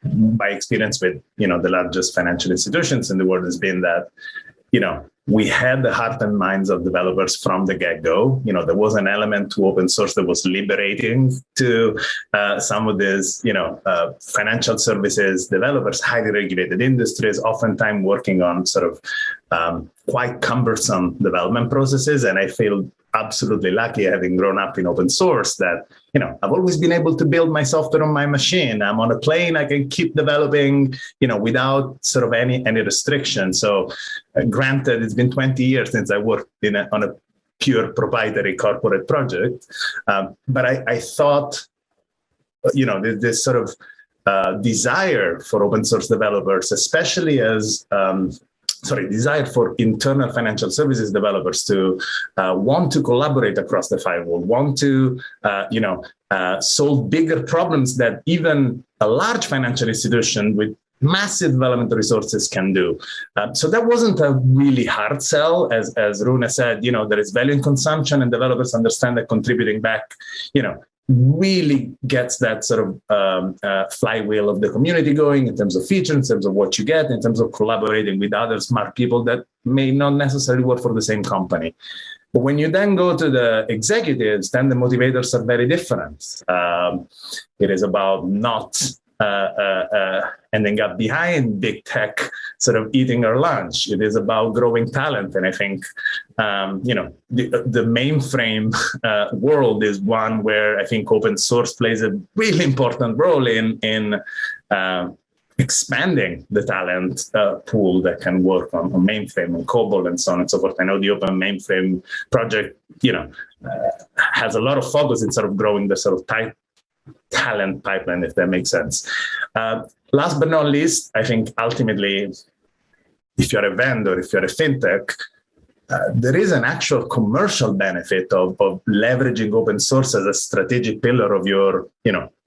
my experience with the largest financial institutions in the world has been that we had the heart and minds of developers from the get-go. There was an element to open source that was liberating to some of these, financial services developers, highly regulated industries, oftentimes working on sort of quite cumbersome development processes. And I feel absolutely lucky, having grown up in open source, that I've always been able to build my software on my machine. I'm on a plane, I can keep developing, without sort of any restriction. So granted, it's been 20 years since I worked on a pure proprietary corporate project. But I thought, this sort of desire for open source developers, especially as desire for internal financial services developers to want to collaborate across the firewall, want to, solve bigger problems that even a large financial institution with massive development resources can do. So that wasn't a really hard sell. As Rune said, there is value in consumption, and developers understand that contributing back, really gets that sort of flywheel of the community going in terms of features, in terms of what you get, in terms of collaborating with other smart people that may not necessarily work for the same company. But when you then go to the executives, then the motivators are very different. It is about not ending up behind big tech, sort of eating our lunch. It is about growing talent. And I think, the mainframe world is one where I think open source plays a really important role in expanding the talent pool that can work on mainframe and COBOL and so on and so forth. I know the Open Mainframe project, has a lot of focus in sort of growing the sort of talent pipeline, if that makes sense. Last but not least, I think ultimately, if you're a vendor, if you're a fintech, there is an actual commercial benefit of leveraging open source as a strategic pillar of your,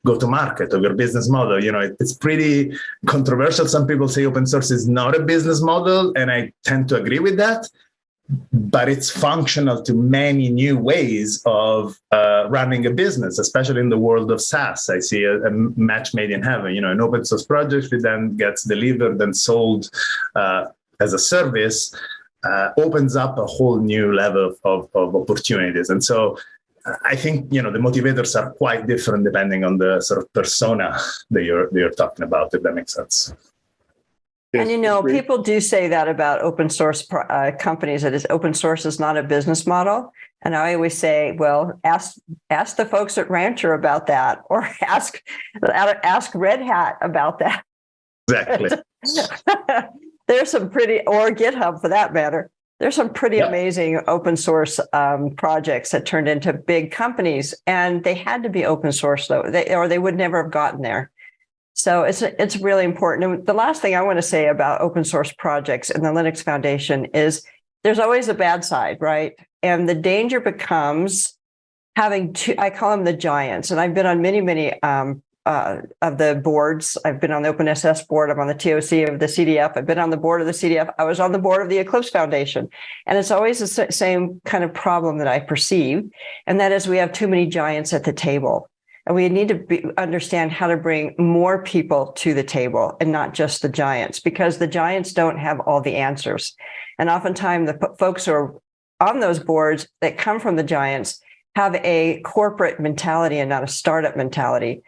go-to-market, of your business model. It's pretty controversial. Some people say open source is not a business model, and I tend to agree with that. But it's functional to many new ways of running a business, especially in the world of SaaS. I see a match made in heaven. An open source project that then gets delivered and sold as a service opens up a whole new level of opportunities. And so I think the motivators are quite different depending on the sort of persona that you're talking about, if that makes sense. And people do say that about open source companies, that open source is not a business model. And I always say, well, ask the folks at Rancher about that, or ask Red Hat about that. Exactly. There's some or GitHub for that matter. There's some pretty amazing open source projects that turned into big companies, and they had to be open source though, or they would never have gotten there. So it's really important. And the last thing I want to say about open source projects and the Linux Foundation is there's always a bad side, right? And the danger becomes having I call them the giants. And I've been on many of the boards. I've been on the OpenSS board. I'm on the TOC of the CDF. I've been on the board of the CDF. I was on the board of the Eclipse Foundation. And it's always the same kind of problem that I perceive. And that is we have too many giants at the table. And we need to understand how to bring more people to the table and not just the giants, because the giants don't have all the answers. And oftentimes the folks who are on those boards that come from the giants have a corporate mentality and not a startup mentality.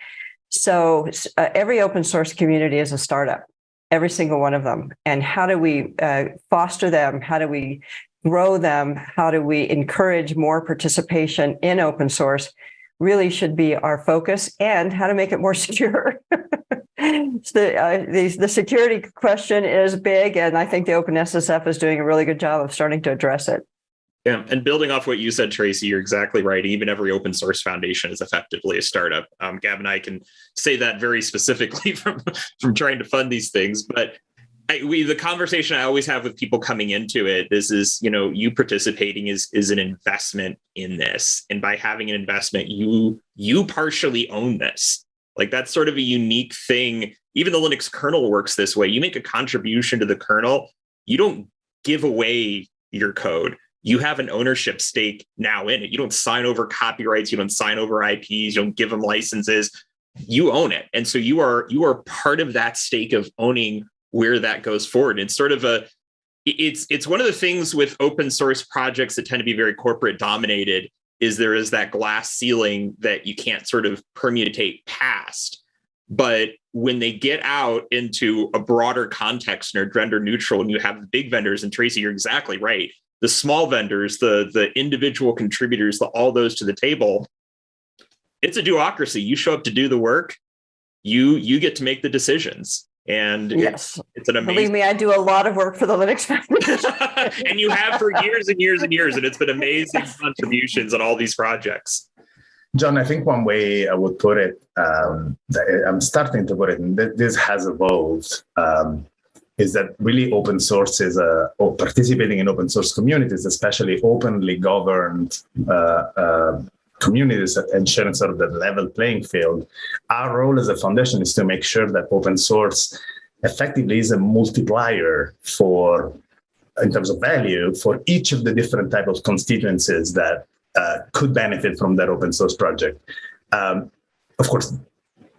So every open source community is a startup, every single one of them. And how do we foster them? How do we grow them? How do we encourage more participation in open source? Really should be our focus, and how to make it more secure. The security question is big, and I think the OpenSSF is doing a really good job of starting to address it. Yeah, and building off what you said, Tracy, you're exactly right. Even every open source foundation is effectively a startup. Gab and I can say that very specifically from trying to fund these things. But the conversation I always have with people coming into it, this is, you participating is an investment in this. And by having an investment, you partially own this. Like, that's sort of a unique thing. Even the Linux kernel works this way. You make a contribution to the kernel. You don't give away your code. You have an ownership stake now in it. You don't sign over copyrights. You don't sign over IPs. You don't give them licenses. You own it. And so you are part of that stake of owning where that goes forward. It's sort of it's one of the things with open source projects that tend to be very corporate dominated, is there is that glass ceiling that you can't sort of permutate past. But when they get out into a broader context and are gender neutral, and you have the big vendors, and Tracy, you're exactly right, the small vendors, the individual contributors, all those to the table, it's a duocracy. You show up to do the work, you get to make the decisions. And yes, it's an amazing. Believe me, I do a lot of work for the Linux Foundation. And you have for years and years and years, and it's been amazing contributions on all these projects. John, I think one way I would put it, I'm starting to put it, and this has evolved, is that really open source is or participating in open source communities, especially openly governed communities, ensuring sort of the level playing field. Our role as a foundation is to make sure that open source effectively is a multiplier in terms of value for each of the different type of constituencies that could benefit from that open source project. Of course,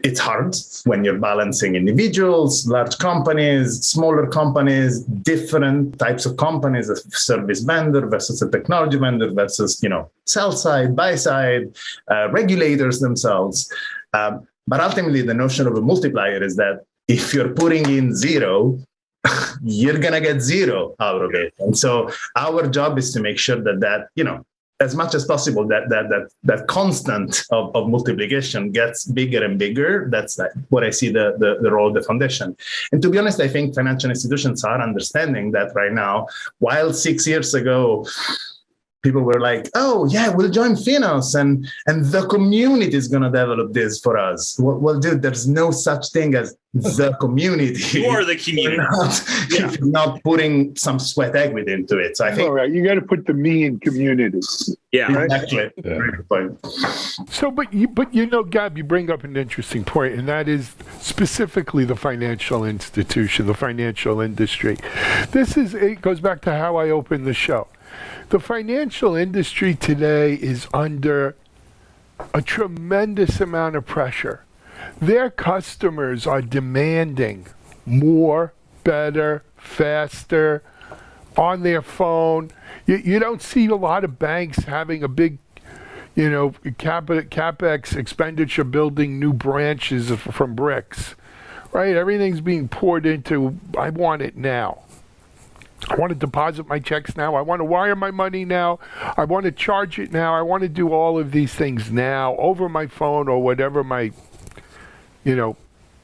it's hard when you're balancing individuals, large companies, smaller companies, different types of companies, a service vendor versus a technology vendor versus, sell side, buy side, regulators themselves. But ultimately, the notion of a multiplier is that if you're putting in zero, you're going to get zero out of it. And so our job is to make sure that as much as possible, that constant of multiplication gets bigger and bigger. That's what I see the role of the foundation. And to be honest, I think financial institutions are understanding that right now. While 6 years ago, people were like, "Oh yeah, we'll join Finos, and the community is going to develop this for us." Well, dude, there's no such thing as the community. You are the community. If you're not putting some sweat equity into it. So I think you got to put the me in community. Yeah, exactly. Yeah. So, but Gab, you bring up an interesting point, and that is specifically the financial institution, the financial industry. It goes back to how I opened the show. The financial industry today is under a tremendous amount of pressure. Their customers are demanding more, better, faster, on their phone. You don't see a lot of banks having a big, CapEx expenditure building new branches from bricks, right? Everything's being poured into, I want it now. I want to deposit my checks now. I want to wire my money now. I want to charge it now. I want to do all of these things now over my phone or whatever my,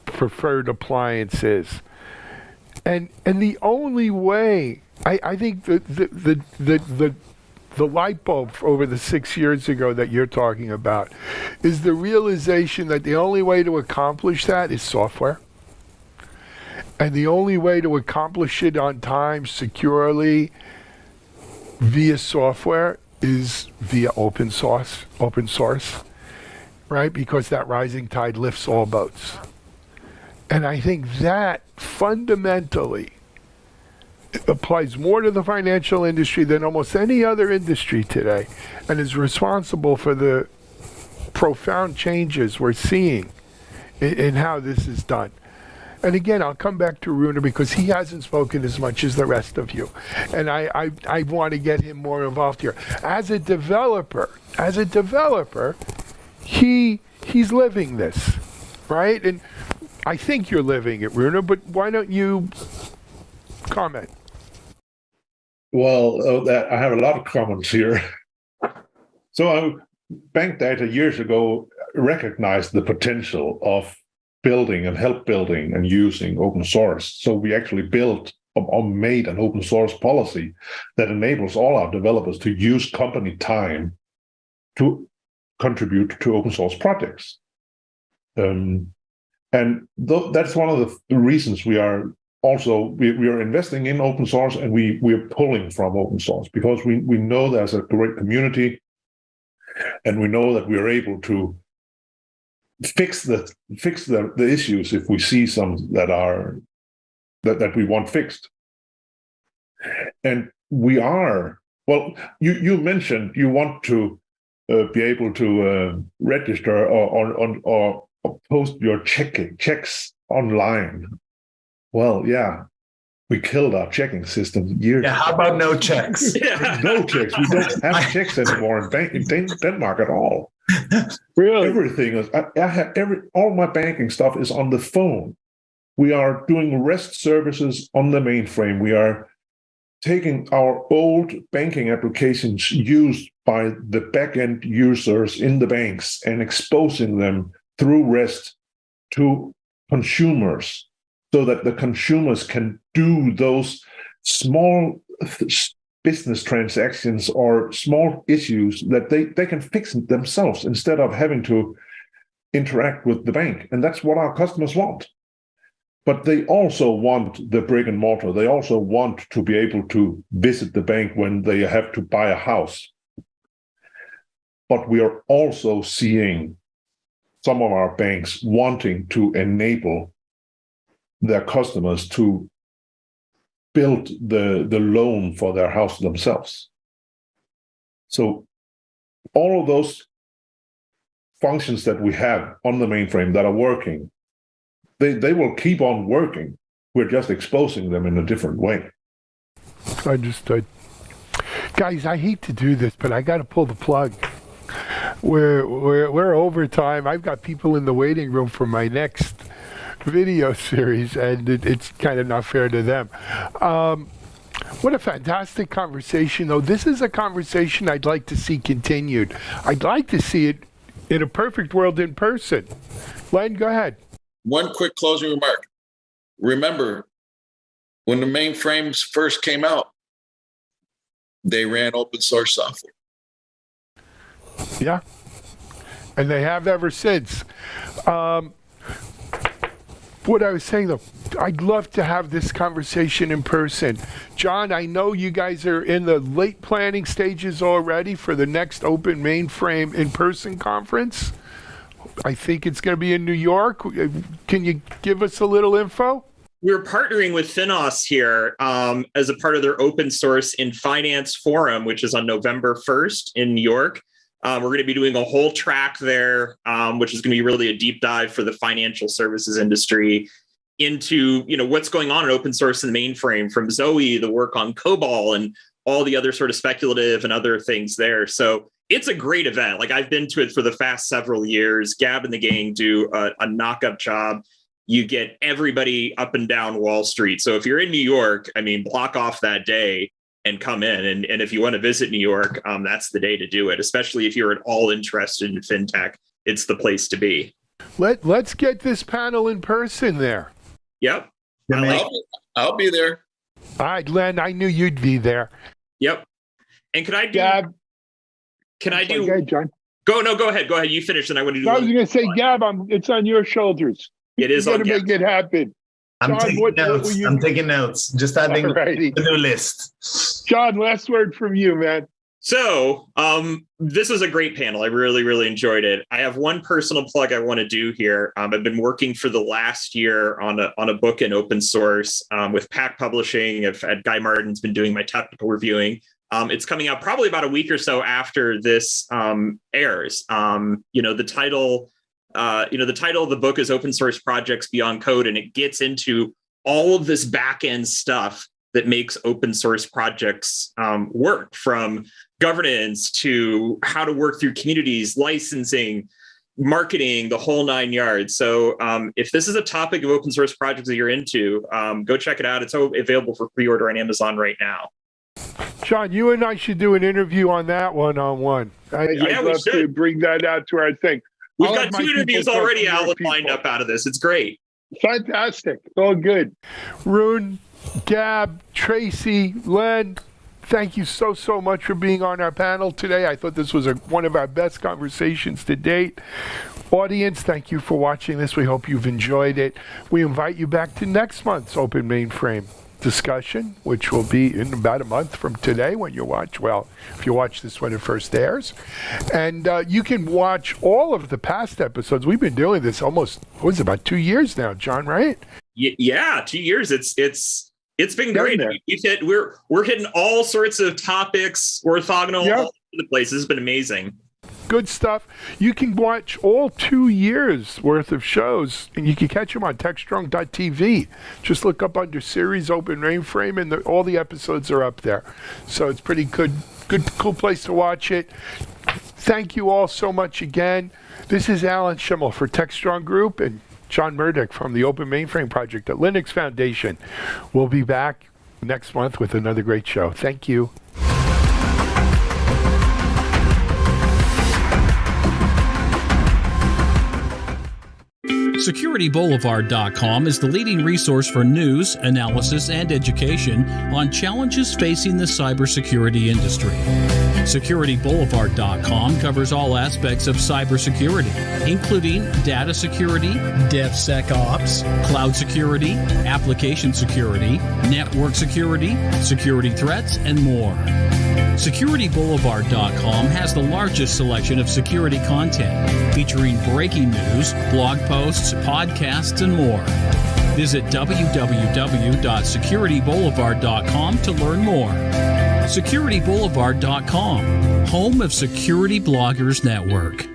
preferred appliance is. And the only way, I think the light bulb over the 6 years ago that you're talking about is the realization that the only way to accomplish that is software. And the only way to accomplish it on time, securely, via software is via open source, right? Because that rising tide lifts all boats. And I think that fundamentally applies more to the financial industry than almost any other industry today, and is responsible for the profound changes we're seeing in how this is done. And again, I'll come back to Rune because he hasn't spoken as much as the rest of you. And I want to get him more involved here. As a developer, he's living this, right? And I think you're living it, Rune, but why don't you comment? Well, I have a lot of comments here. So Bank Data years ago recognized the potential of building and help building and using open source. So we actually built or made an open source policy that enables all our developers to use company time to contribute to open source projects. And that's one of the reasons we are investing in open source, and we are pulling from open source because we know there's a great community, and we know that we are able to fix the issues if we see some that we want fixed. And we are, well, you mentioned you want to be able to register or post your checks online. Well, yeah, we killed our checking system years ago. How about no checks? No checks. We don't have checks anymore in Denmark at all. Really? Everything is. I have all my banking stuff is on the phone. We are doing REST services on the mainframe. We are taking our old banking applications used by the back-end users in the banks and exposing them through REST to consumers so that the consumers can do those small business transactions or small issues that they can fix themselves instead of having to interact with the bank. And that's what our customers want. But they also want the brick and mortar. They also want to be able to visit the bank when they have to buy a house. But we are also seeing some of our banks wanting to enable their customers to build the loan for their house themselves. So all of those functions that we have on the mainframe that are working, they will keep on working. We're just exposing them in a different way. Understood. Guys, I hate to do this, but I got to pull the plug. We're over time. I've got people in the waiting room for my next video series, and it's kind of not fair to them. What a fantastic conversation, though. This is a conversation I'd like to see continued. I'd like to see it in a perfect world in person. Len, go ahead. One quick closing remark. Remember, when the mainframes first came out, they ran open source software. Yeah, and they have ever since. What I was saying, though, I'd love to have this conversation in person. John, I know you guys are in the late planning stages already for the next Open Mainframe in-person conference. I think it's going to be in New York. Can you give us a little info? We're partnering with Finos here as a part of their Open Source in Finance Forum, which is on November 1st in New York. We're going to be doing a whole track there, which is going to be really a deep dive for the financial services industry into, what's going on in open source and mainframe, from Zoe, the work on COBOL, and all the other sort of speculative and other things there. So it's a great event. Like I've been to it for the past several years. Gab and the gang do a knock-up job. You get everybody up and down Wall Street. So if you're in New York, I mean, block off that day and come in. And if you want to visit New York, that's the day to do it, especially if you're at all interested in fintech. It's the place to be. Let's get this panel in person there. Yep. I'll be there. All right, Len, I knew you'd be there. Yep. And can I do... Gab. Can I do... Go ahead, John. Go ahead. Go ahead. You finish, and I want to do... I was going to say, Gab, it's on your shoulders. It is on Gab. Make it happen. I'm taking notes. I'm taking notes. Just adding the new list. John, last word from you, man. So this is a great panel. I really, really enjoyed it. I have one personal plug I want to do here. I've been working for the last year on a book in open source with Pack Publishing. I've had Guy Martin's been doing my technical reviewing. It's coming out probably about a week or so after this airs. The title of the book is Open Source Projects Beyond Code, and it gets into all of this back-end stuff that makes open source projects work, from governance to how to work through communities, licensing, marketing, the whole 9 yards. So if this is a topic of open source projects that you're into, go check it out. It's available for pre-order on Amazon right now. John, you and I should do an interview on that one-on-one. I'd love to bring that out to our thing. We've got 2 interviews already lined up out of this. It's great. Fantastic. All good. Rune, Gab, Tracy, Len, thank you so much for being on our panel today. I thought this was one of our best conversations to date. Audience, thank you for watching this. We hope you've enjoyed it. We invite you back to next month's Open Mainframe discussion, which will be in about a month from today when you watch, if you watch this when it first airs. And you can watch all of the past episodes. We've been doing this almost, about 2 years now, John, right? Yeah, 2 years. It's been great. We're hitting all sorts of topics, orthogonal, all over the place. This has been amazing. Good stuff. You can watch all 2 years worth of shows, and you can catch them on Techstrong.tv. Just look up under Series Open Mainframe, and all the episodes are up there. So it's pretty good, cool place to watch it. Thank you all so much again. This is Alan Schimmel for Techstrong Group and John Murdoch from the Open Mainframe Project at Linux Foundation. We'll be back next month with another great show. Thank you. SecurityBoulevard.com is the leading resource for news, analysis, and education on challenges facing the cybersecurity industry. SecurityBoulevard.com covers all aspects of cybersecurity, including data security, DevSecOps, cloud security, application security, network security, security threats, and more. SecurityBoulevard.com has the largest selection of security content, featuring breaking news, blog posts, podcasts, and more. Visit www.securityboulevard.com to learn more. SecurityBoulevard.com, home of Security Bloggers Network.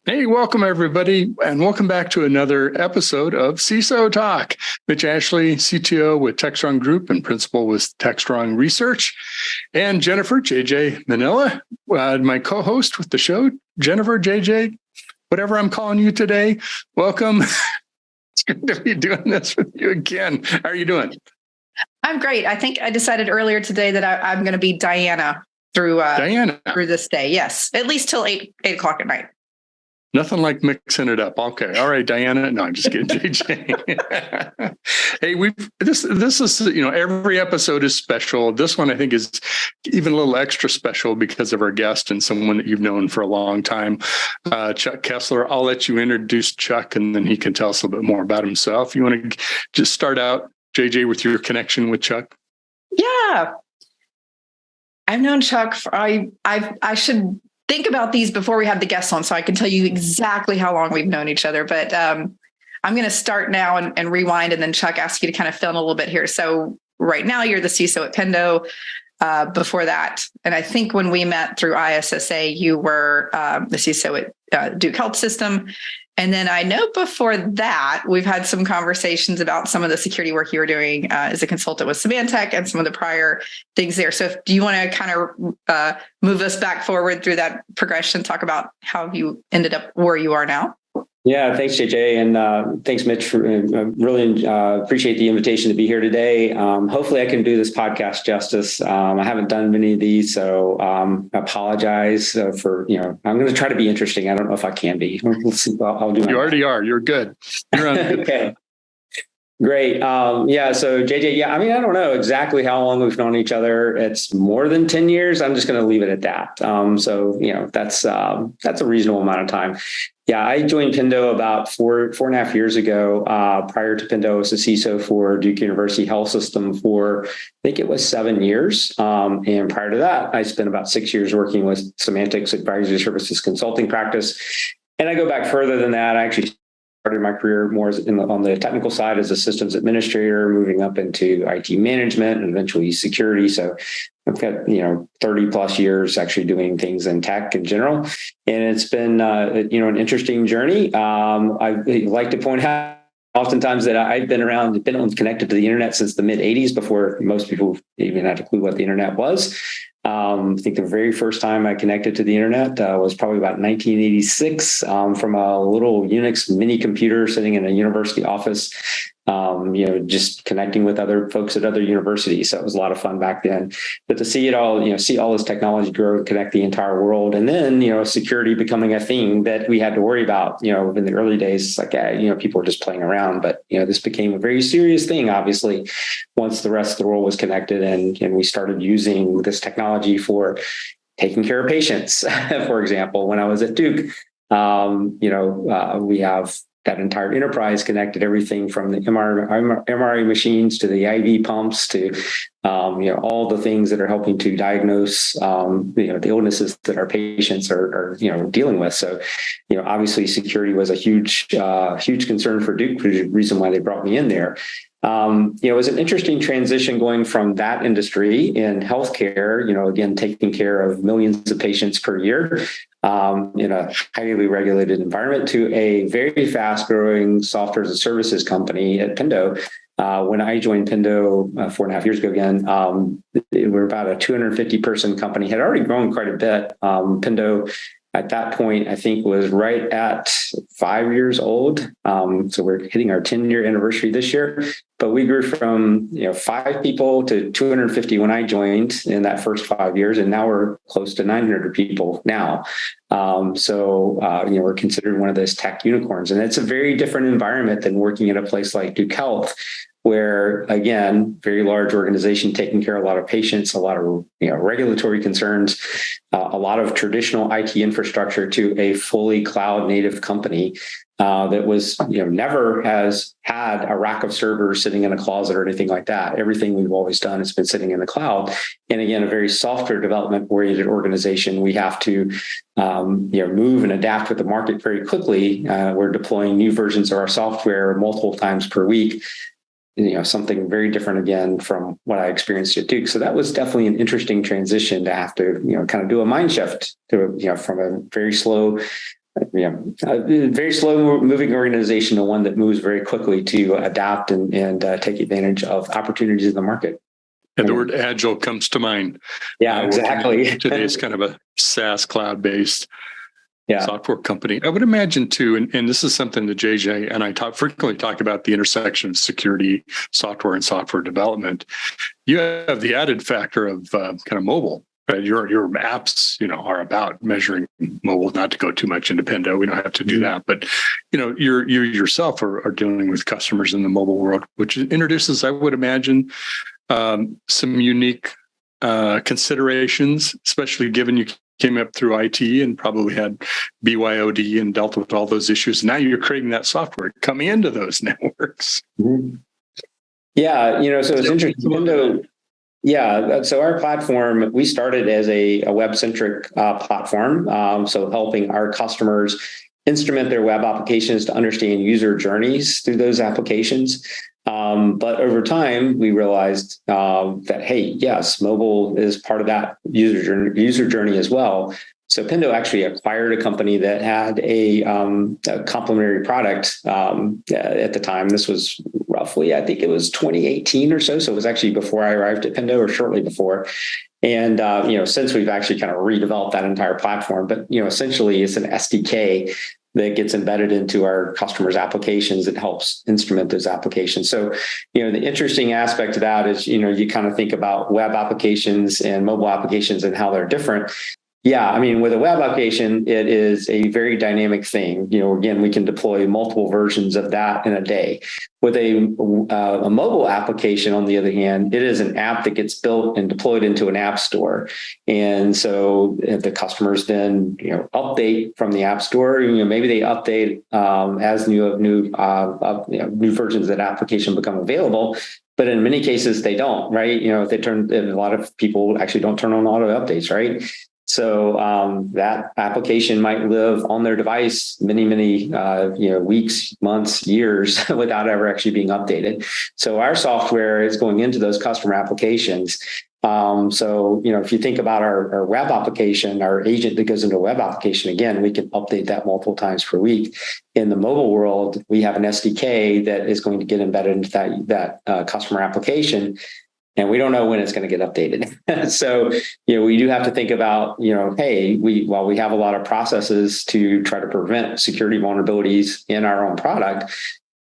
Hey, welcome everybody, and welcome back to another episode of CISO Talk. Mitch Ashley, CTO with Techstrong Group and principal with Techstrong Research, and Jennifer, JJ Manila, my co-host with the show. Jennifer, JJ, whatever I'm calling you today, welcome. It's good to be doing this with you again. How are you doing? I'm great. I think I decided earlier today that I'm going to be Diana through this day. Yes, at least till 8 o'clock at night. Nothing like mixing it up. Okay. All right, Diana. No, I'm just kidding, JJ. Hey, this is, every episode is special. This one I think is even a little extra special because of our guest and someone that you've known for a long time, Chuck Kessler. I'll let you introduce Chuck and then he can tell us a little bit more about himself. You want to just start out, JJ, with your connection with Chuck? Yeah. I've known Chuck I should think about these before we have the guests on so I can tell you exactly how long we've known each other. But I'm going to start now and rewind, and then Chuck, ask you to kind of fill in a little bit here. So right now you're the CISO at Pendo. Before that, and I think when we met through ISSA, you were the CISO Duke Health System. And then I know before that, we've had some conversations about some of the security work you were doing as a consultant with Symantec and some of the prior things there. So do you want to kind of move us back forward through that progression, talk about how you ended up where you are now? Yeah, thanks, JJ. And thanks, Mitch. For, really appreciate the invitation to be here today. Hopefully I can do this podcast justice. I haven't done many of these, so I apologize for, I'm going to try to be interesting. I don't know if I can be. We'll see. I'll do. You already are. You're good. You're on. Okay. Great. So JJ, I don't know exactly how long we've known each other. It's more than 10 years. I'm just going to leave it at that. That's a reasonable amount of time. Yeah, I joined Pindo about four and a half years ago. Prior to Pindo, I was a CISO for Duke University Health System for, I think it was 7 years. And prior to that, I spent about 6 years working with Symantec's advisory services consulting practice. And I go back further than that. I actually started my career more on the technical side as a systems administrator, moving up into IT management and eventually security. So I've got 30 plus years actually doing things in tech in general, and it's been an interesting journey. I like to point out oftentimes that I've been connected to the internet since the mid 80s, before most people even had a clue what the internet was. I think the very first time I connected to the internet was probably about 1986 from a little Unix mini computer sitting in a university office, just connecting with other folks at other universities. So it was a lot of fun back then. But to see it all, see all this technology grow, connect the entire world, and then, security becoming a thing that we had to worry about, in the early days, like, people were just playing around. But, this became a very serious thing, obviously, once the rest of the world was connected and we started using this technology for taking care of patients. For example, when I was at Duke, we have that entire enterprise connected, everything from the MRI machines to the IV pumps to, all the things that are helping to diagnose, the illnesses that our patients are dealing with. So, obviously security was a huge concern for Duke, which is the reason why they brought me in there. It was an interesting transition going from that industry in healthcare, again, taking care of millions of patients per year, in a highly regulated environment, to a very fast growing software as a services company at Pindo. When I joined Pindo 4.5 years ago, again, we were about a 250 person company, had already grown quite a bit. Pindo at that point, I think, was right at 5 years old. So we're hitting our 10-year anniversary this year. But we grew from 5 people to 250 when I joined in that first 5 years, and now we're close to 900 people now. We're considered one of those tech unicorns, and it's a very different environment than working at a place like Duke Health, where, again, very large organization taking care of a lot of patients, a lot of regulatory concerns, a lot of traditional IT infrastructure, to a fully cloud native company that was never has had a rack of servers sitting in a closet or anything like that. Everything we've always done has been sitting in the cloud. And again, a very software development oriented organization. We have to move and adapt with the market very quickly. We're deploying new versions of our software multiple times per week. Something very different again from what I experienced at Duke. So that was definitely an interesting transition to have to, kind of do a mind shift to, from a very slow moving organization to one that moves very quickly to adapt and take advantage of opportunities in the market. And the word agile comes to mind. Yeah, exactly. Today it's kind of a SaaS cloud-based software company. I would imagine too, and this is something that JJ and I frequently talk about, the intersection of security, software, and software development. You have the added factor of kind of mobile. Right? Your apps, are about measuring mobile. Not to go too much into Pindo, we don't have to do that. But you yourself are dealing with customers in the mobile world, which introduces, I would imagine, some unique considerations, especially given you came up through IT and probably had BYOD and dealt with all those issues. Now you're creating that software coming into those networks. Mm-hmm. Yeah, so it's interesting. So our platform, we started as a web-centric platform. So helping our customers instrument their web applications to understand user journeys through those applications. But over time, we realized that, hey, yes, mobile is part of that user journey as well. So Pendo actually acquired a company that had a complementary product at the time. This was roughly, I think it was 2018 or so. So it was actually before I arrived at Pendo, or shortly before. And, since we've actually kind of redeveloped that entire platform, but, essentially it's an SDK that gets embedded into our customers' applications that helps instrument those applications. So, the interesting aspect of that is, you kind of think about web applications and mobile applications and how they're different. Yeah, I mean, with a web application, it is a very dynamic thing. Again, we can deploy multiple versions of that in a day. With a mobile application, on the other hand, it is an app that gets built and deployed into an app store. And so the customers then, update from the app store. Maybe they update as new versions of that application become available. But in many cases, they don't, right? A lot of people actually don't turn on auto updates, right? So that application might live on their device many, weeks, months, years without ever actually being updated. So our software is going into those customer applications. If you think about our web application, our agent that goes into a web application, again, we can update that multiple times per week. In the mobile world, we have an SDK that is going to get embedded into that customer application. And we don't know when it's going to get updated. So, we do have to think about, while we have a lot of processes to try to prevent security vulnerabilities in our own product,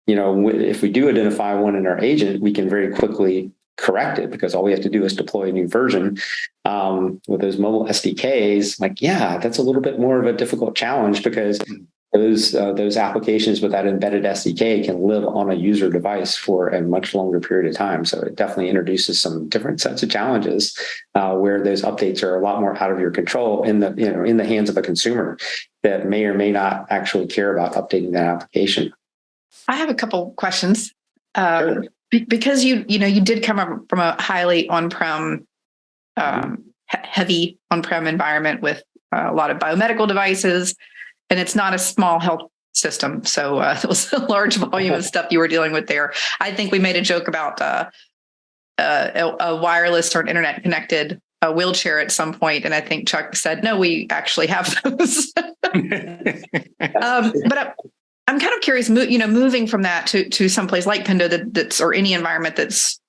if we do identify one in our agent, we can very quickly correct it, because all we have to do is deploy a new version. With those mobile SDKs, that's a little bit more of a difficult challenge, because those applications with that embedded SDK can live on a user device for a much longer period of time. So it definitely introduces some different sets of challenges where those updates are a lot more out of your control in the hands of a consumer that may or may not actually care about updating that application. I have a couple questions. Sure. Because you did come from a highly on-prem, heavy on-prem environment with a lot of biomedical devices. And it's not a small health system. So it was a large volume of stuff you were dealing with there. I think we made a joke about a wireless or an internet connected wheelchair at some point. And I think Chuck said, no, we actually have those. But I'm kind of curious, moving from that to someplace like Pendo that's, or any environment that's,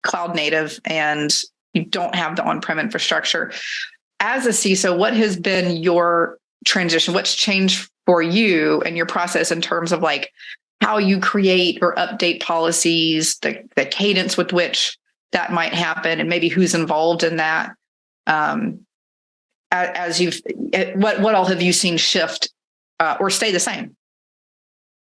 cloud native and you don't have the on-prem infrastructure. As a CISO, what has been your transition? What's changed for you and your process in terms of how you create or update policies, the cadence with which that might happen, and maybe who's involved in that? What all have you seen shift or stay the same?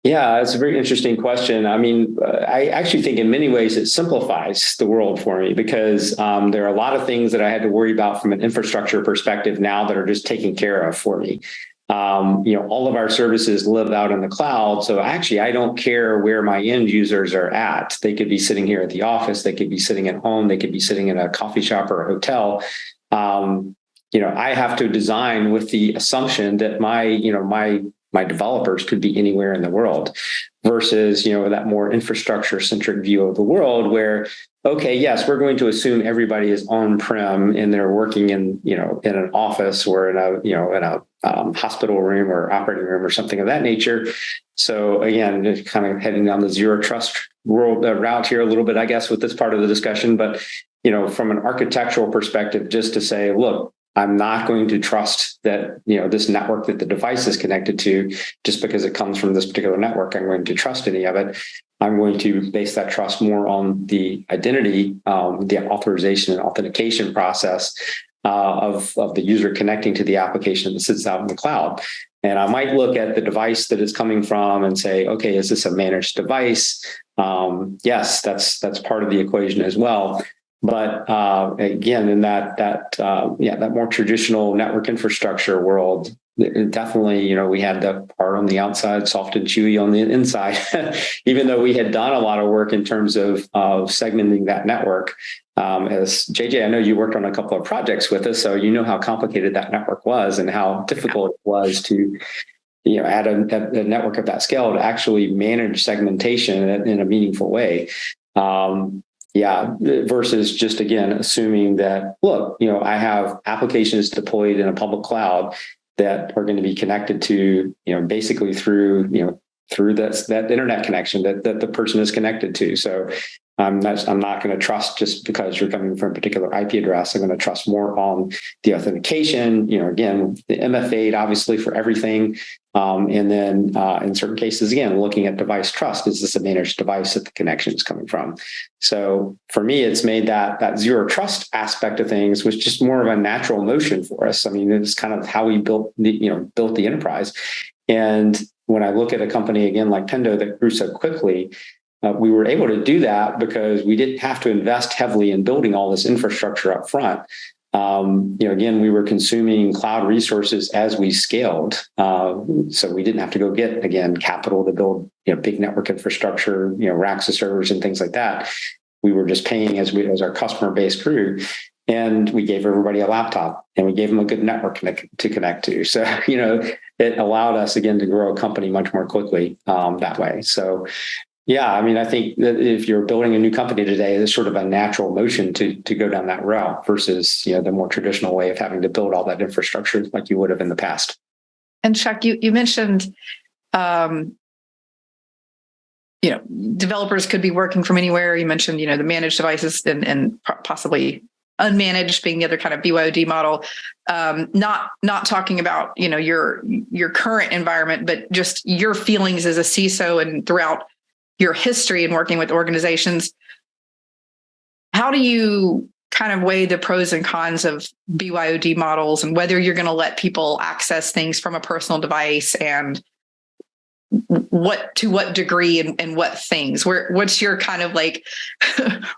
Yeah, it's a very interesting question. I mean, I actually think in many ways it simplifies the world for me, because there are a lot of things that I had to worry about from an infrastructure perspective now that are just taken care of for me. All of our services live out in the cloud. So actually, I don't care where my end users are at. They could be sitting here at the office. They could be sitting at home. They could be sitting in a coffee shop or a hotel. I have to design with the assumption that my developers could be anywhere in the world, versus, that more infrastructure centric view of the world where, okay, yes, we're going to assume everybody is on-prem and they're working in an office or in a hospital room or operating room or something of that nature. So again, just kind of heading down the zero trust world route here a little bit, I guess, with this part of the discussion. But, from an architectural perspective, just to say, look, I'm not going to trust that, this network that the device is connected to, just because it comes from this particular network, I'm going to trust any of it. I'm going to base that trust more on the identity, the authorization and authentication process of the user connecting to the application that sits out in the cloud. And I might look at the device that it's coming from and say, okay, is this a managed device? Yes, that's part of the equation as well. But again, in that more traditional network infrastructure world, definitely, we had the part on the outside, soft and chewy on the inside, even though we had done a lot of work in terms of segmenting that network. As JJ, I know you worked on a couple of projects with us, so you know how complicated that network was and how difficult it was to at a network of that scale to actually manage segmentation in a meaningful way. Yeah, versus just, again, assuming that, look, I have applications deployed in a public cloud that are going to be connected to, basically through that internet connection that the person is connected to. So I'm not going to trust just because you're coming from a particular IP address. I'm going to trust more on the authentication, again, the MFA obviously for everything. And then in certain cases, again, looking at device trust, is this a managed device that the connection is coming from? So for me, it's made that zero trust aspect of things was just more of a natural motion for us. I mean, it's kind of how we built the enterprise. And when I look at a company again like Pendo that grew so quickly, we were able to do that because we didn't have to invest heavily in building all this infrastructure up front. Again, we were consuming cloud resources as we scaled. So we didn't have to go get, again, capital to build, big network infrastructure, racks of servers and things like that. We were just paying as our customer base grew. And we gave everybody a laptop and we gave them a good network to connect to. So, it allowed us, again, to grow a company much more quickly that way. So, yeah, I mean, I think that if you're building a new company today, there's sort of a natural motion to go down that route versus, the more traditional way of having to build all that infrastructure like you would have in the past. And Chuck, you mentioned, developers could be working from anywhere. You mentioned, the managed devices and possibly unmanaged being the other kind of BYOD model. Not talking about, your current environment, but just your feelings as a CISO and throughout your history in working with organizations. How do you kind of weigh the pros and cons of BYOD models and whether you're going to let people access things from a personal device and to what degree and what things? What's your kind of like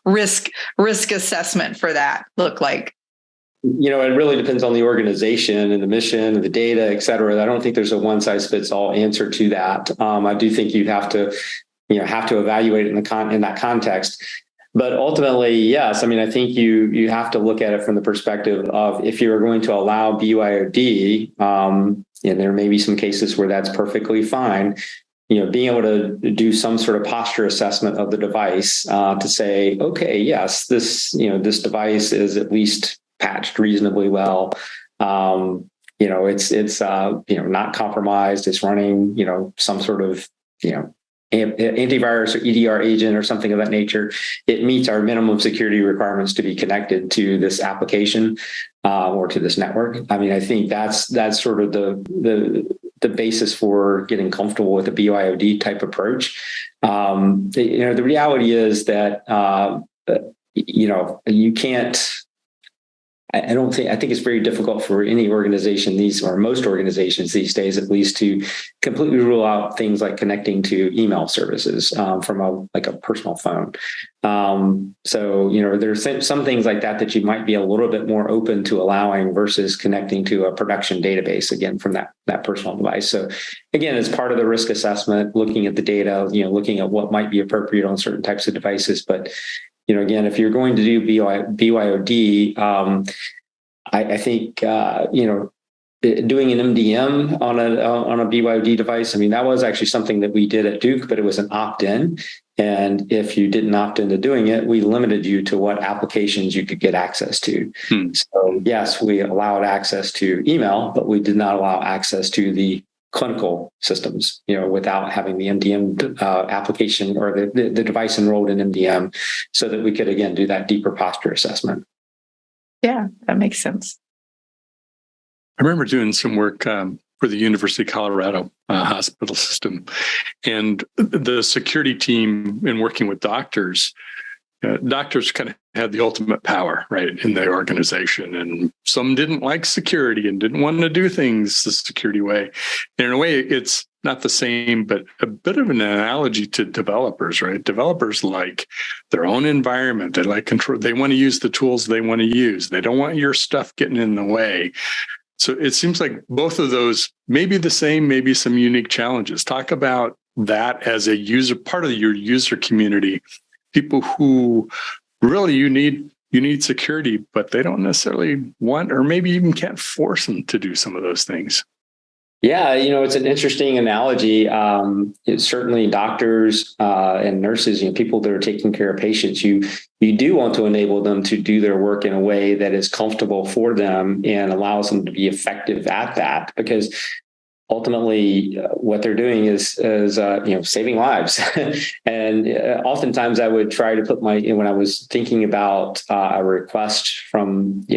risk assessment for that look like? It really depends on the organization and the mission and the data, et cetera. I don't think there's a one size fits all answer to that. I do think you have to evaluate it in that context. But ultimately, yes, I mean, I think you have to look at it from the perspective of if you're going to allow BYOD, and there may be some cases where that's perfectly fine, being able to do some sort of posture assessment of the device to say, okay, yes, this device is at least patched reasonably well. It's not compromised. It's running, some sort of, antivirus or EDR agent or something of that nature. It meets our minimum security requirements to be connected to this application or to this network. I mean, I think that's sort of the basis for getting comfortable with a BYOD type approach. The reality is that you can't. I think it's very difficult for any organization most organizations these days, at least, to completely rule out things like connecting to email services from a personal phone. There's some things like that you might be a little bit more open to allowing versus connecting to a production database, again, from that personal device. So again, it's part of the risk assessment, looking at the data, looking at what might be appropriate on certain types of devices. But again, if you're going to do BYOD, I think doing an MDM on a BYOD device. I mean, that was actually something that we did at Duke, but it was an opt-in. And if you didn't opt into doing it, we limited you to what applications you could get access to. So yes, we allowed access to email, but we did not allow access to the clinical systems, without having the MDM application or the device enrolled in MDM, so that we could, again, do that deeper posture assessment. Yeah, that makes sense. I remember doing some work for the University of Colorado hospital system, and the security team in working with doctors. Doctors kind of had the ultimate power, right, in the organization, and some didn't like security and didn't want to do things the security way. And in a way, it's not the same, but a bit of an analogy to developers, right? Developers like their own environment. They like control. They want to use the tools they want to use. They don't want your stuff getting in the way. So it seems like both of those may be the same, maybe some unique challenges. Talk about that as a user, part of your user community. People who really you need security, but they don't necessarily want, or maybe even can't force them to do some of those things. Yeah, it's an interesting analogy. It's certainly doctors and nurses, people that are taking care of patients, you do want to enable them to do their work in a way that is comfortable for them and allows them to be effective at that, because ultimately what they're doing is saving lives. And oftentimes I would try to put when I was thinking about a request from a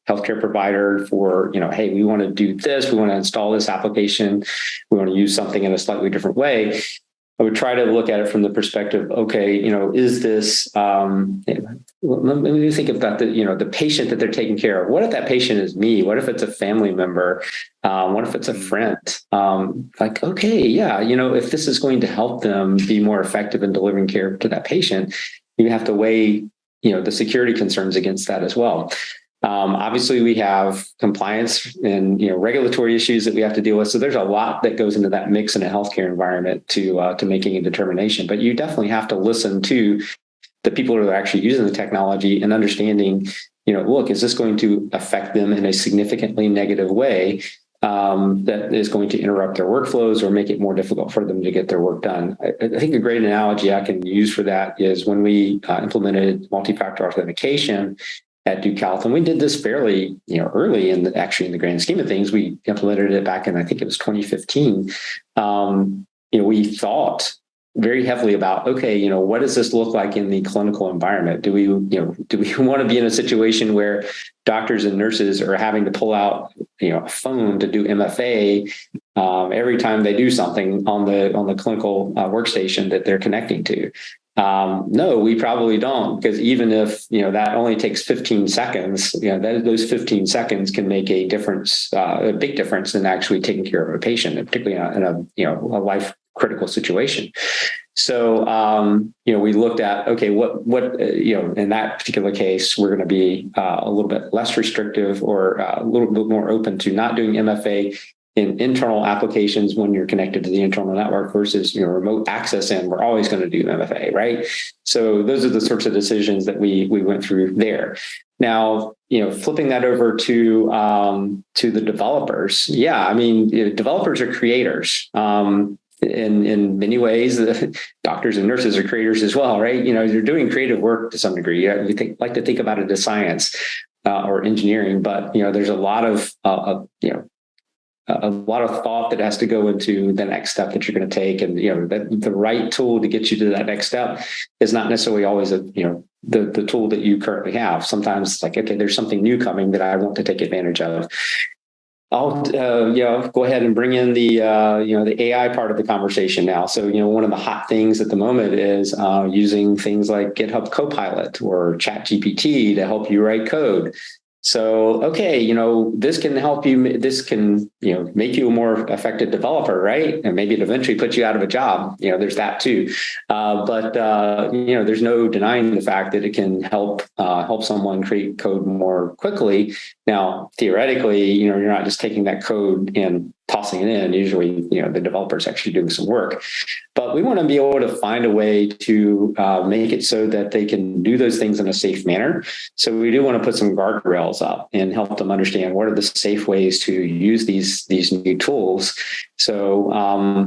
healthcare provider for, hey, we want to do this, we want to install this application, we want to use something in a slightly different way. I would try to look at it from the perspective, okay, is this, let me think about the patient that they're taking care of. What if that patient is me? What if it's a family member? What if it's a friend? Okay, yeah, if this is going to help them be more effective in delivering care to that patient, you have to weigh, the security concerns against that as well. Obviously, we have compliance and regulatory issues that we have to deal with. So there's a lot that goes into that mix in a healthcare environment to making a determination. But you definitely have to listen to the people who are actually using the technology and understanding, look, is this going to affect them in a significantly negative way that is going to interrupt their workflows or make it more difficult for them to get their work done? I think a great analogy I can use for that is when we implemented multi-factor authentication at Duke Health, and we did this fairly, early in the grand scheme of things. We implemented it back in, I think it was 2015. We thought very heavily about, okay, what does this look like in the clinical environment? Do we want to be in a situation where doctors and nurses are having to pull out, a phone to do MFA every time they do something on the clinical workstation that they're connecting to? No, we probably don't, because even if, that only takes 15 seconds, those 15 seconds can make a difference, a big difference in actually taking care of a patient, particularly in a life critical situation. So, we looked at, okay, what, in that particular case, we're going to be a little bit less restrictive or a little bit more open to not doing MFA in internal applications when you're connected to the internal network versus remote access, and we're always going to do MFA, right? So those are the sorts of decisions that we went through there. Now, flipping that over to the developers, developers are creators. In many ways, doctors and nurses are creators as well, right? You're doing creative work to some degree. We like to think about it as science or engineering, but there's a lot of thought that has to go into the next step that you're going to take, and the right tool to get you to that next step is not necessarily always the tool that you currently have. Sometimes it's like, okay, there's something new coming that I want to take advantage of. I'll go ahead and bring in the AI part of the conversation now. So one of the hot things at the moment is using things like GitHub Copilot or ChatGPT to help you write code. So, okay, this can help you, this can, make you a more effective developer, right? And maybe it eventually puts you out of a job. There's that too. But there's no denying the fact that it can help someone create code more quickly. Now, theoretically, you're not just taking that code and tossing it in. Usually, the developer's actually doing some work. But we want to be able to find a way to make it so that they can do those things in a safe manner. So we do want to put some guardrails up and help them understand what are the safe ways to use these new tools. So,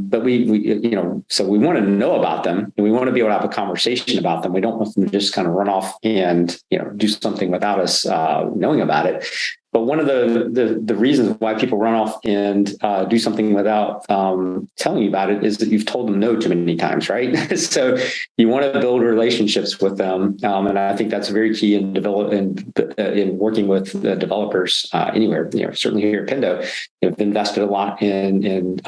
but we want to know about them, and we want to be able to have a conversation about them. We don't want them to just kind of run off and do something without us knowing about it. But one of the reasons why people run off and do something without telling you about it is that you've told them no too many times, right? So you want to build relationships with them, and I think that's very key in working with the developers anywhere. Certainly here at Pendo, we've invested a lot in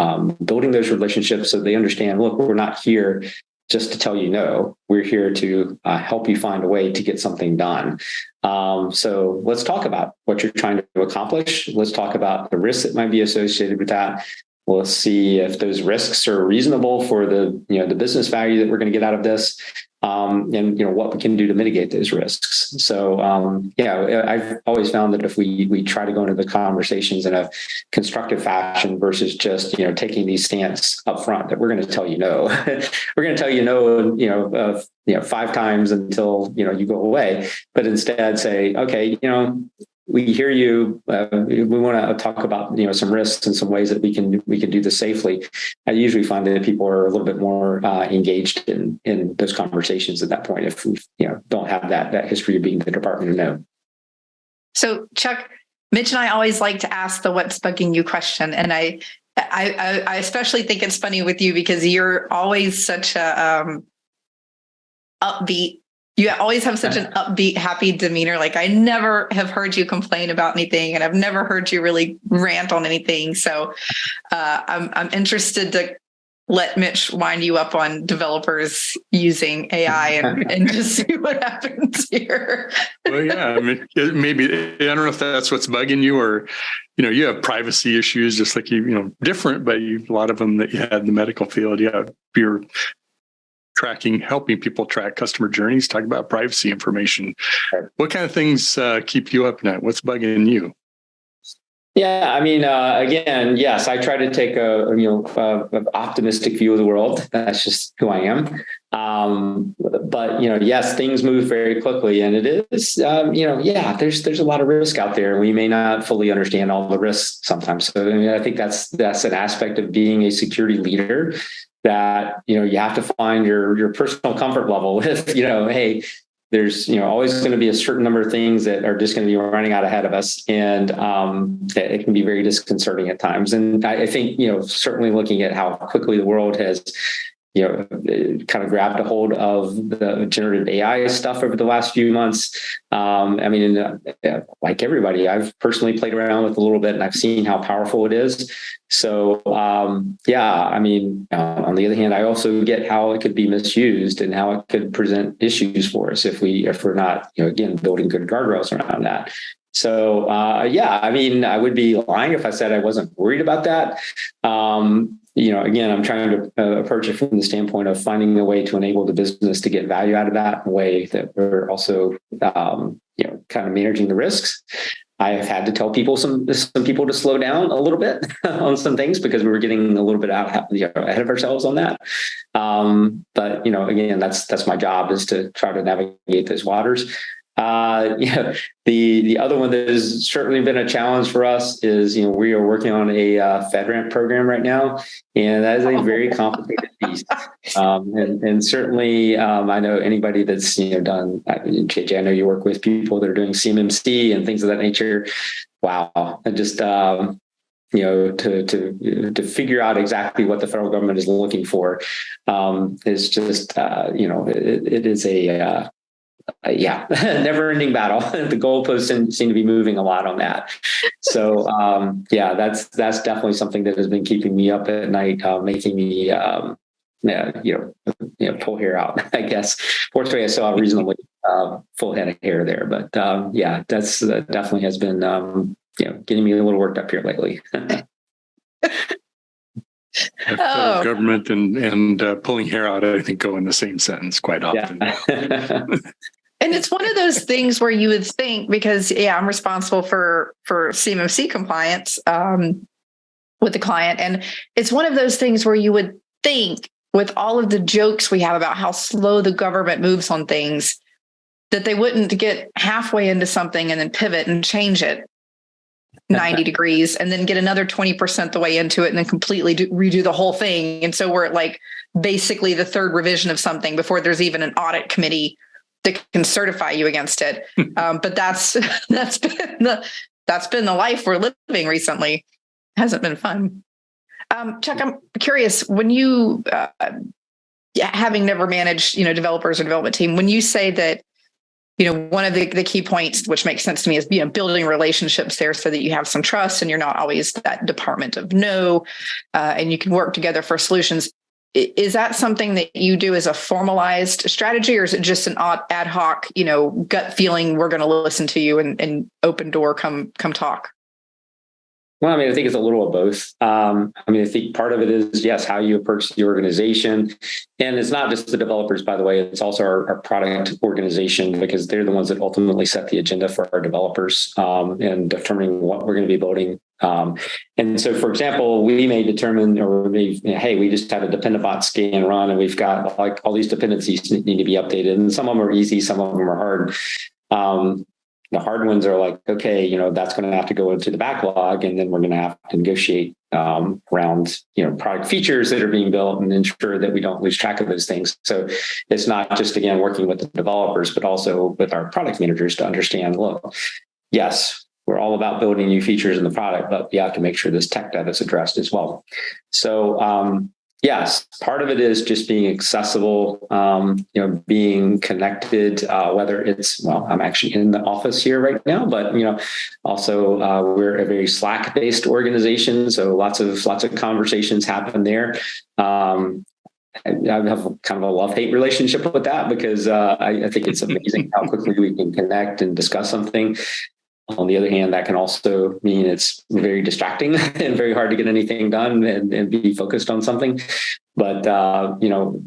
building those relationships so they understand. Look, we're not here just to tell you no. We're here to help you find a way to get something done. So let's talk about what you're trying to accomplish. Let's talk about the risks that might be associated with that. Let's see if those risks are reasonable for the business value that we're going to get out of this, and what we can do to mitigate those risks. So I've always found that if we try to go into the conversations in a constructive fashion versus just taking these stance up front that we're going to tell you no, we're going to tell you no, 5 times until you go away, but instead say, okay, we hear you. We want to talk about some risks and some ways that we can do this safely. I usually find that people are a little bit more engaged in those conversations at that point if we don't have that history of being the Department of No. So Chuck, Mitch and I always like to ask the "What's bugging you" question, and I especially think it's funny with you because you're always such a upbeat. You always have such an upbeat, happy demeanor. Like I never have heard you complain about anything, and I've never heard you really rant on anything. So I'm interested to let Mitch wind you up on developers using AI and just see what happens here. Well, yeah, I mean, maybe I don't know if that's what's bugging you, or you have privacy issues, just like different, but a lot of them that you had in the medical field. You're helping people track customer journeys, talk about privacy information. What kind of things keep you up at night? What's bugging you? Yeah, I mean, again, yes, I try to take a optimistic view of the world. That's just who I am. But yes, things move very quickly, and it is, there's a lot of risk out there, and we may not fully understand all the risks sometimes. So I think that's an aspect of being a security leader that you have to find your personal comfort level with. Hey, there's always going to be a certain number of things that are just going to be running out ahead of us, and it can be very disconcerting at times. And I think certainly looking at how quickly the world has kind of grabbed a hold of the generative AI stuff over the last few months. I mean, like everybody, I've personally played around with a little bit, and I've seen how powerful it is. So, I mean, on the other hand, I also get how it could be misused and how it could present issues for us if we're not, again, building good guardrails around that. So, I mean, I would be lying if I said I wasn't worried about that. Again, I'm trying to approach it from the standpoint of finding a way to enable the business to get value out of that in a way that we're also, kind of managing the risks. I have had to tell some people to slow down a little bit on some things because we were getting a little bit ahead of ourselves on that. But again, that's my job, is to try to navigate those waters. The other one that has certainly been a challenge for us is, we are working on a FedRAMP program right now, and that is a very complicated piece. And certainly, I know anybody that's done. JJ, I know you work with people that are doing CMMC and things of that nature. Wow, and just to figure out exactly what the federal government is looking for is just it is a never-ending battle. The goalposts seem to be moving a lot on that. So, that's definitely something that has been keeping me up at night, making me, pull hair out, I guess. Fortunately, I saw a reasonably full head of hair there, but that's definitely has been, getting me a little worked up here lately. Federal government and pulling hair out, I think, go in the same sentence quite often. Yeah. And it's one of those things where you would think, because I'm responsible for CMMC compliance with the client, and it's one of those things where you would think, with all of the jokes we have about how slow the government moves on things, that they wouldn't get halfway into something and then pivot and change it 90 degrees and then get another 20% the way into it and then completely redo the whole thing. And so we're at like basically the third revision of something before there's even an audit committee that can certify you against it. But that's been the life we're living recently. Hasn't been fun. Chuck, I'm curious, when you, having never managed, developers or development team, when you say that, one of the key points, which makes sense to me, is, building relationships there so that you have some trust and you're not always that department of no, and you can work together for solutions. Is that something that you do as a formalized strategy, or is it just an ad hoc, gut feeling, we're going to listen to you and open door, come talk? Well, I mean, I think it's a little of both. I think part of it is, yes, how you approach the organization. And it's not just the developers, by the way, it's also our product organization, because they're the ones that ultimately set the agenda for our developers and determining what we're going to be building. And so, for example, we may determine, hey, we just had a Dependabot scan run and we've got like all these dependencies need to be updated. And some of them are easy, some of them are hard. The hard ones are like, okay, that's going to have to go into the backlog, and then we're going to have to negotiate around, product features that are being built and ensure that we don't lose track of those things. So it's not just, again, working with the developers, but also with our product managers to understand, look, yes, we're all about building new features in the product, but we have to make sure this tech debt is addressed as well. So, yes, part of it is just being accessible, being connected, whether it's, I'm actually in the office here right now, but, also we're a very Slack-based organization. So lots of conversations happen there. I have kind of a love-hate relationship with that because I think it's amazing how quickly we can connect and discuss something. On the other hand, that can also mean it's very distracting and very hard to get anything done and be focused on something. But,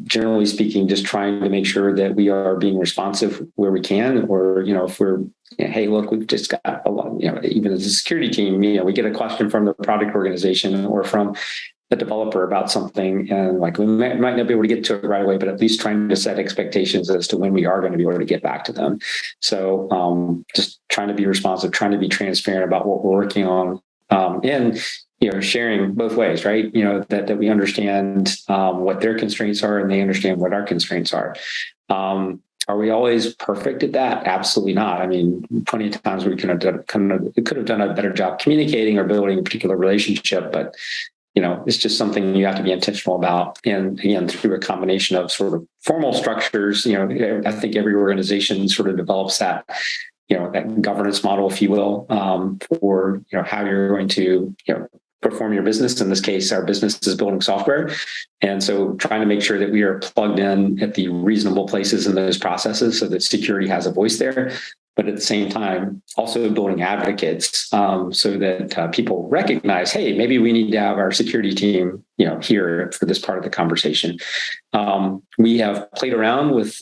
generally speaking, just trying to make sure that we are being responsive where we can, or, if we're, hey, look, we've just got a lot, even as a security team, we get a question from the product organization or from the developer about something, and like we might not be able to get to it right away, but at least trying to set expectations as to when we are going to be able to get back to them. So just trying to be responsive, trying to be transparent about what we're working on, and sharing both ways, right? That we understand what their constraints are and they understand what our constraints are. Are we always perfect at that? Absolutely not. I mean, plenty of times we could have done a better job communicating or building a particular relationship, but it's just something you have to be intentional about. And again, through a combination of sort of formal structures, I think every organization sort of develops that, that governance model, if you will, for, how you're going to, perform your business. In this case, our business is building software. And so trying to make sure that we are plugged in at the reasonable places in those processes so that security has a voice there. But at the same time, also building advocates so that people recognize, hey, maybe we need to have our security team, here for this part of the conversation. We have played around with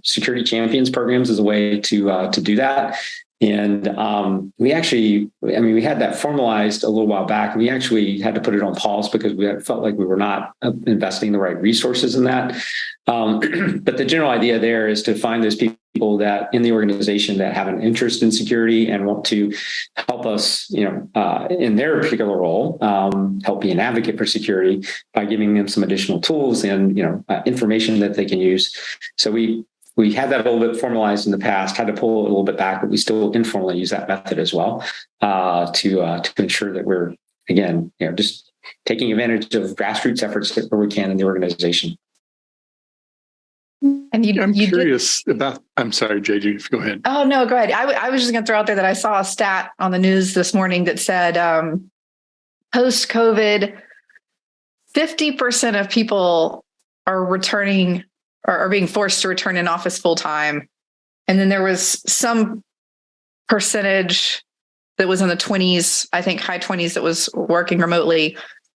security champions programs as a way to do that. And we actually, we had that formalized a little while back. We actually had to put it on pause because we felt like we were not investing the right resources in that. But the general idea there is to find those people that in the organization that have an interest in security and want to help us, in their particular role, help be an advocate for security by giving them some additional tools and, information that they can use. So we had that a little bit formalized in the past, had to pull it a little bit back, but we still informally use that method as well to ensure that we're, again, just taking advantage of grassroots efforts where we can in the organization. And I'm curious about, I'm sorry, JJ, go ahead. Oh, no, go ahead. I was just going to throw out there that I saw a stat on the news this morning that said post-COVID, 50% of people are returning or are being forced to return in office full time. And then there was some percentage that was in the 20s, I think high 20s, that was working remotely.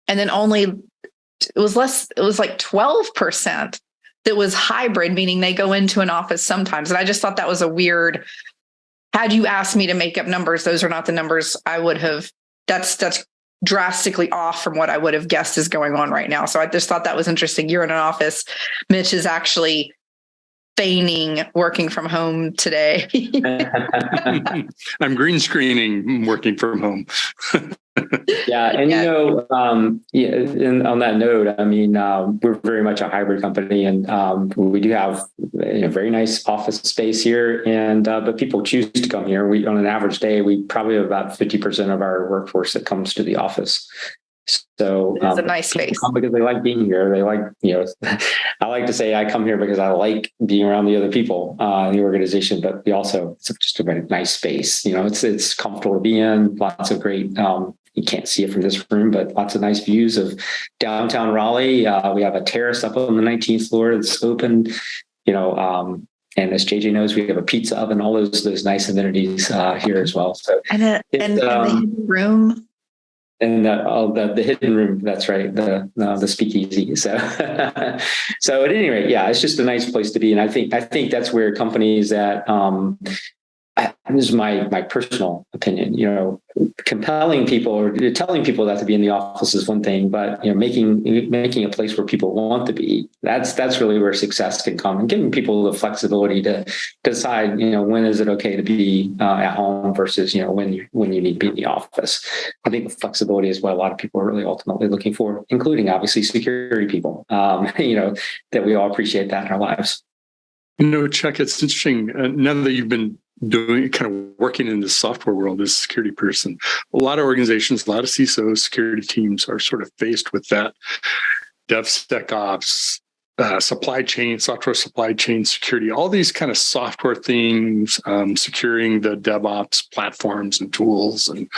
And then it was like 12% that was hybrid, meaning they go into an office sometimes. And I just thought that was a weird, had you asked me to make up numbers, those are not the numbers I would have, that's drastically off from what I would have guessed is going on right now. So I just thought that was interesting. You're in an office. Mitch is actually feigning working from home today. I'm green screening working from home. Yeah. And, and on that note, we're very much a hybrid company, and we do have a very nice office space here, and but people choose to come here. We, on an average day, we probably have about 50% of our workforce that comes to the office. So it's a nice space because they like being here. They like, I like to say I come here because I like being around the other people in the organization, but it's just a very nice space. It's comfortable to be in, lots of great, you can't see it from this room, but lots of nice views of downtown Raleigh. We have a terrace up on the 19th floor that's open, and as JJ knows, we have a pizza oven, all those nice amenities here as well. So and the hidden room. And the hidden room, that's right, the speakeasy. So, so at any rate, yeah, it's just a nice place to be, and I think that's where companies that this is my personal opinion, compelling people or telling people that to be in the office is one thing, but making a place where people want to be, that's really where success can come, and giving people the flexibility to decide, when is it okay to be at home versus, when you need to be in the office. I think flexibility is what a lot of people are really ultimately looking for, including obviously security people, that we all appreciate that in our lives. Chuck, it's interesting. Now that you've been kind of working in the software world as a security person, a lot of organizations, a lot of CISOs, security teams are sort of faced with that DevSecOps, supply chain, software supply chain security, all these kind of software things, securing the DevOps platforms and tools, and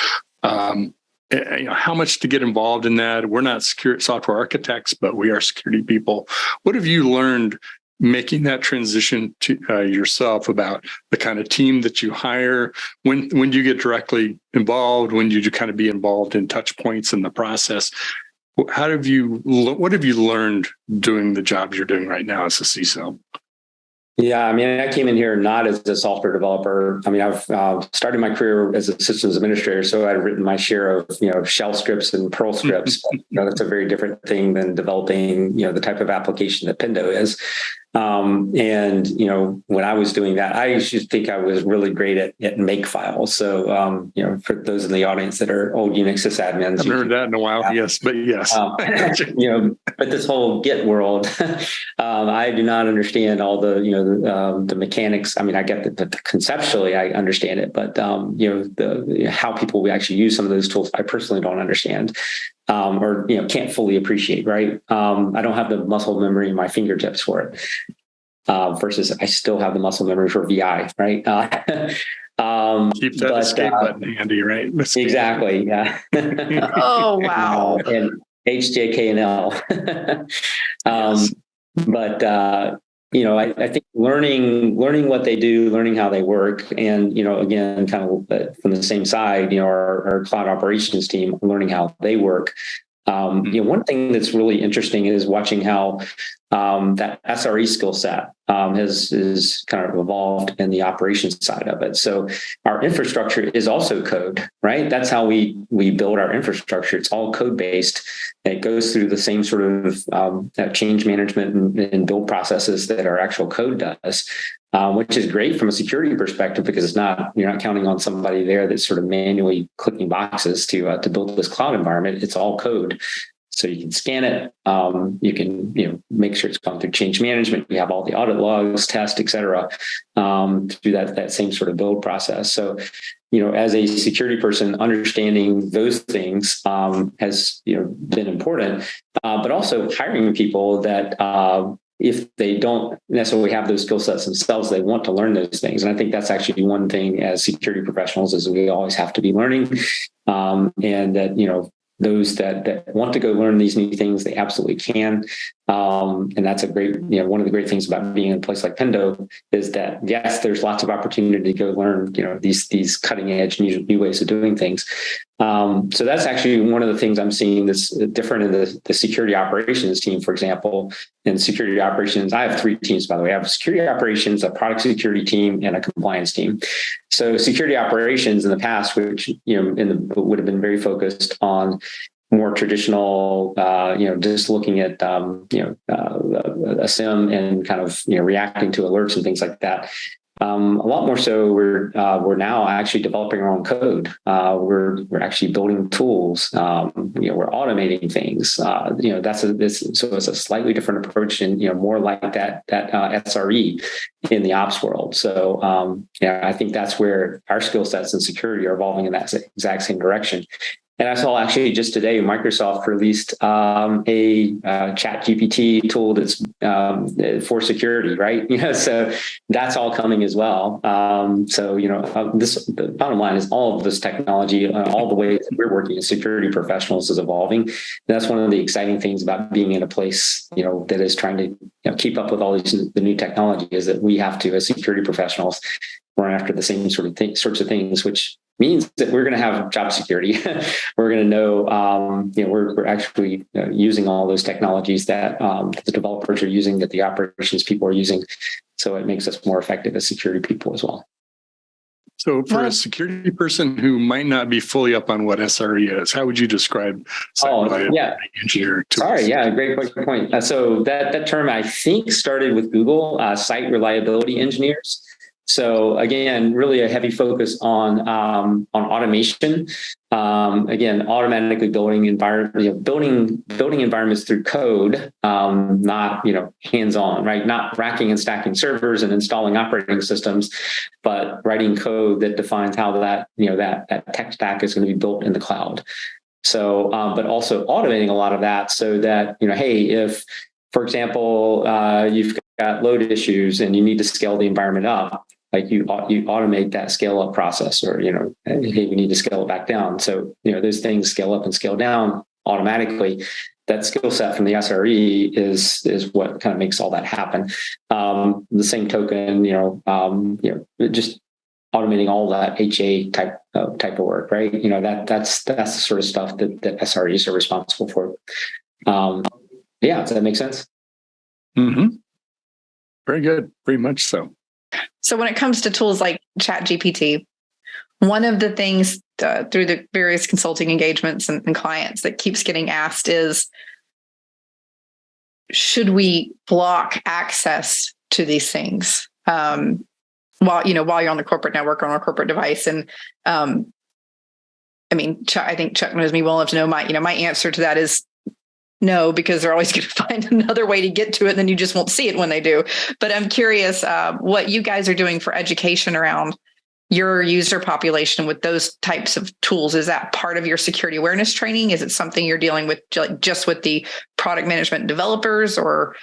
how much to get involved in that. We're not software architects, but we are security people. What have you learned making that transition to yourself about the kind of team that you hire? When do you get directly involved? When do you kind of be involved in touch points in the process? What have you learned doing the job you're doing right now as a CISO? Yeah, I came in here not as a software developer. I've started my career as a systems administrator, so I've written my share of shell scripts and Perl scripts. That's a very different thing than developing, the type of application that Pendo is. When I was doing that, I used to think I was really great at make files. So, for those in the audience that are old Unix sysadmins, I haven't heard that in a while. Yes, but yes. But this whole Git world, I do not understand all the mechanics. I get that conceptually I understand it, but how people actually use some of those tools, I personally don't understand. Or can't fully appreciate, right? I don't have the muscle memory in my fingertips for it. Versus I still have the muscle memory for VI, right? Keep that escape button handy, right? Exactly, yeah. Oh, wow. And HJK and L. Yes. But I think learning what they do, learning how they work, and again, kind of from the same side, our cloud operations team, learning how they work. One thing that's really interesting is watching how that SRE skill set is kind of evolved in the operations side of it. So our infrastructure is also code, right? That's how we build our infrastructure. It's all code based. It goes through the same sort of change management and build processes that our actual code does. Which is great from a security perspective, because you're not counting on somebody there that's sort of manually clicking boxes to build this cloud environment. It's all code. So you can scan it. You can make sure it's gone through change management. You have all the audit logs, tests, et cetera, through that same sort of build process. So, as a security person, understanding those things has been important, but also hiring people that if they don't necessarily have those skill sets themselves, they want to learn those things. And I think that's actually one thing as security professionals is we always have to be learning. And that, those that want to go learn these new things, they absolutely can. And that's a great, one of the great things about being in a place like Pendo is that, yes, there's lots of opportunity to go learn, these cutting edge new ways of doing things. So that's actually one of the things I'm seeing that's different in the security operations team, for example. In security operations, I have 3 teams, by the way. I have security operations, a product security team, and a compliance team. So security operations in the past, which would have been very focused on more traditional, just looking at a SIM and kind of reacting to alerts and things like that. A lot more so, we're now actually developing our own code. We're actually building tools. We're automating things. So it's a slightly different approach, and more like that SRE in the ops world. So I think that's where our skill sets in security are evolving in that exact same direction. And I saw actually just today, Microsoft released a chat GPT tool that's for security, right? So that's all coming as well. The bottom line is all of this technology, all the ways that we're working as security professionals is evolving. And that's one of the exciting things about being in a place, that is trying to keep up with all the new technology, is that we have to, as security professionals, run after the same sorts of things, which means that we're going to have job security. We're going to know, we're actually using all those technologies that the developers are using, that the operations people are using. So it makes us more effective as security people as well. So for a security person who might not be fully up on what SRE is, how would you describe engineer tools? Sorry, yeah, great point. So that term, I think, started with Google, site reliability engineers. So again, really a heavy focus on automation. Again, automatically building environments through code, not hands-on, right? Not racking and stacking servers and installing operating systems, but writing code that defines how that tech stack is going to be built in the cloud. So, but also automating a lot of that so that hey, if, for example, you've got load issues and you need to scale the environment up, like you automate that scale up process, or hey, we need to scale it back down. So those things scale up and scale down automatically. That skill set from the SRE is what kind of makes all that happen. The same token, just automating all that HA type of work, right? That's the sort of stuff that SREs are responsible for. Does that make sense? Mm-hmm. Very good. Very much so. So when it comes to tools like ChatGPT, one of the things through the various consulting engagements and clients that keeps getting asked is, should we block access to these things while you're on the corporate network or on a corporate device? And I think Chuck knows me well enough to know my answer to that is no, because they're always going to find another way to get to it, and then you just won't see it when they do. But I'm curious what you guys are doing for education around your user population with those types of tools. Is that part of your security awareness training? Is it something you're dealing with just with the product management developers, or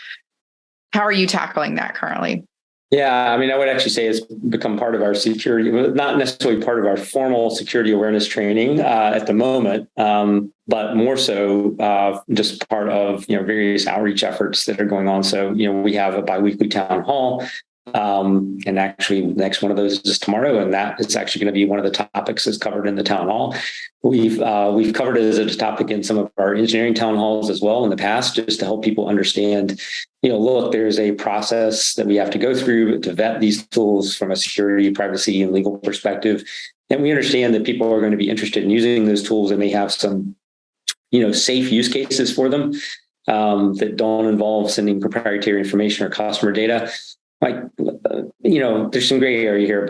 how are you tackling that currently? Yeah, I would actually say it's become part of our security, not necessarily part of our formal security awareness training at the moment, but more so just part of various outreach efforts that are going on. So we have a biweekly town hall, and actually the next one of those is tomorrow, and that is actually going to be one of the topics that's covered in the town hall. We've covered it as a topic in some of our engineering town halls as well in the past, just to help people understand, look, there's a process that we have to go through to vet these tools from a security, privacy, and legal perspective. And we understand that people are going to be interested in using those tools, and they have some, safe use cases for them that don't involve sending proprietary information or customer data. There's some gray area here,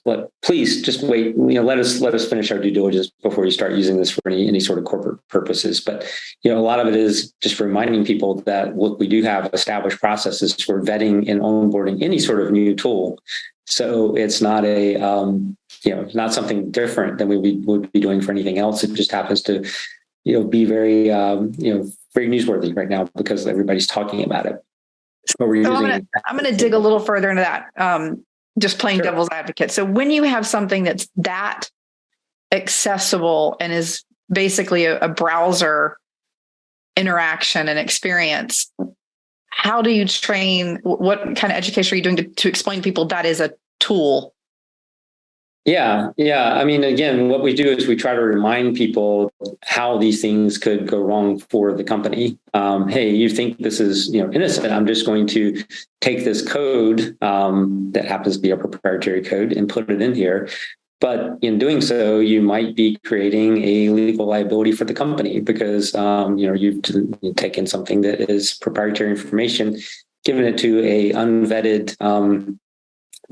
but please just wait. Let us finish our due diligence before you start using this for any sort of corporate purposes. But a lot of it is just reminding people that we do have established processes for vetting and onboarding any sort of new tool. So it's not not something different than we would be doing for anything else. It just happens to be very very newsworthy right now because everybody's talking about it. So I'm going to dig a little further into that, just playing devil's advocate. So when you have something that's that accessible and is basically a browser interaction and experience, how do you train? What kind of education are you doing to explain to people that is a tool? Yeah. Again, what we do is we try to remind people how these things could go wrong for the company. Hey, you think this is innocent? I'm just going to take this code that happens to be a proprietary code and put it in here. But in doing so, you might be creating a legal liability for the company because you've taken something that is proprietary information, given it to a unvetted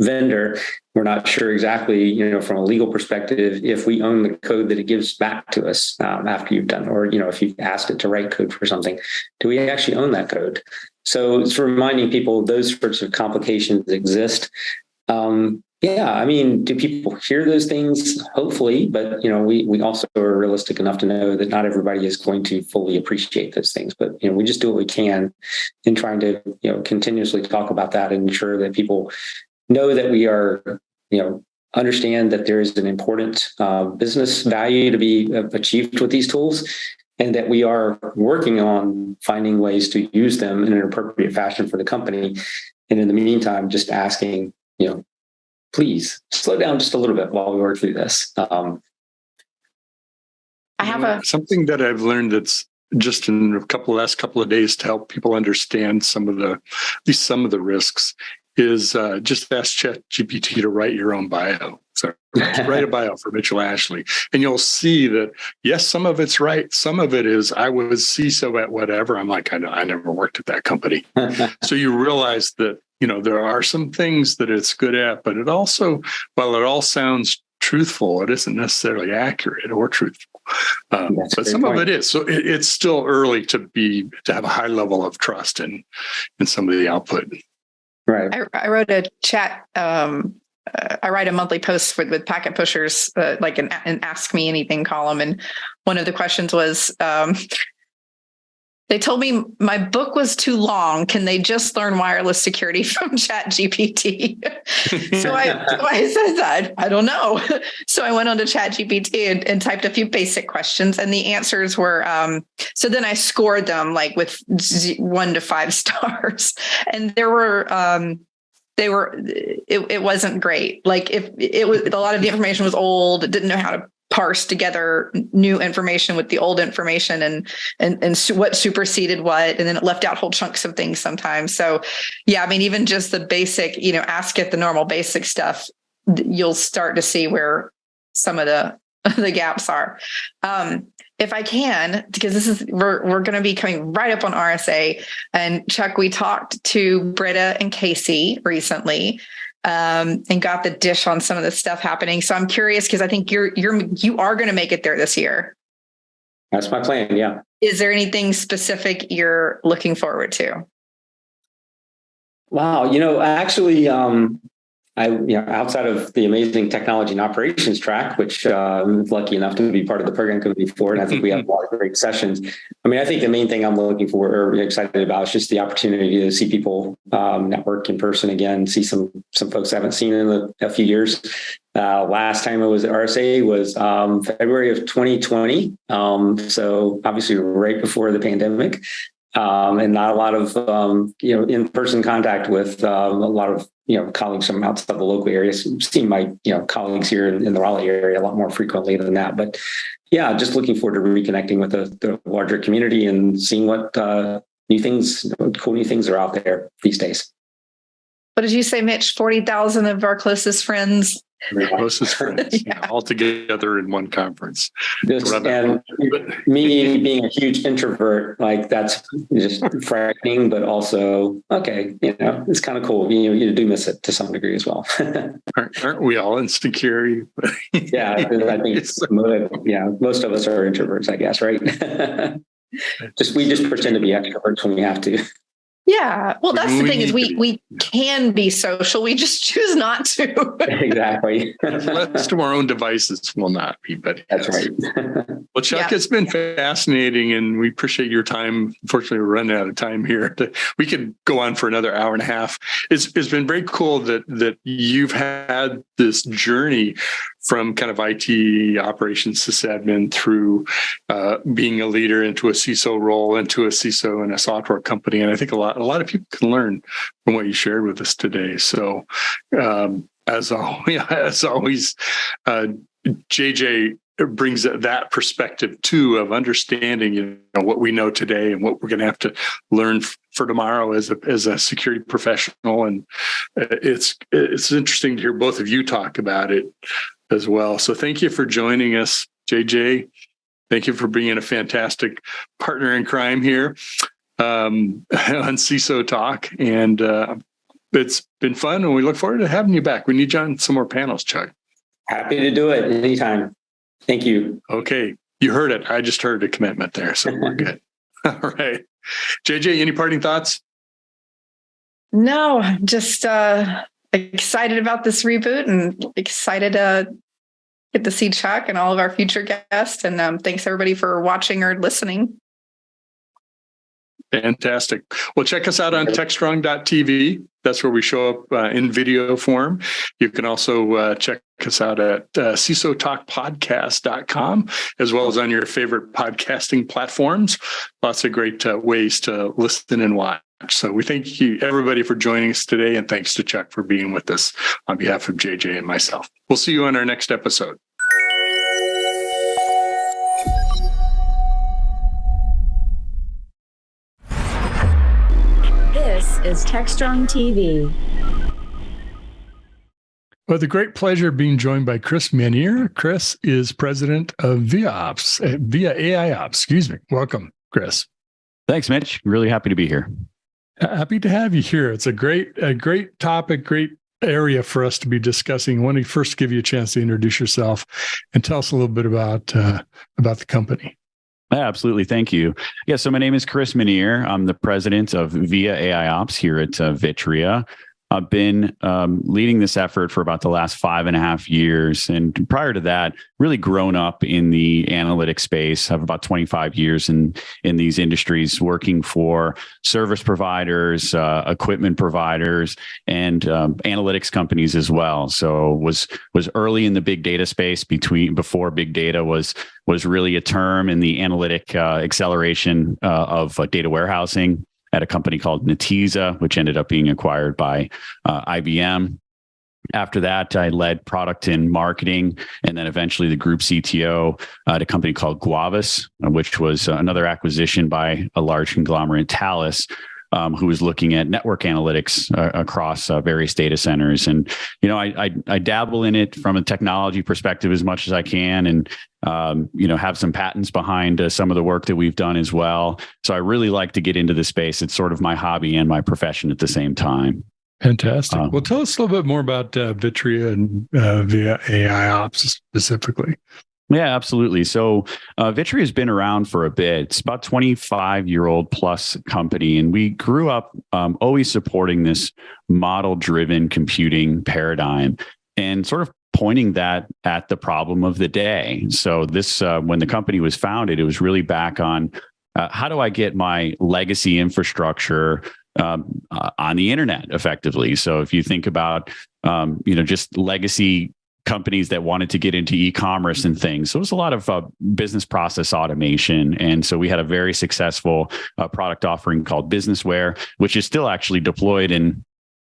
vendor. We're not sure exactly, from a legal perspective, if we own the code that it gives back to us after you've done, or, if you've asked it to write code for something, do we actually own that code? So it's reminding people those sorts of complications exist. Do people hear those things? Hopefully, but, we also are realistic enough to know that not everybody is going to fully appreciate those things, but, we just do what we can in trying to, continuously talk about that and ensure that people know that we are, understand that there is an important business value to be achieved with these tools, and that we are working on finding ways to use them in an appropriate fashion for the company. And in the meantime, just asking, please slow down just a little bit while we work through this. I have something that I've learned that's just in last couple of days to help people understand some of the risks is just ask ChatGPT to write your own bio. So write a bio for Mitchell Ashley, and you'll see that, yes, some of it's right. Some of it is, I was CISO at whatever. I'm like, I never worked at that company. So you realize that, there are some things that it's good at, but it also, while it all sounds truthful, it isn't necessarily accurate or truthful. But some of it is. So it's still early to have a high level of trust in some of the output. Right. I wrote a chat. I write a monthly post with Packet Pushers, like an Ask Me Anything column. And one of the questions was, they told me my book was too long. Can they just learn wireless security from ChatGPT? So I said that. I don't know. So I went on to ChatGPT and typed a few basic questions, and the answers were, so then I scored them like with 1 to 5 stars. And there were, it wasn't great. Like if it was, a lot of the information was old, it didn't know how to parse together new information with the old information and what superseded what, and then it left out whole chunks of things sometimes. So yeah, I mean, even just the basic, ask it the normal basic stuff, you'll start to see where some of the gaps are. If I can, because we're going to be coming right up on RSA, and Chuck, we talked to Britta and Casey recently, and got the dish on some of the stuff happening. So I'm curious, because I think you are going to make it there this year. That's my plan. Yeah. Is there anything specific you're looking forward to? Wow. Actually, outside of the amazing technology and operations track, which I'm lucky enough to be part of the program committee for, and I think we have a lot of great sessions. I mean, I think the main thing I'm looking for or excited about is just the opportunity to see people network in person again, see some folks I haven't seen in a few years. Last time I was at RSA was February of 2020. So obviously right before the pandemic. And not a lot of, in-person contact with a lot of, colleagues from outside the local areas. Seen my, colleagues here in the Raleigh area a lot more frequently than that. But yeah, just looking forward to reconnecting with the larger community and seeing what cool new things are out there these days. What did you say, Mitch? 40,000 of our closest friends. Closest friends, all together in one conference. And me being a huge introvert, like that's just frightening, but also, okay, it's kind of cool. You do miss it to some degree as well. Aren't we all insecure? Yeah, I think most of us are introverts, I guess, right? We just pretend to be extroverts when we have to. Yeah. Well, that's the thing is we can be social. We just choose not to. Exactly. Left to our own devices will not be, but that's right. Well, Chuck, It's been fascinating and we appreciate your time. Unfortunately, we're running out of time here. We could go on for another hour and a half. It's been very cool that you've had this journey from kind of IT operations sysadmin through being a leader into a CISO role, into a CISO in a software company. And I think a lot of people can learn from what you shared with us today. So as always, JJ brings that perspective too of understanding, what we know today and what we're going to have to learn for tomorrow as a security professional. And it's interesting to hear both of you talk about it as well. So thank you for joining us, JJ. Thank you for being a fantastic partner in crime here on CISO Talk. And it's been fun, and we look forward to having you back. We need you on some more panels, Chuck. Happy to do it anytime. Thank you. Okay. You heard it. I just heard a commitment there, so we're good. All right. JJ, any parting thoughts? No, just excited about this reboot and excited to get to see Chuck and all of our future guests. And thanks everybody for watching or listening. Fantastic. Well, check us out on techstrong.tv. That's where we show up in video form. You can also check us out at CISOTalkPodcast.com, as well as on your favorite podcasting platforms. Lots of great ways to listen and watch. So we thank you, everybody, for joining us today. And thanks to Chuck for being with us on behalf of JJ and myself. We'll see you on our next episode. This is Techstrong TV. Well, the great pleasure of being joined by Chris Menier. Chris is president of VIA AI Ops. Excuse me. Welcome, Chris. Thanks, Mitch. Really happy to be here. Happy to have you here. It's a great topic, great area for us to be discussing. I want to first give you a chance to introduce yourself and tell us a little bit about the company. Yeah, absolutely. Thank you. Yeah, so my name is Chris Menier. I'm the president of VIA AI Ops here at Vitria. I've been leading this effort for about the last 5.5 years. And prior to that, really grown up in the analytics space. I have about 25 years in these industries working for service providers, equipment providers, and analytics companies as well. So was early in the big data space before big data was really a term in the analytic acceleration of data warehousing at a company called Netezza, which ended up being acquired by IBM. After that, I led product and marketing, and then eventually the group CTO at a company called Guavus, which was another acquisition by a large conglomerate, Thales, who was looking at network analytics across various data centers. And, I dabble in it from a technology perspective as much as I can, and, have some patents behind some of the work that we've done as well. So I really like to get into the space. It's sort of my hobby and my profession at the same time. Fantastic. Well, tell us a little bit more about Vitria and VIA AI Ops specifically. Yeah, absolutely. So Vitria has been around for a bit. It's about 25-year-old plus company. And we grew up always supporting this model-driven computing paradigm and sort of pointing that at the problem of the day. So this, when the company was founded, it was really back on how do I get my legacy infrastructure on the internet effectively? So if you think about, just legacy companies that wanted to get into e-commerce and things. So it was a lot of business process automation. And so we had a very successful product offering called Businessware, which is still actually deployed in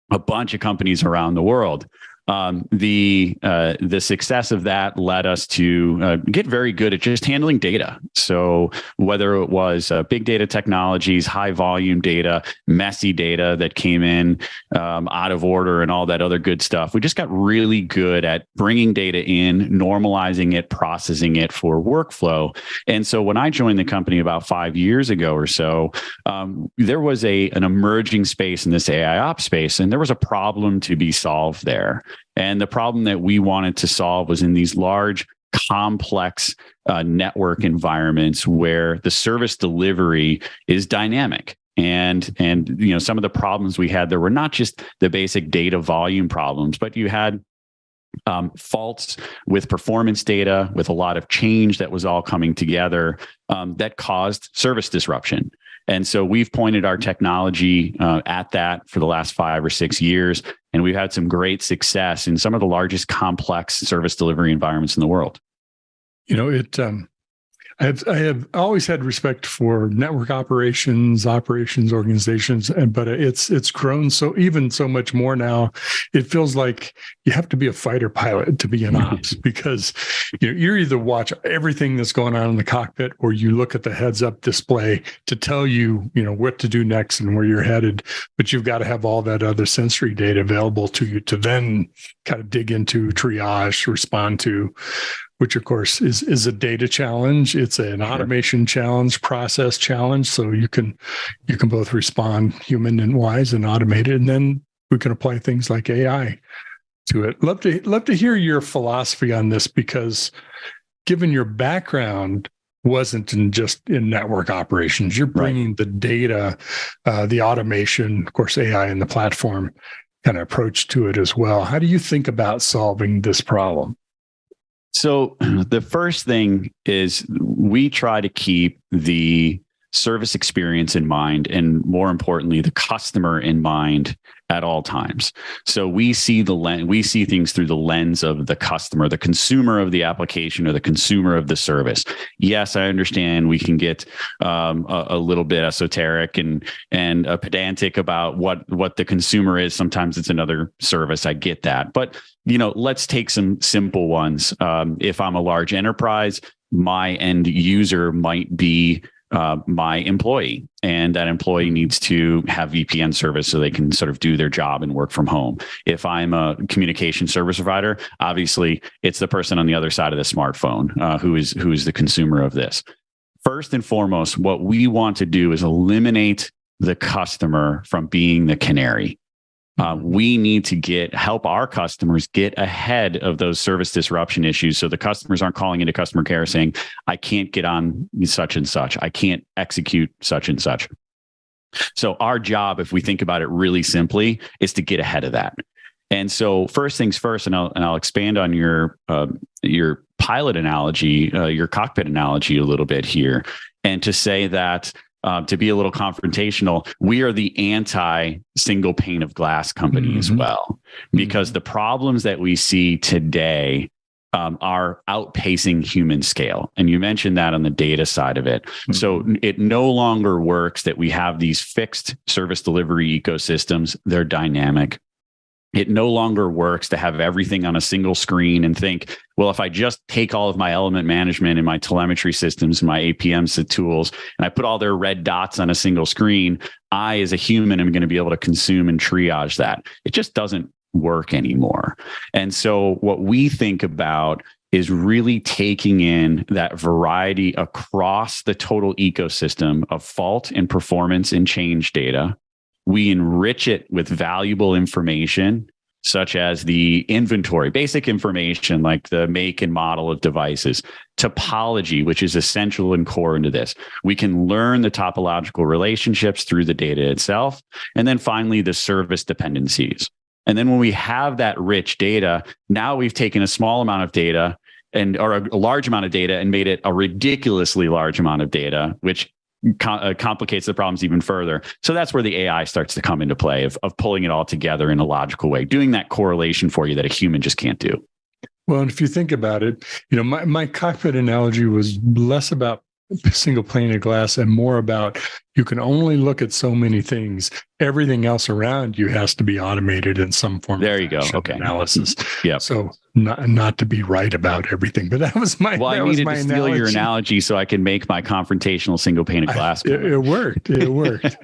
a bunch of companies around the world. The success of that led us to get very good at just handling data. So whether it was big data technologies, high volume data, messy data that came in out of order and all that other good stuff, we just got really good at bringing data in, normalizing it, processing it for workflow. And so when I joined the company about 5 years ago or so, there was an emerging space in this AI ops space, and there was a problem to be solved there. And the problem that we wanted to solve was in these large, complex network environments where the service delivery is dynamic. And some of the problems we had there were not just the basic data volume problems, but you had faults with performance data, with a lot of change that was all coming together that caused service disruption. And so we've pointed our technology at that for the last 5 or 6 years, and we've had some great success in some of the largest complex service delivery environments in the world. I have always had respect for network operations organizations, but it's grown so much more now. It feels like you have to be a fighter pilot to be in ops because you either watch everything that's going on in the cockpit or you look at the heads-up display to tell you what to do next and where you're headed. But you've got to have all that other sensory data available to you to then kind of dig into, triage, respond to, which of course is a data challenge. It's an automation challenge, process challenge. So you can both respond human and wise and automated, and then we can apply things like AI to it. Love to hear your philosophy on this, because given your background wasn't just in network operations, you're bringing the data, the automation, of course, AI and the platform kind of approach to it as well. How do you think about solving this problem? So the first thing is we try to keep the service experience in mind, and more importantly, the customer in mind at all times. So we see things through the lens of the customer, the consumer of the application or the consumer of the service. Yes, I understand we can get a little bit esoteric and pedantic about what the consumer is. Sometimes it's another service. I get that, but let's take some simple ones. If I'm a large enterprise, my end user might be my employee, and that employee needs to have VPN service so they can sort of do their job and work from home. If I'm a communication service provider, obviously it's the person on the other side of the smartphone who is the consumer of this. First and foremost, what we want to do is eliminate the customer from being the canary. We need to help our customers get ahead of those service disruption issues, so the customers aren't calling into customer care saying, I can't get on such and such, I can't execute such and such. So our job, if we think about it really simply, is to get ahead of that. And so first things first, and I'll expand on your pilot analogy, your cockpit analogy a little bit here, and to say that to be a little confrontational, we are the anti-single pane of glass company as well, because the problems that we see today are outpacing human scale. And you mentioned that on the data side of it. So it no longer works that we have these fixed service delivery ecosystems. They're dynamic. It no longer works to have everything on a single screen and think, well, if I just take all of my element management and my telemetry systems and my APM tools, and I put all their red dots on a single screen, I, as a human, am going to be able to consume and triage that. It just doesn't work anymore. And so what we think about is really taking in that variety across the total ecosystem of fault and performance and change data. We enrich it with valuable information, such as the inventory, basic information like the make and model of devices, topology, which is essential and core into this. We can learn the topological relationships through the data itself. And then finally, the service dependencies. And then when we have that rich data, now we've taken a small amount of data or a large amount of data and made it a ridiculously large amount of data, which complicates the problems even further. So that's where the AI starts to come into play of pulling it all together in a logical way, doing that correlation for you that a human just can't do. Well, and if you think about it, my cockpit analogy was less about single pane of glass and more about you can only look at so many things. Everything else around you has to be automated in some form. There you go. Okay. Analysis. Yeah. So not to be right about everything, but that was my. Well, I needed to steal your analogy so I can make my confrontational single pane of glass. It worked. It worked.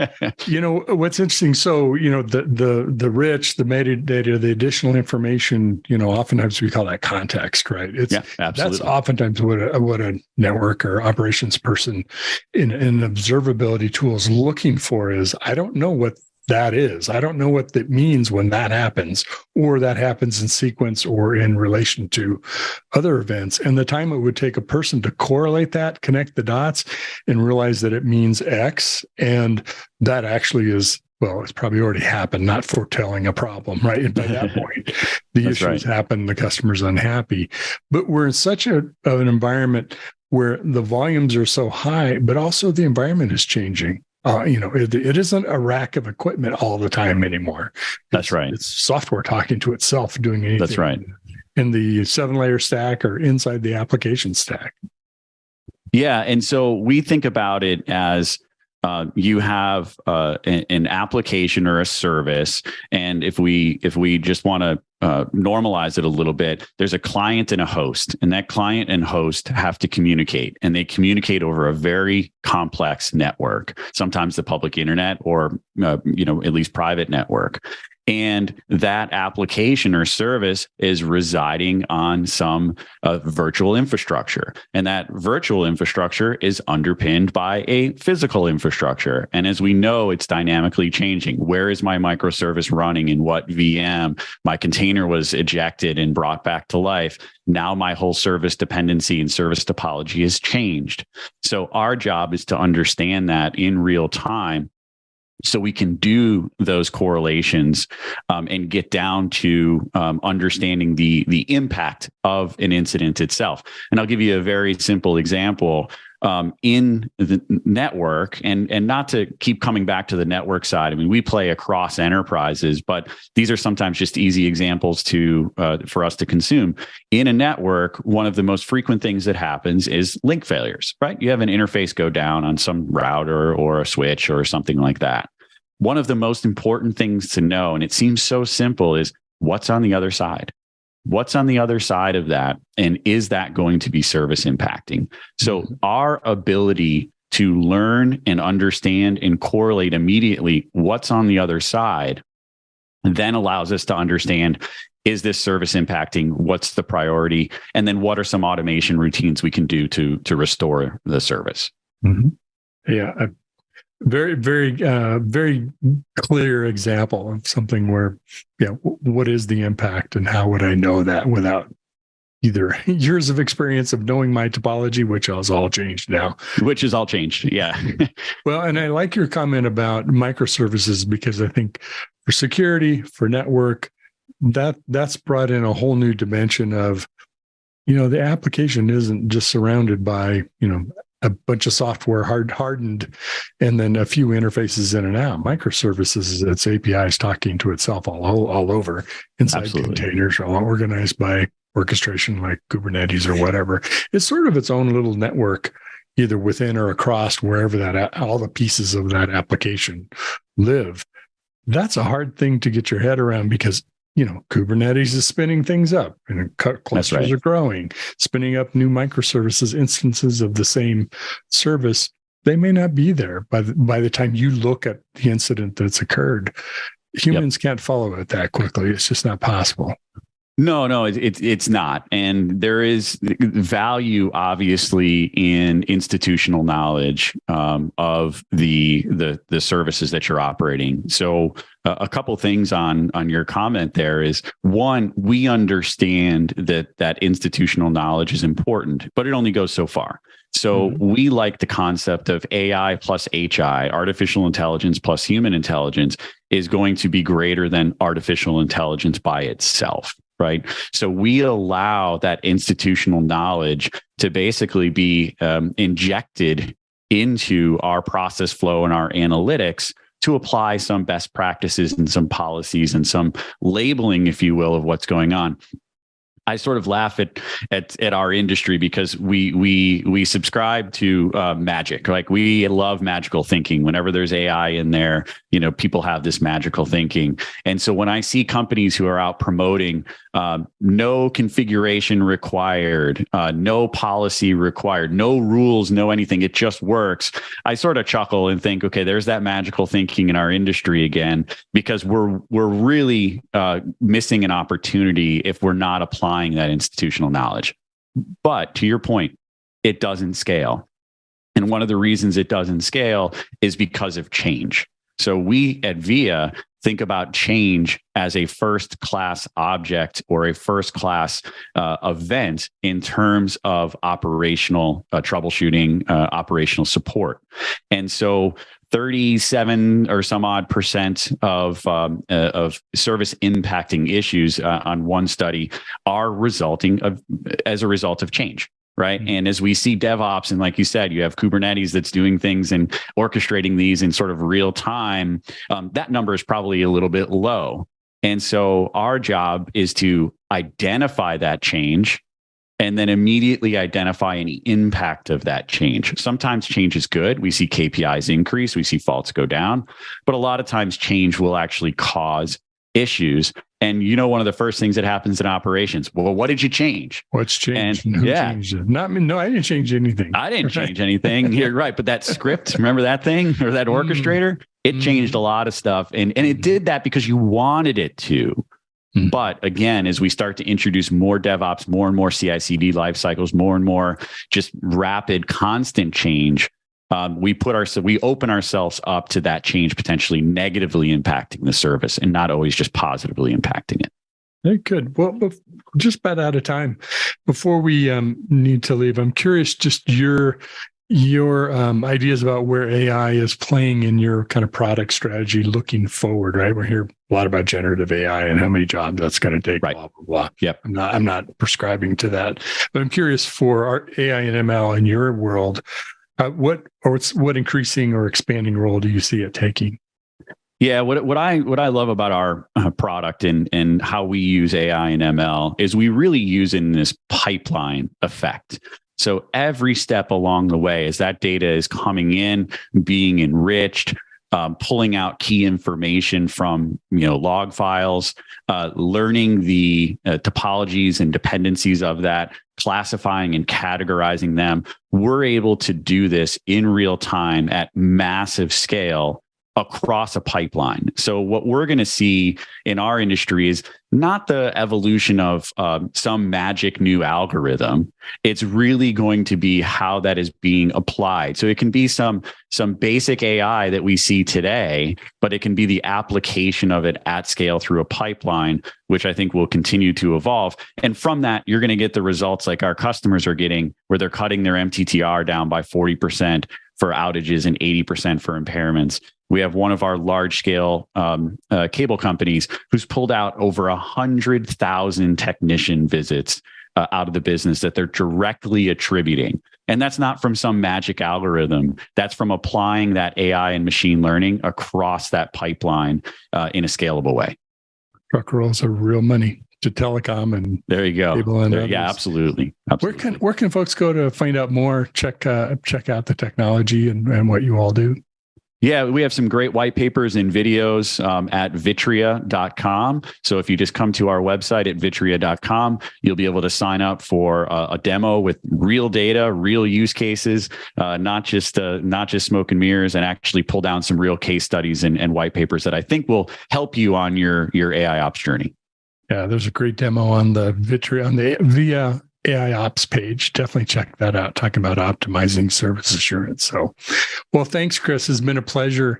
What's interesting. So the rich, the metadata, the additional information. Oftentimes we call that context, right? Absolutely. That's oftentimes what a network or operations person in an observability tool is looking for. Is I don't know what that is. I don't know what that means when that happens, or that happens in sequence or in relation to other events. And the time it would take a person to correlate that, connect the dots, and realize that it means X, and that actually is, well, it's probably already happened, not foretelling a problem, right? And by that point, the issues happen, the customer's unhappy. But we're in such an environment where the volumes are so high, but also the environment is changing. It isn't a rack of equipment all the time anymore. That's right. It's software talking to itself, doing anything. That's right. In the 7-layer stack or inside the application stack. Yeah. And so we think about it as you have an application or a service. And if we just want to normalize it a little bit, there's a client and a host, and that client and host have to communicate, and they communicate over a very complex network, sometimes the public internet or, at least private network. And that application or service is residing on some virtual infrastructure. And that virtual infrastructure is underpinned by a physical infrastructure. And as we know, it's dynamically changing. Where is my microservice running in what VM? My container was ejected and brought back to life. Now my whole service dependency and service topology has changed. So our job is to understand that in real time, so we can do those correlations and get down to understanding the impact of an incident itself. And I'll give you a very simple example. In the network, and not to keep coming back to the network side. I mean, we play across enterprises, but these are sometimes just easy examples for us to consume. In a network, one of the most frequent things that happens is link failures, right? You have an interface go down on some router or a switch or something like that. One of the most important things to know, and it seems so simple, is what's on the other side. What's on the other side of that? And is that going to be service impacting? So our ability to learn and understand and correlate immediately what's on the other side, then allows us to understand, is this service impacting? What's the priority? And then what are some automation routines we can do to restore the service? Mm-hmm. Yeah. Very, very, very clear example of something where, what is the impact and how would I know that without either years of experience of knowing my topology, which is all changed now. Which is all changed, yeah. Well, and I like your comment about microservices because I think for security, for network, that's brought in a whole new dimension of, the application isn't just surrounded by, a bunch of software hardened and then a few interfaces in and out. Microservices, its APIs talking to itself all over inside Absolutely. Containers, all organized by orchestration like Kubernetes or whatever. It's sort of its own little network, either within or across wherever that all the pieces of that application live. That's a hard thing to get your head around because Kubernetes is spinning things up and clusters are growing, spinning up new microservices, instances of the same service. They may not be there by the time you look at the incident that's occurred. Humans can't follow it that quickly. It's just not possible. No, it's not. And there is value, obviously, in institutional knowledge of the services that you're operating. So a couple things on your comment there is, one, we understand that institutional knowledge is important, but it only goes so far. So we like the concept of AI plus HI, artificial intelligence plus human intelligence, is going to be greater than artificial intelligence by itself. Right. So we allow that institutional knowledge to basically be injected into our process flow and our analytics to apply some best practices and some policies and some labeling, if you will, of what's going on. I sort of laugh at our industry because we subscribe to magic. Like, we love magical thinking. Whenever there's AI in there, people have this magical thinking. And so when I see companies who are out promoting no configuration required, no policy required, no rules, no anything, it just works, I sort of chuckle and think, okay, there's that magical thinking in our industry again, because we're really missing an opportunity if we're not applying that institutional knowledge. But to your point, it doesn't scale. And one of the reasons it doesn't scale is because of change. So we at VIA think about change as a first-class object or a first-class event in terms of operational troubleshooting, operational support. And so 37 or some odd percent of service impacting issues on one study are resulting as a result of change. Right. And as we see DevOps, and like you said, you have Kubernetes that's doing things and orchestrating these in sort of real time, that number is probably a little bit low. And so our job is to identify that change and then immediately identify any impact of that change. Sometimes change is good. We see KPIs increase, we see faults go down, but a lot of times change will actually cause issues. And one of the first things that happens in operations, well, what did you change? What's changed? And who changed it? Not me. No, I didn't change anything. I didn't change anything. You're right. But that script, remember that thing or that orchestrator? It changed a lot of stuff. And it did that because you wanted it to. But again, as we start to introduce more DevOps, more and more CI/CD life cycles, more and more just rapid, constant change, we open ourselves up to that change potentially negatively impacting the service and not always just positively impacting it. Very good. Well, just about out of time. Before we need to leave, I'm curious just your ideas about where AI is playing in your kind of product strategy looking forward, right? We're here a lot about generative AI and how many jobs that's going to take, blah, blah, blah. Yep. I'm not prescribing to that, but I'm curious for our AI and ML in your world, what increasing or expanding role do you see it taking? Yeah, what I love about our product and how we use AI and ML is we really use it in this pipeline effect. So every step along the way, as that data is coming in, being enriched, pulling out key information from log files, learning the topologies and dependencies of that, classifying and categorizing them. We're able to do this in real time at massive scale across a pipeline. So what we're going to see in our industry is not the evolution of some magic new algorithm. It's really going to be how that is being applied. So it can be some basic AI that we see today, but it can be the application of it at scale through a pipeline, which I think will continue to evolve. And from that, you're going to get the results like our customers are getting, where they're cutting their MTTR down by 40% for outages and 80% for impairments. We have one of our large scale cable companies who's pulled out over 100,000 technician visits out of the business that they're directly attributing. And that's not from some magic algorithm. That's from applying that AI and machine learning across that pipeline in a scalable way. Truck rolls are real money to telecom and there you go. Cable and yeah, absolutely. Where can folks go to find out more? Check out the technology and what you all do. Yeah, we have some great white papers and videos at vitria.com. So if you just come to our website at vitria.com, you'll be able to sign up for a demo with real data, real use cases, not just smoke and mirrors, and actually pull down some real case studies and white papers that I think will help you on your AI ops journey. Yeah, there's a great demo on the Vitria, on the VIA AI Ops page. Definitely check that out, talking about optimizing service assurance. So, well, thanks, Chris. It's been a pleasure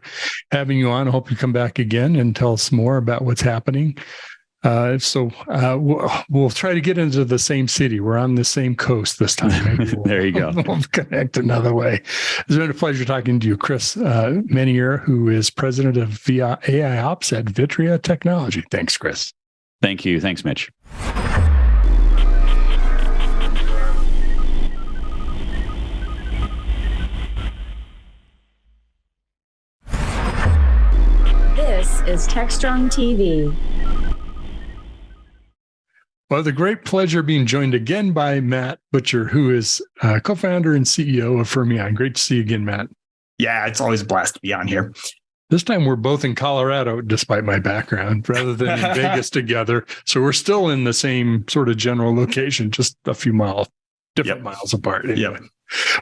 having you on. I hope you come back again and tell us more about what's happening. We'll try to get into the same city. We're on the same coast this time. Maybe there you go. We'll connect another way. It's been a pleasure talking to you, Chris Menier, who is president of VIA AI Ops at Vitria Technology. Thanks, Chris. Thank you. Thanks, Mitch. This is Techstrong TV. Well, the great pleasure being joined again by Matt Butcher, who is co-founder and CEO of Fermyon. Great to see you again, Matt. Yeah, it's always a blast to be on here. This time we're both in Colorado, despite my background, rather than in Vegas together. So we're still in the same sort of general location, just a few miles, different miles apart. Anyway. Yep.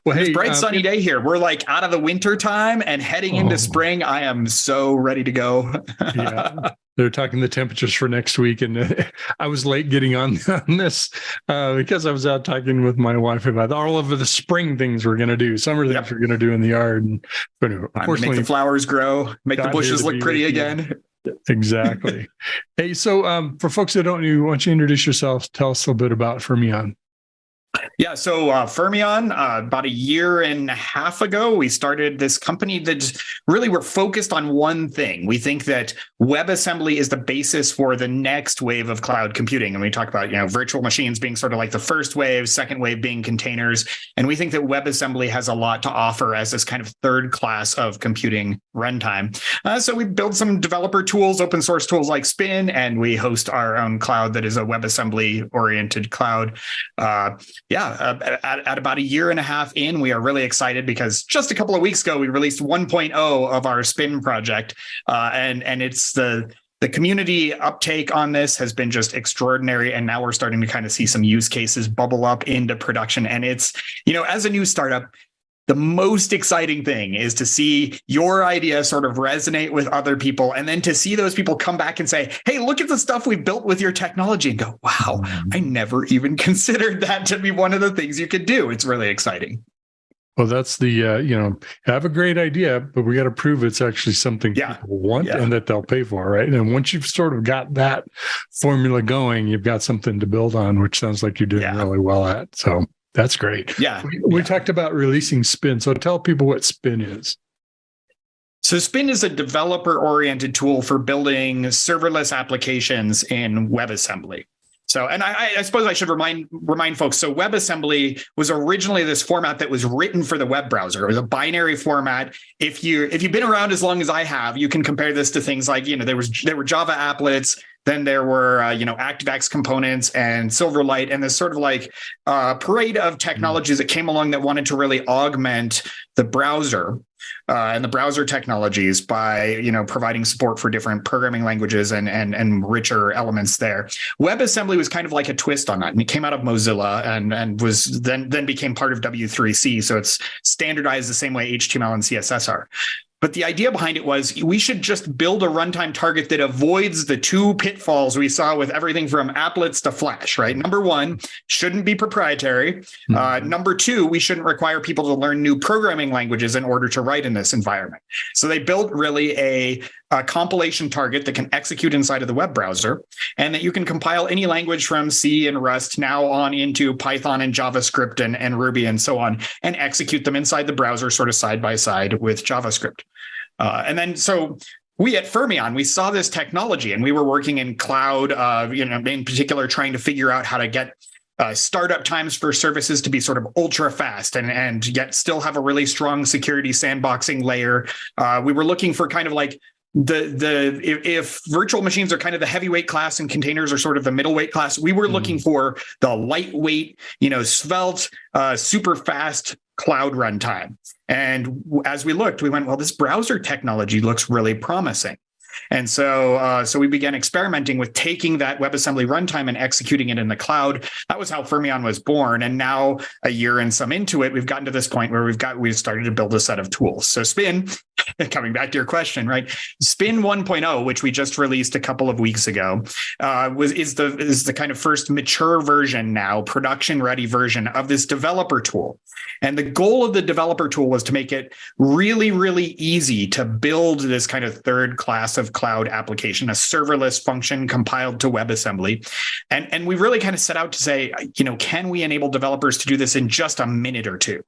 Well, it's a bright sunny day here. We're like out of the winter time and heading into spring. I am so ready to go. Yeah. They're talking the temperatures for next week. And I was late getting on this because I was out talking with my wife about all of the spring things we're going to do, summer things we're going to do in the yard. And but anyway, make the flowers grow, make the bushes look pretty again. Exactly. Hey, so for folks that don't know you, why don't you introduce yourself? Tell us a little bit about Fermyon. Yeah, so Fermyon, about a year and a half ago, we started this company that really we're focused on one thing. We think that WebAssembly is the basis for the next wave of cloud computing. And we talk about, virtual machines being sort of like the first wave, second wave being containers. And we think that WebAssembly has a lot to offer as this kind of third class of computing runtime. So we build some developer tools, open source tools like Spin, and we host our own cloud that is a WebAssembly oriented cloud. At about a year and a half in, we are really excited because just a couple of weeks ago, we released 1.0 of our Spin project. And it's the community uptake on this has been just extraordinary. And now we're starting to kind of see some use cases bubble up into production. And it's, as a new startup, the most exciting thing is to see your idea sort of resonate with other people, and then to see those people come back and say, hey, look at the stuff we built with your technology, and go, wow, I never even considered that to be one of the things you could do. It's really exciting. Well, that's the, have a great idea, but we got to prove it's actually something people want and that they'll pay for, right? And once you've sort of got that formula going, you've got something to build on, which sounds like you're doing really well at. So that's great. Yeah. We talked about releasing Spin. So tell people what Spin is. So Spin is a developer-oriented tool for building serverless applications in WebAssembly. So, and I suppose I should remind folks, so WebAssembly was originally this format that was written for the web browser. It was a binary format. If you've been around as long as I have, you can compare this to things like, there were Java applets, Then there were, ActiveX components and Silverlight, and this sort of like parade of technologies that came along that wanted to really augment the browser and the browser technologies by, providing support for different programming languages and richer elements there. WebAssembly was kind of like a twist on that, and it came out of Mozilla and was then became part of W3C. So it's standardized the same way HTML and CSS are. But the idea behind it was we should just build a runtime target that avoids the two pitfalls we saw with everything from applets to Flash, right? Number one, shouldn't be proprietary. Number two, we shouldn't require people to learn new programming languages in order to write in this environment. So they built really a compilation target that can execute inside of the web browser, and that you can compile any language from C and Rust now on into Python and JavaScript and Ruby and so on, and execute them inside the browser sort of side by side with JavaScript. And then so we at Fermyon, we saw this technology, and we were working in cloud, in particular, trying to figure out how to get startup times for services to be sort of ultra fast and yet still have a really strong security sandboxing layer. We were looking for kind of like if virtual machines are kind of the heavyweight class and containers are sort of the middleweight class, we were looking for the lightweight, svelte, super fast cloud runtime. And as we looked, we went, well, this browser technology looks really promising. And so we began experimenting with taking that WebAssembly runtime and executing it in the cloud. That was how Fermyon was born. And now, a year and some into it, we've gotten to this point where we've started to build a set of tools. So Spin, coming back to your question, right? Spin 1.0, which we just released a couple of weeks ago, is the kind of first mature version now, production ready version of this developer tool. And the goal of the developer tool was to make it really, really easy to build this kind of third class of cloud application, a serverless function compiled to WebAssembly. And we really kind of set out to say, can we enable developers to do this in just a minute or two?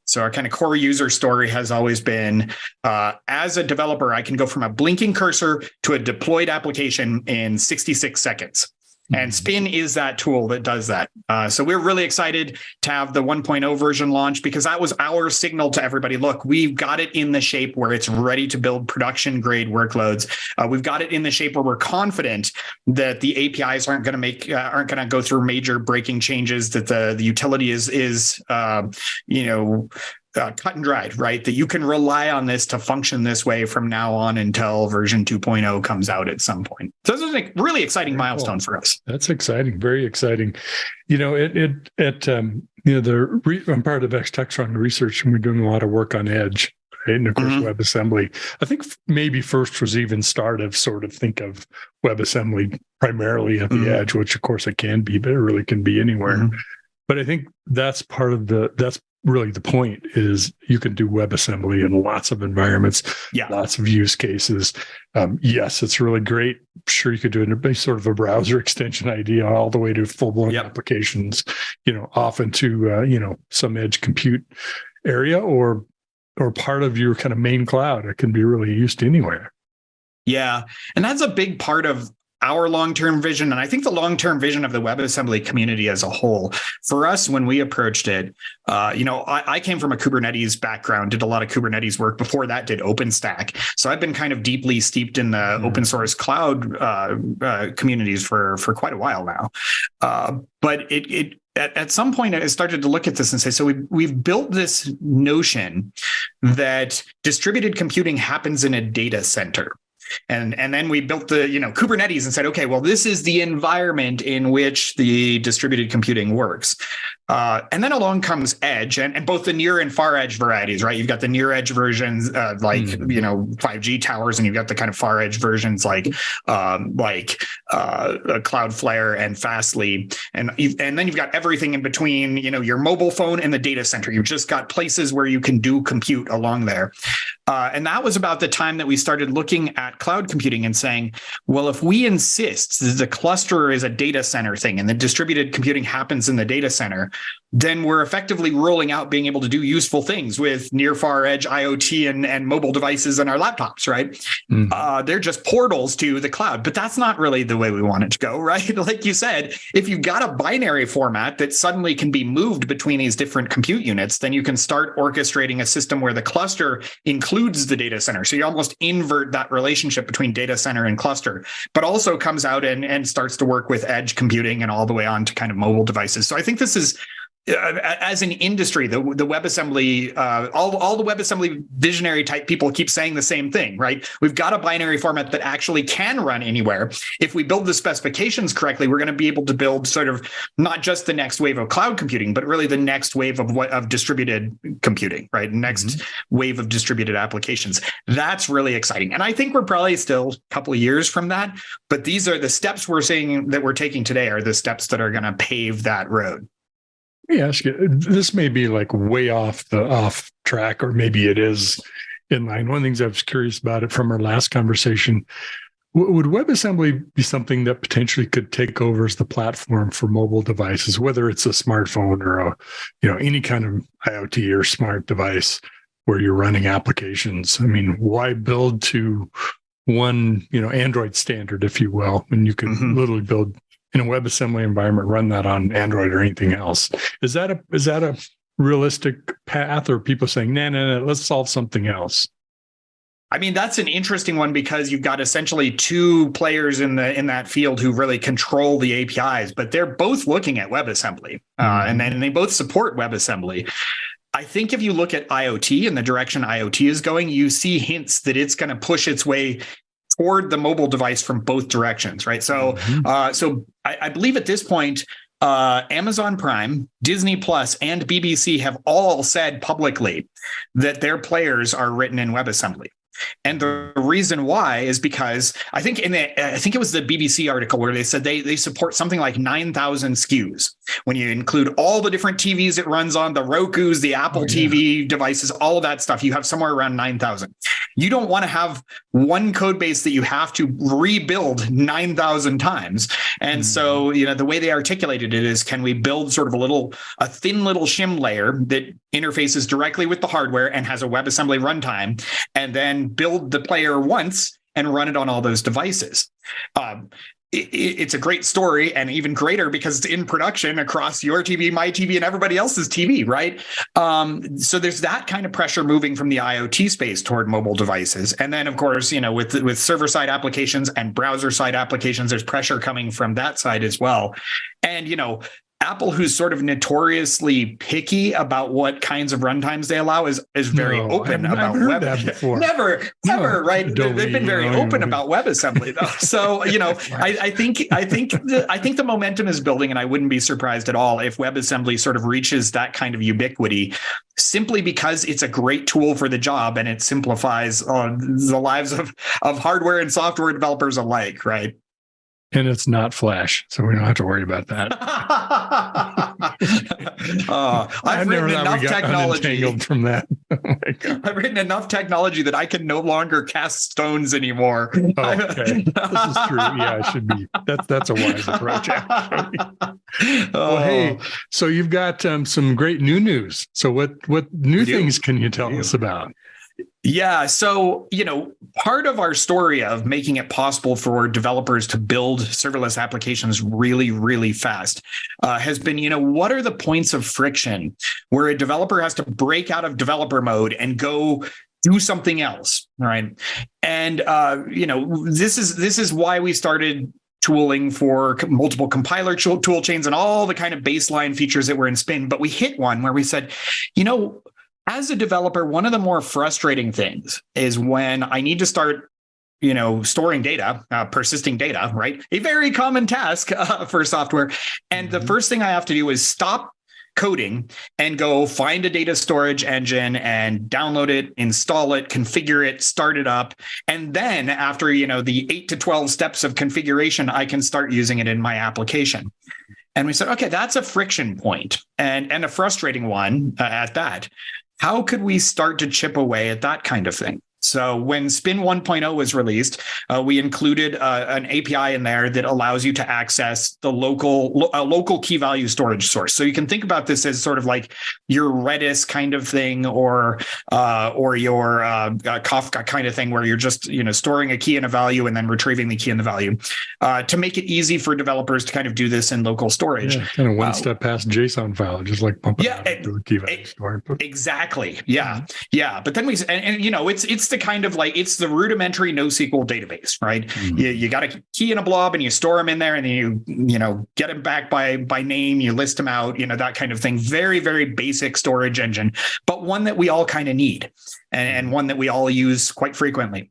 So our kind of core user story has always been, as a developer, I can go from a blinking cursor to a deployed application in 66 seconds. And Spin is that tool that does that. So we're really excited to have the 1.0 version launch, because that was our signal to everybody. Look, we've got it in the shape where it's ready to build production grade workloads. We've got it in the shape where we're confident that the APIs aren't going to go through major breaking changes, that the utility is cut and dried, right? That you can rely on this to function this way from now on until version 2.0 comes out at some point. So this is a really exciting milestone for us. That's exciting, very exciting. I'm part of Techstrong research, and we're doing a lot of work on Edge, right? And of course, WebAssembly. I think maybe first was even think of WebAssembly primarily at the edge, which of course it can be, but it really can be anywhere. But I think that's really the point, is you can do WebAssembly in lots of environments, lots of use cases. Yes, it's really great. Sure, you could do it in a sort of a browser extension idea all the way to full-blown applications, often to, some edge compute area or part of your kind of main cloud. It can be really used anywhere. Yeah. And that's a big part of our long-term vision, and I think the long-term vision of the WebAssembly community as a whole. For us, when we approached it, I came from a Kubernetes background, did a lot of Kubernetes work. Before that, did OpenStack. So I've been kind of deeply steeped in the open source cloud communities for quite a while now. But at some point, I started to look at this and say, so we've built this notion that distributed computing happens in a data center. And then we built the Kubernetes and said, okay, well, this is the environment in which the distributed computing works. And then along comes Edge, and both the near and far edge varieties, right? You've got the near edge versions like 5G towers, and you've got the kind of far edge versions like Cloudflare and Fastly, and then you've got everything in between. Your mobile phone and the data center. You've just got places where you can do compute along there. And that was about the time that we started looking at cloud computing and saying, well, if we insist that the cluster is a data center thing and the distributed computing happens in the data center, then we're effectively rolling out being able to do useful things with near far edge IoT and mobile devices and our laptops, right? They're just portals to the cloud, but that's not really the way we want it to go, right? Like you said, if you've got a binary format that suddenly can be moved between these different compute units, then you can start orchestrating a system where the cluster includes includes the data center. So you almost invert that relationship between data center and cluster, but also comes out and starts to work with edge computing and all the way on to kind of mobile devices. So I think this is, as an industry, the WebAssembly, all the WebAssembly visionary type people keep saying the same thing, right? We've got a binary format that actually can run anywhere. If we build the specifications correctly, we're going to be able to build sort of not just the next wave of cloud computing, but really the next wave of distributed computing, right? Next wave of distributed applications. That's really exciting. And I think we're probably still a couple of years from that, but these are the steps we're seeing that we're taking today are the steps that are going to pave that road. Let me ask you, this may be like way off track, or maybe it is in line. One of the things I was curious about it from our last conversation, would WebAssembly be something that potentially could take over as the platform for mobile devices, whether it's a smartphone or any kind of IoT or smart device where you're running applications? I mean, why build to one, Android standard, if you will, when you can literally build in a WebAssembly environment, run that on Android or anything else? Is that a realistic path, or people saying, no, let's solve something else? I mean, that's an interesting one because you've got essentially two players in that field who really control the APIs, but they're both looking at WebAssembly, and they both support WebAssembly. I think if you look at IoT and the direction IoT is going, you see hints that it's going to push its way toward the mobile device from both directions, right? So, I believe at this point, Amazon Prime, Disney Plus, and BBC have all said publicly that their players are written in WebAssembly. And the reason why is because I think it was the BBC article where they said they support something like 9,000 SKUs. When you include all the different TVs it runs on, the Rokus, the Apple TV devices, all of that stuff, you have somewhere around 9,000. You don't want to have one code base that you have to rebuild 9,000 times. And so, the way they articulated it is, can we build sort of a thin little shim layer that interfaces directly with the hardware and has a WebAssembly runtime, and then build the player once and run it on all those devices? It's a great story, and even greater because it's in production across your TV, my TV, and everybody else's TV, right? So there's that kind of pressure moving from the IoT space toward mobile devices. And then, of course, with server-side applications and browser-side applications, there's pressure coming from that side as well. And, Apple, who's sort of notoriously picky about what kinds of runtimes they allow, is very open about web. That before. Never, right? Adobe, They've been very open about WebAssembly, though. So, I think the momentum is building, and I wouldn't be surprised at all if WebAssembly sort of reaches that kind of ubiquity, simply because it's a great tool for the job and it simplifies the lives of hardware and software developers alike, right? And it's not Flash, so we don't have to worry about that. I've written enough technology from that. I've written enough technology that I can no longer cast stones anymore. Oh, okay, this is true. Yeah, it should be. That's a wise approach, actually. Well, hey, so you've got some great new news. So what new things can you tell us about? Yeah. So, part of our story of making it possible for developers to build serverless applications really, really fast has been, what are the points of friction where a developer has to break out of developer mode and go do something else, right? And, this is why we started tooling for multiple compiler tool chains and all the kind of baseline features that were in Spin. But we hit one where we said, as a developer, one of the more frustrating things is when I need to start, storing data, persisting data, right? A very common task for software. And the first thing I have to do is stop coding and go find a data storage engine and download it, install it, configure it, start it up. And then after, the 8 to 12 steps of configuration, I can start using it in my application. And we said, okay, that's a friction point and a frustrating one at that. How could we start to chip away at that kind of thing? So when Spin 1.0 was released, we included an API in there that allows you to access the local key value storage source. So you can think about this as sort of like your Redis kind of thing, or your Kafka kind of thing, where you're just storing a key and a value and then retrieving the key and the value, to make it easy for developers to kind of do this in local storage. Yeah, kind of one step past JSON file, just like pumping out the key value store. Exactly. Yeah. Yeah. But then it's the kind of like, it's the rudimentary NoSQL database, right? You got a key in a blob and you store them in there, and then you get them back by name, you list them out, that kind of thing. Very, very basic storage engine, but one that we all kind of need, and one that we all use quite frequently.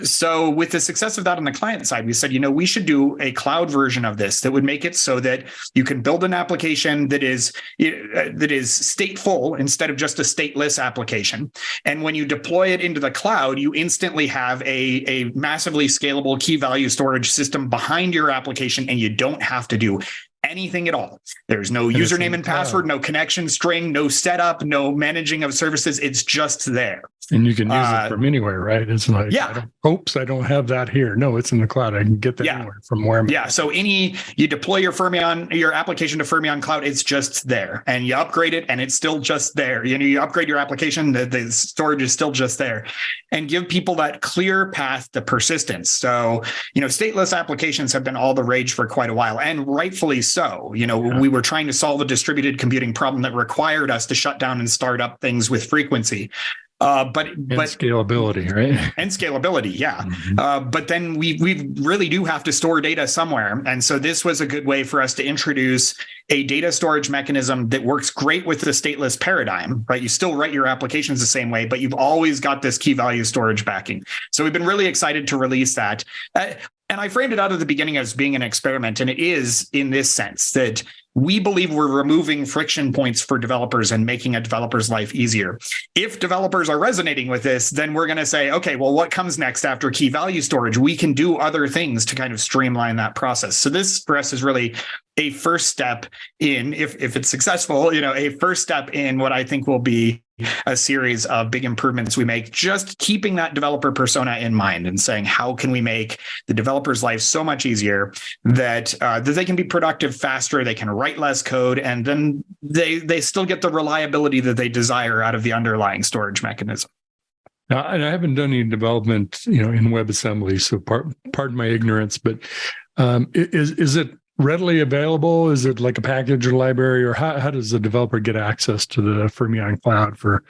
So with the success of that on the client side, we said, we should do a cloud version of this that would make it so that you can build an application that is stateful instead of just a stateless application. And when you deploy it into the cloud, you instantly have a massively scalable key value storage system behind your application, and you don't have to do anything at all. There's no username and password, no connection string, no setup, no managing of services. It's just there. And you can use it from anywhere, right? It's like, yeah. I don't have that here. No, it's in the cloud. I can get that anywhere from where I'm. Yeah. So you deploy your application to Fermyon Cloud, it's just there, and you upgrade it, and it's still just there. You upgrade your application, the storage is still just there, and give people that clear path to persistence. So, stateless applications have been all the rage for quite a while, and rightfully so. We were trying to solve a distributed computing problem that required us to shut down and start up things with frequency. But scalability, right? And scalability, yeah. But then we really do have to store data somewhere, and so this was a good way for us to introduce a data storage mechanism that works great with the stateless paradigm, right? You still write your applications the same way, but you've always got this key value storage backing. So we've been really excited to release that. And I framed it out at the beginning as being an experiment, and it is in this sense that we believe we're removing friction points for developers and making a developer's life easier. If developers are resonating with this, then we're going to say, okay, well, what comes next after key value storage? We can do other things to kind of streamline that process. So this for us is really a first step in, if it's successful, a first step in what I think will be a series of big improvements we make, just keeping that developer persona in mind and saying, how can we make the developer's life so much easier that they can be productive faster, they can write less code, and then they still get the reliability that they desire out of the underlying storage mechanism. Now, and I haven't done any development, in WebAssembly, so pardon my ignorance, but is it readily available? Is it like a package or library, or how does the developer get access to the Fermyon Cloud for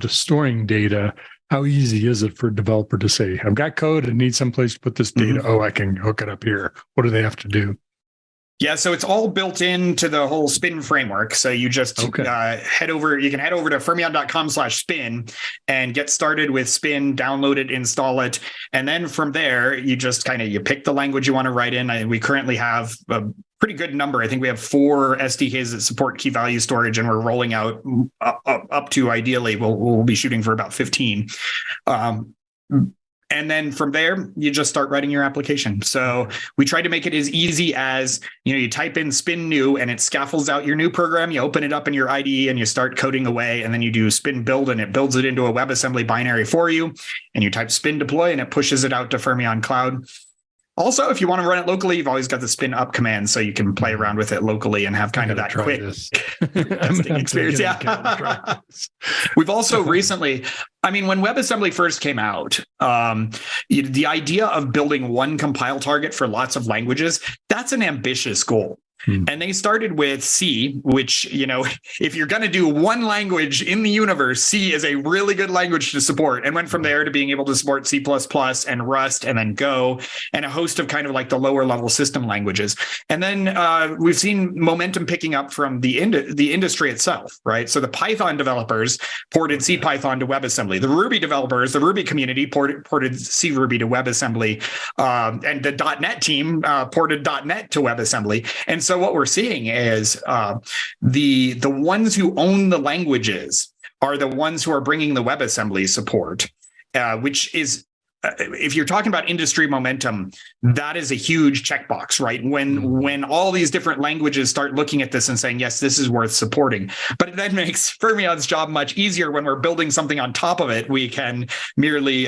storing data? How easy is it for a developer to say, I've got code and need someplace to put this data? Oh, I can hook it up here. What do they have to do? Yeah, so it's all built into the whole Spin framework. So you just head over to fermyon.com/spin and get started with Spin, download it, install it. And then from there, you just you pick the language you want to write in. And we currently have a pretty good number. I think we have 4 SDKs that support key value storage, and we're rolling out up to, ideally, we'll be shooting for about 15. And then from there, you just start writing your application. So we try to make it as easy as, you type in Spin new and it scaffolds out your new program. You open it up in your IDE and you start coding away. And then you do Spin build and it builds it into a WebAssembly binary for you. And you type Spin deploy and it pushes it out to Fermyon Cloud. Also, if you want to run it locally, you've always got the Spin up command, so you can play around with it locally and have kind of that quick testing experience. Yeah. We've also recently, when WebAssembly first came out, the idea of building one compile target for lots of languages, that's an ambitious goal. And they started with C, which, if you're going to do one language in the universe, C is a really good language to support, and went from there to being able to support C++ and Rust and then Go and a host of kind of like the lower level system languages. And then we've seen momentum picking up from the industry itself, right? So the Python developers ported C Python to WebAssembly. The Ruby developers, the Ruby community ported C Ruby to WebAssembly. And the .NET team ported .NET to WebAssembly. And so what we're seeing is the ones who own the languages are the ones who are bringing the WebAssembly support, which is if you're talking about industry momentum, that is a huge checkbox, right? When all these different languages start looking at this and saying, yes, this is worth supporting. But it then makes Fermion's job much easier when we're building something on top of it. We can merely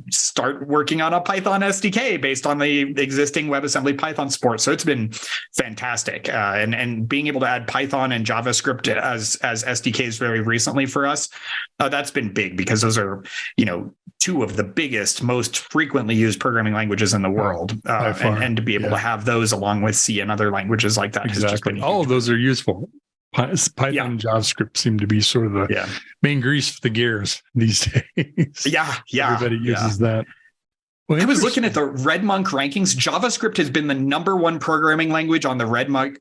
start working on a Python SDK based on the existing WebAssembly Python support. So it's been fantastic. And being able to add Python and JavaScript as SDKs very recently for us, that's been big because those are, two of the biggest, most frequently used programming languages in the world. And to be able to have those along with C and other languages like that has just been all of those are useful. Python and JavaScript seem to be sort of the main grease for the gears these days. Yeah. Everybody uses that. Well, I was looking at the RedMonk rankings. JavaScript has been the number one programming language on the RedMonk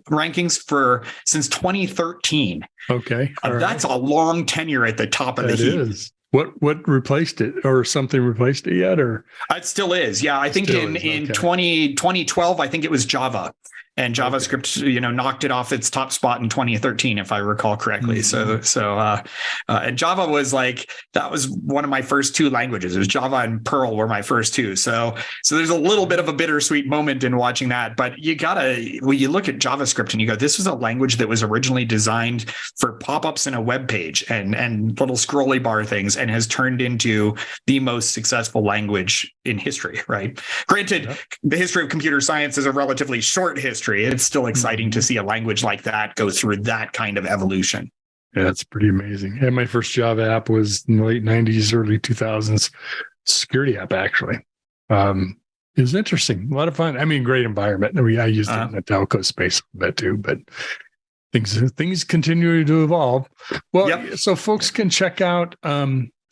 rankings since 2013. Okay. That's a long tenure at the top of the heap. It is. What replaced it, or something replaced it yet, or it still is? Yeah, I think in 2012, I think it was Java, and JavaScript, knocked it off its top spot in 2013, if I recall correctly. So Java was that was one of my first two languages. It was Java and Perl were my first two. So there's a little bit of a bittersweet moment in watching that. But you look at JavaScript and you go, this was a language that was originally designed for pop-ups in a web page and little scrolly bar things, and has turned into the most successful language in history. Right? Granted, the history of computer science is a relatively short history. It's still exciting to see a language like that go through that kind of evolution. Yeah, that's pretty amazing. And my first Java app was in the late 90s, early 2000s. Security app, actually. It was interesting. A lot of fun. I mean, great environment. I used it in the telco space a bit too, but things continue to evolve. Well, so folks can check out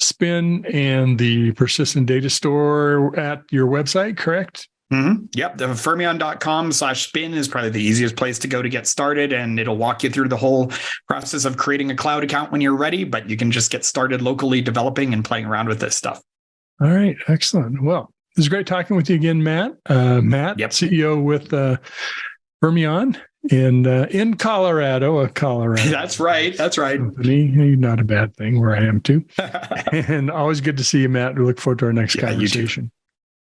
Spin and the persistent data store at your website, correct? Mm-hmm. Yep. The fermion.com/spin is probably the easiest place to go to get started. And it'll walk you through the whole process of creating a cloud account when you're ready, but you can just get started locally developing and playing around with this stuff. All right. Excellent. Well, it was great talking with you again, Matt. Matt, CEO with Fermion in Colorado, Colorado. That's right. Company. Not a bad thing where I am too. And always good to see you, Matt. We look forward to our next conversation.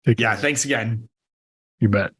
Thanks again. You bet.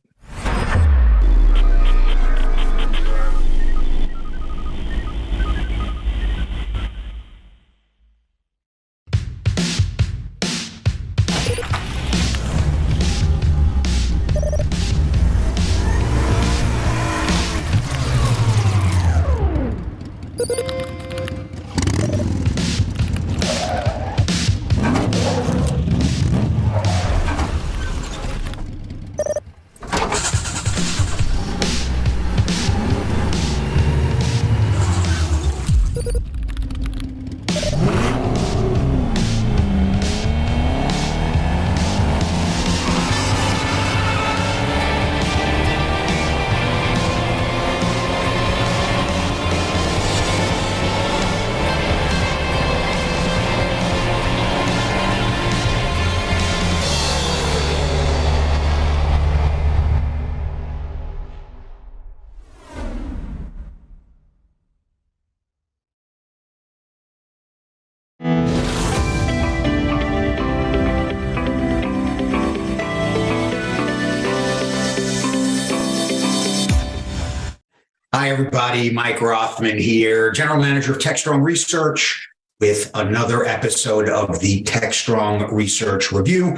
Hi, everybody. Mike Rothman here, General Manager of Techstrong Research, with another episode of the Techstrong Research Review.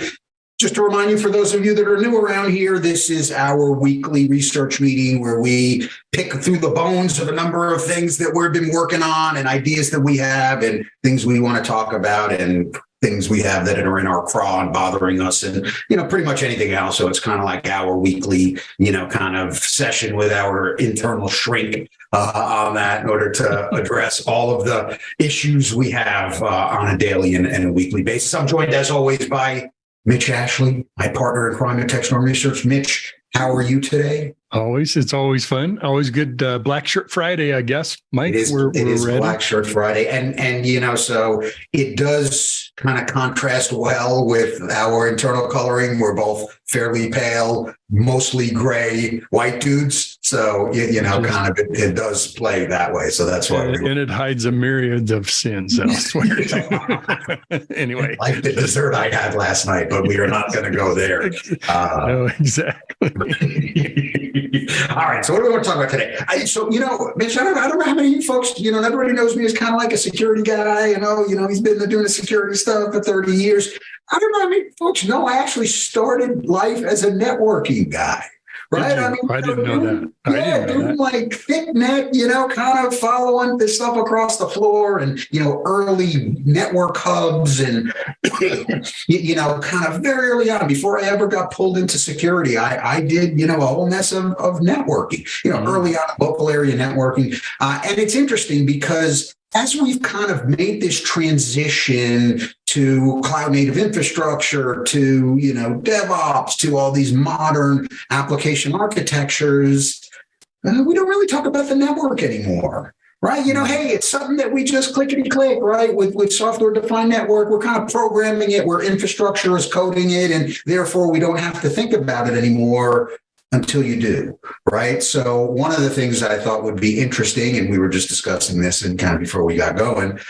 Just to remind you, for those of you that are new around here, this is our weekly research meeting where we pick through the bones of a number of things that we've been working on and ideas that we have and things we want to talk about and things we have that are in our craw and bothering us and, pretty much anything else. So it's kind of like our weekly, kind of session with our internal shrink on that in order to address all of the issues we have on a daily and a weekly basis. I'm joined, as always, by Mitch Ashley, my partner in crime at Techstrong Research. Mitch, how are you today? It's always fun. Always good. Black Shirt Friday, I guess. Mike, it is ready. Black Shirt Friday, and so it does kind of contrast well with our internal coloring. We're both fairly pale, mostly gray white dudes. So kind of it does play that way. So that's why. And it hides a myriad of sins elsewhere. Anyway, like the dessert I had last night, but we are not going to go there. No, exactly. All right. So what do we want to talk about today? Mitch, I don't know how many of you folks, everybody knows me as kind of like a security guy. He's been doing the security stuff for 30 years. I don't know how many folks know I actually started life as a networking guy. Right. I didn't know that. Yeah, doing like thick net, kind of following this stuff across the floor and, early network hubs and, kind of very early on before I ever got pulled into security, I did, a whole mess of networking, early on local area networking. And it's interesting because as we've kind of made this transition to cloud native infrastructure, to, DevOps, to all these modern application architectures, we don't really talk about the network anymore, right? Hey, it's something that we just clickety click, right? With software defined network, we're kind of programming it, where infrastructure is coding it, and therefore we don't have to think about it anymore until you do, right? So one of the things I thought would be interesting, and we were just discussing this and kind of before we got going,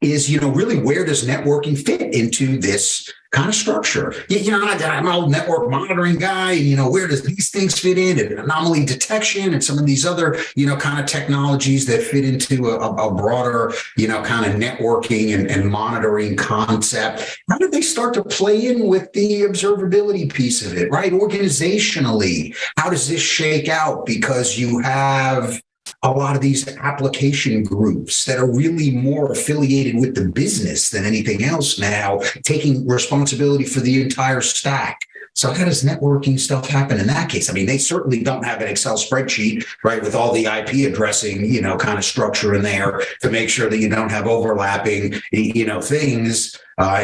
is, really where does networking fit into this kind of structure? I'm an old network monitoring guy, and, where does these things fit in, and anomaly detection and some of these other, kind of technologies that fit into a broader, kind of networking and monitoring concept. How do they start to play in with the observability piece of it, right? Organizationally, how does this shake out? Because you have a lot of these application groups that are really more affiliated with the business than anything else now, taking responsibility for the entire stack. So how does networking stuff happen in that case? I mean, they certainly don't have an Excel spreadsheet, right, with all the IP addressing, kind of structure in there to make sure that you don't have overlapping, things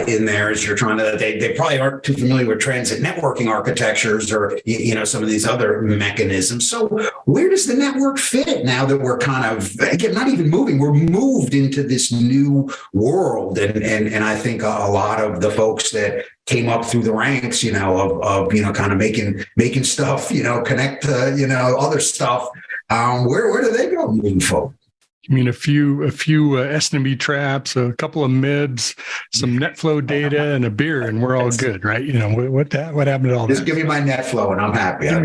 in there as you're trying to, they probably aren't too familiar with transit networking architectures or, some of these other mechanisms. So where does the network fit now that we're kind of, again, not even moving, we're moved into this new world. And I think a lot of the folks that came up through the ranks, of kind of making stuff, connect to, other stuff. Where do they go moving forward? I mean, a few SNMP traps, a couple of MIBs, some NetFlow data, and a beer, and we're all good, right? What happened to all that? Just give me my NetFlow, and I'm happy. Give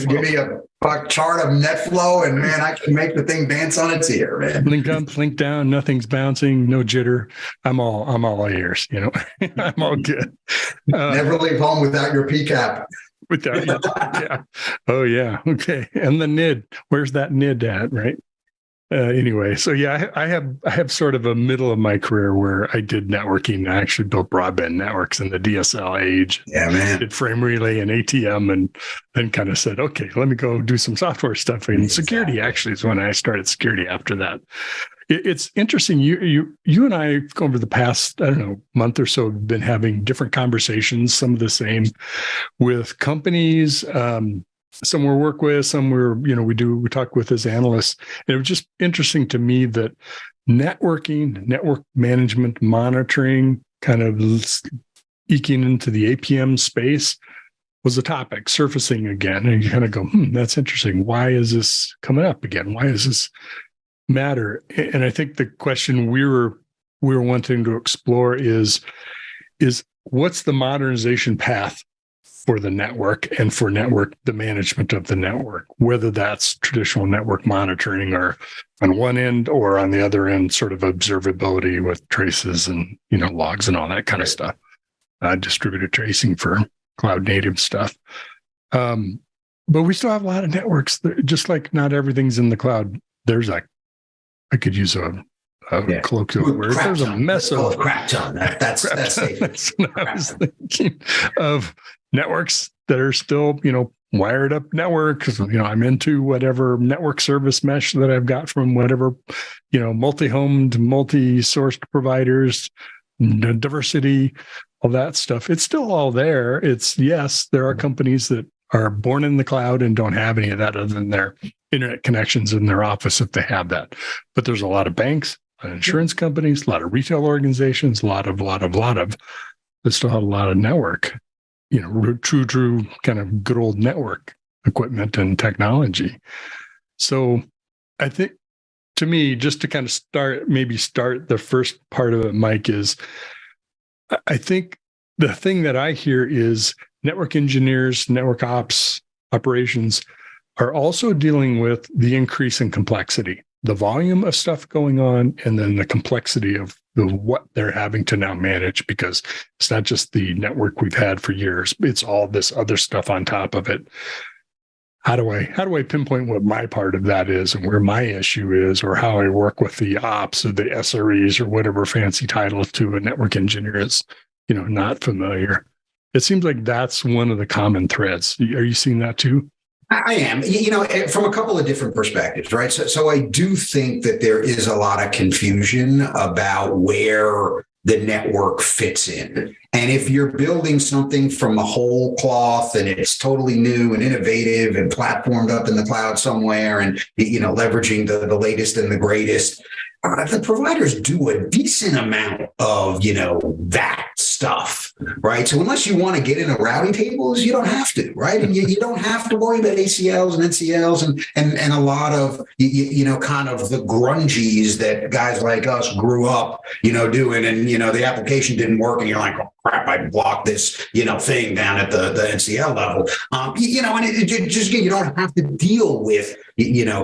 me a chart of NetFlow, and man, I can make the thing dance on its ear, man. Link up, link down, nothing's bouncing, no jitter. I'm all ears, I'm all good. Never leave home without your PCAP. Yeah. Oh yeah. Okay. And the NID, where's that NID at, right? Anyway, so yeah, I have sort of a middle of my career where I did networking. I actually built broadband networks in the DSL age. Yeah, man. Did frame relay and ATM, and then kind of said, okay, let me go do some software stuff. And security actually is when I started security after that. It's interesting. You and I, over the past, month or so, have been having different conversations, some of the same, with companies. Some we work with, some we talk with as analysts. And it was just interesting to me that networking, network management, monitoring, kind of eking into the APM space was a topic surfacing again. And you kind of go, that's interesting. Why is this coming up again? Why does this matter? And I think the question we were wanting to explore is what's the modernization path for the network and for the management of the network, whether that's traditional network monitoring or on one end or on the other end, sort of observability with traces and, logs and all that kind of stuff, distributed tracing for cloud native stuff. But we still have a lot of networks that, just like not everything's in the cloud. There's I could use a colloquial word. There's a mess of crap ton. That's safe. That's what I was thinking of. Networks that are still, wired up networks. I'm into whatever network service mesh that I've got from whatever, multi-homed, multi-sourced providers, diversity, all that stuff. It's still all there. Yes, there are companies that are born in the cloud and don't have any of that other than their internet connections in their office if they have that. But there's a lot of banks, insurance companies, a lot of retail organizations, a lot of that still have a lot of network, true kind of good old network equipment and technology. So I think, to me, just to kind of start the first part of it, Mike, is I think the thing that I hear is network engineers, network ops, operations are also dealing with the increase in complexity, the volume of stuff going on, and then the complexity of what they're having to now manage, because it's not just the network we've had for years, it's all this other stuff on top of it. How do I pinpoint what my part of that is and where my issue is, or how I work with the ops or the SREs or whatever fancy title to a network engineer is, not familiar. It seems like that's one of the common threads. Are you seeing that too? I am, from a couple of different perspectives, right? So I do think that there is a lot of confusion about where the network fits in. And if you're building something from a whole cloth and it's totally new and innovative and platformed up in the cloud somewhere and, leveraging the latest and the greatest, the providers do a decent amount of, that stuff, right? So unless you want to get into routing tables, you don't have to, right? And you don't have to worry about ACLs and NCLs and a lot of, kind of the grungies that guys like us grew up, doing, and, the application didn't work and you're like, oh, crap, I blocked this, thing down at the NCL level. And you don't have to deal with,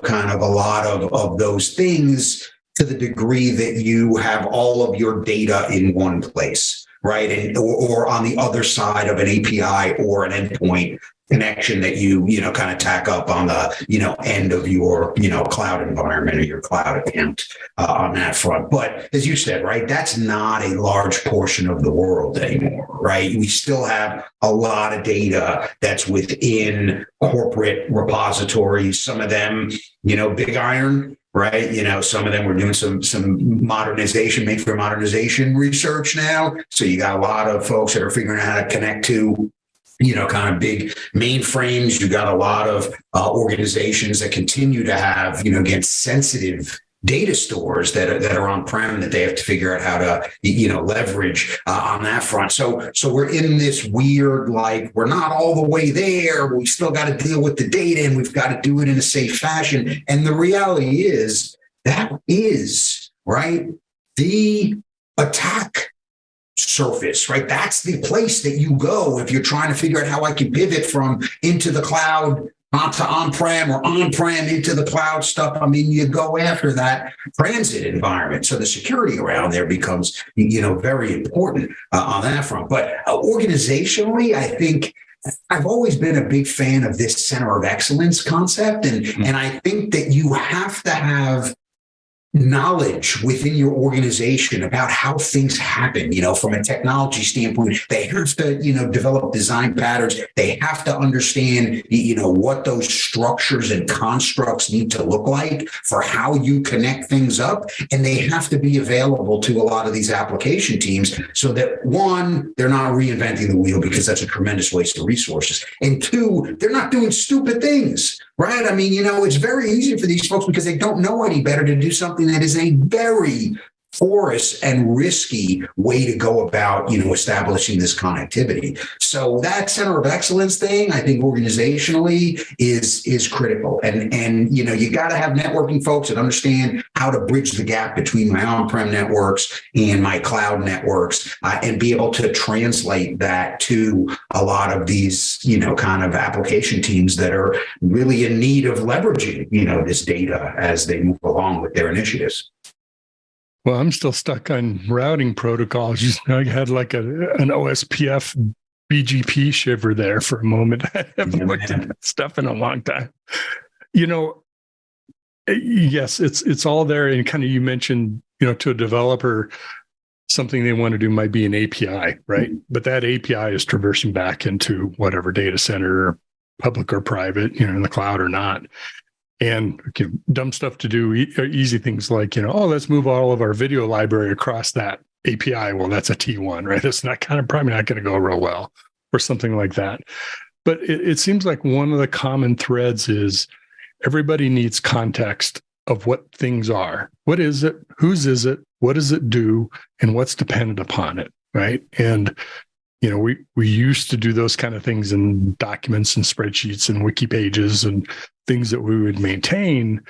kind of a lot of those things to the degree that you have all of your data in one place, right? And or on the other side of an API or an endpoint connection that you kind of tack up on the end of your cloud environment or your cloud account on that front. But as you said, right, that's not a large portion of the world anymore, right? We still have a lot of data that's within corporate repositories. Some of them, big iron. Right. Some of them were doing some modernization, mainframe modernization research now. So you got a lot of folks that are figuring out how to connect to, kind of big mainframes. You got a lot of organizations that continue to have, again, sensitive data stores that are on-prem that they have to figure out how to, leverage on that front. So we're in this weird, we're not all the way there, but we still got to deal with the data and we've got to do it in a safe fashion. And the reality is that is, right, the attack surface, right? That's the place that you go if you're trying to figure out how I can pivot from into the cloud onto on-prem or on-prem into the cloud stuff. I mean, you go after that transit environment. So the security around there becomes, very important on that front. But organizationally, I think I've always been a big fan of this center of excellence concept. And I think that you have to have knowledge within your organization about how things happen, from a technology standpoint. They have to, develop design patterns. They have to understand, what those structures and constructs need to look like for how you connect things up. And they have to be available to a lot of these application teams so that, one, they're not reinventing the wheel because that's a tremendous waste of resources. And two, they're not doing stupid things. Right. I mean, it's very easy for these folks because they don't know any better to do something that is a very porous and risky way to go about, establishing this connectivity. So that center of excellence thing, I think organizationally is critical. And you got to have networking folks that understand how to bridge the gap between my on-prem networks and my cloud networks, and be able to translate that to a lot of these, kind of application teams that are really in need of leveraging, this data as they move along with their initiatives. Well, I'm still stuck on routing protocols. I had like an OSPF BGP shiver there for a moment. I haven't looked at that stuff in a long time. Yes, it's all there. And kind of, you mentioned, to a developer, something they want to do might be an API, right? But that API is traversing back into whatever data center, public or private, in the cloud or not. And dumb stuff to do, easy things like, let's move all of our video library across that API. Well, that's a T1, right? It's not probably not going to go real well, or something like that. But it seems like one of the common threads is everybody needs context of what things are. What is it? Whose is it? What does it do? And what's dependent upon it, right? And we used to do those kind of things in documents and spreadsheets and wiki pages and things that we would maintain.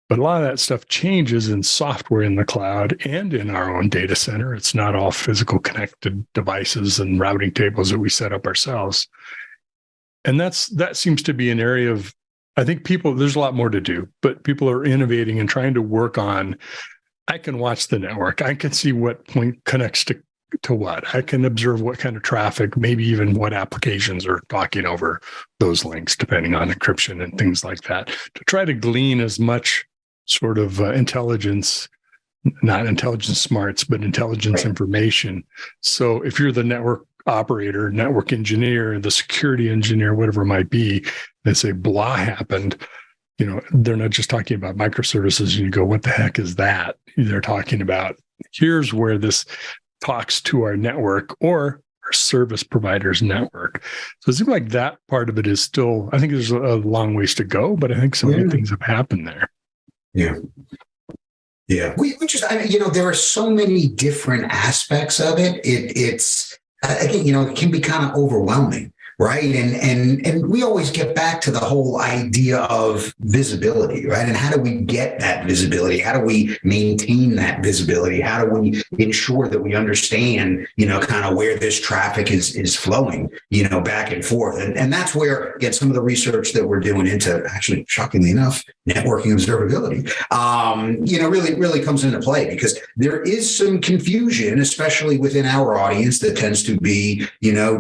But a lot of that stuff changes in software in the cloud and in our own data center. It's not all physical connected devices and routing tables that we set up ourselves. And that seems to be an area of, I think there's a lot more to do, but people are innovating and trying to work on, I can watch the network. I can see what point connects to what. I can observe what kind of traffic, maybe even what applications are talking over those links, depending on encryption and things like that, to try to glean as much sort of intelligence, not intelligence smarts, but intelligence information. So if you're the network operator, network engineer, the security engineer, whatever it might be, they say blah happened, they're not just talking about microservices and you go, what the heck is that? They're talking about, here's where this talks to our network or our service provider's network. So it seems like that part of it is still, I think there's a long ways to go, but I think some good things have happened there. Yeah. Yeah. We just, there are so many different aspects of it. It's, again, it can be kind of overwhelming. Right. And we always get back to the whole idea of visibility, right? And how do we get that visibility? How do we maintain that visibility? How do we ensure that we understand, kind of where this traffic is flowing, back and forth? And that's where, again, some of the research that we're doing into, actually, shockingly enough, networking observability, really comes into play, because there is some confusion, especially within our audience that tends to be,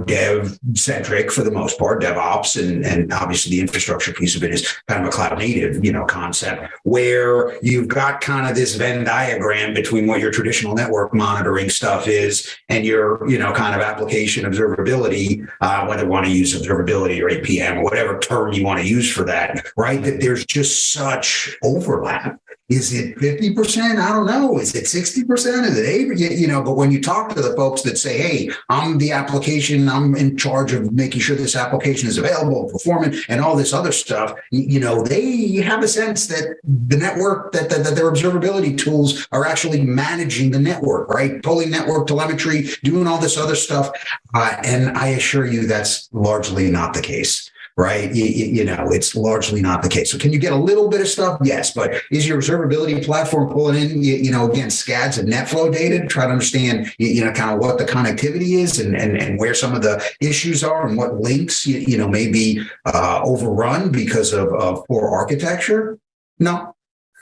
dev centric for the most part, DevOps, and obviously the infrastructure piece of it is kind of a cloud native, concept, where you've got kind of this Venn diagram between what your traditional network monitoring stuff is and your, kind of application observability, whether you want to use observability or APM or whatever term you want to use for that, right? That there's just such overlap. Is it 50%? I don't know. Is it 60%? Is it 80%? But when you talk to the folks that say, hey, I'm the application, I'm in charge of making sure this application is available, performing, and all this other stuff, they have a sense that the network, that their observability tools are actually managing the network, right? Pulling network telemetry, doing all this other stuff. And I assure you that's largely not the case. Right. It's largely not the case. So can you get a little bit of stuff? Yes. But is your observability platform pulling in, again, SCADs and NetFlow data to try to understand, kind of what the connectivity is and where some of the issues are and what links, may be overrun because of poor architecture? No,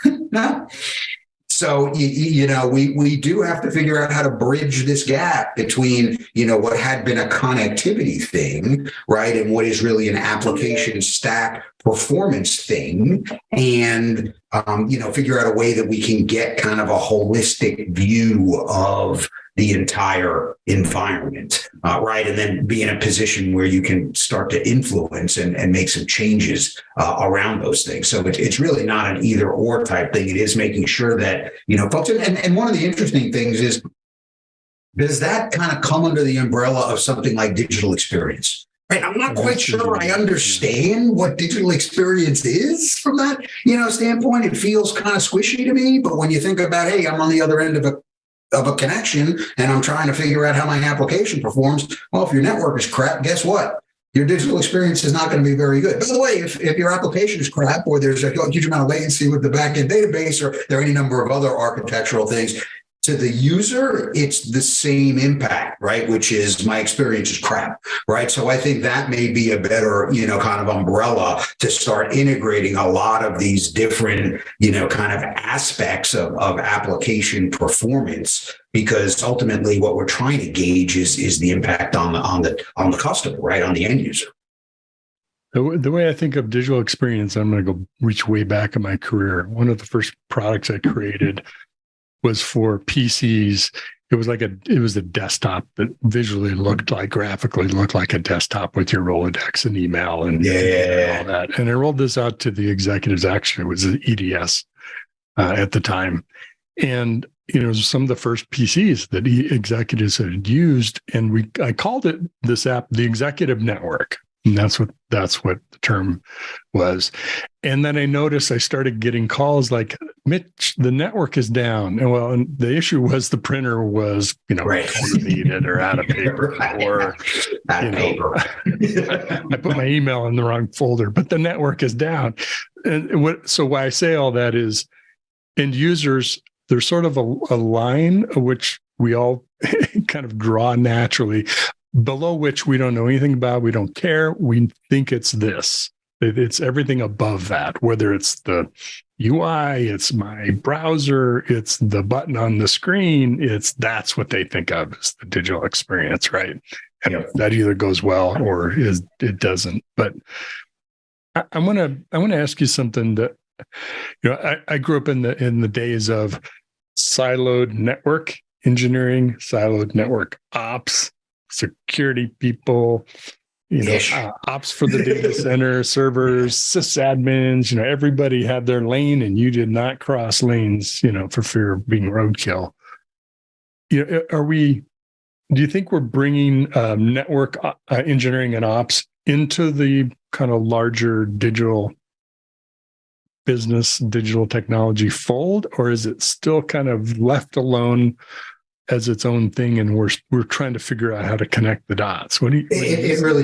no. So, we do have to figure out how to bridge this gap between, what had been a connectivity thing, right, and what is really an application stack performance thing, and, figure out a way that we can get kind of a holistic view of the entire environment, right? And then be in a position where you can start to influence and make some changes around those things. So it's really not an either or type thing. It is making sure that, folks, and one of the interesting things is, does that kind of come under the umbrella of something like digital experience? Right. I'm not quite sure I understand what digital experience is from that, standpoint. It feels kind of squishy to me. But when you think about, hey, I'm on the other end of a connection and I'm trying to figure out how my application performs. Well, if your network is crap, guess what? Your digital experience is not going to be very good. By the way, if your application is crap or there's a huge amount of latency with the backend database, or there are any number of other architectural things, to the user, it's the same impact, right? Which is, my experience is crap, right? So I think that may be a better, kind of umbrella to start integrating a lot of these different, kind of aspects of application performance, because ultimately what we're trying to gauge is the impact on the customer, right? On the end user. The way I think of digital experience, I'm going to go reach way back in my career. One of the first products I created was for PCs. It was a desktop that visually graphically looked like a desktop with your Rolodex and email and all that. And I rolled this out to the executives. Actually, it was an EDS at the time. And, some of the first PCs that executives had used. And I called it, this app, the Executive Network. And that's what the term was. And then I noticed I started getting calls like, Mitch, the network is down. And the issue was the printer was, overheated or out of paper or out of paper. I put my email in the wrong folder, but the network is down. And so why I say all that is end users, there's sort of a line which we all kind of draw naturally, below which we don't know anything about, we don't care, we think it's this. It's everything above that, whether it's the UI, it's my browser, it's the button on the screen, that's what they think of as the digital experience, right? And that either goes well or it doesn't. But I want to ask you something that, I grew up in the days of siloed network engineering, siloed network ops, security people, ops for the data center, servers, sysadmins, everybody had their lane and you did not cross lanes, for fear of being roadkill. Do you think we're bringing network engineering and ops into the kind of larger digital business, digital technology fold, or is it still kind of left alone as its own thing, and we're trying to figure out how to connect the dots? It really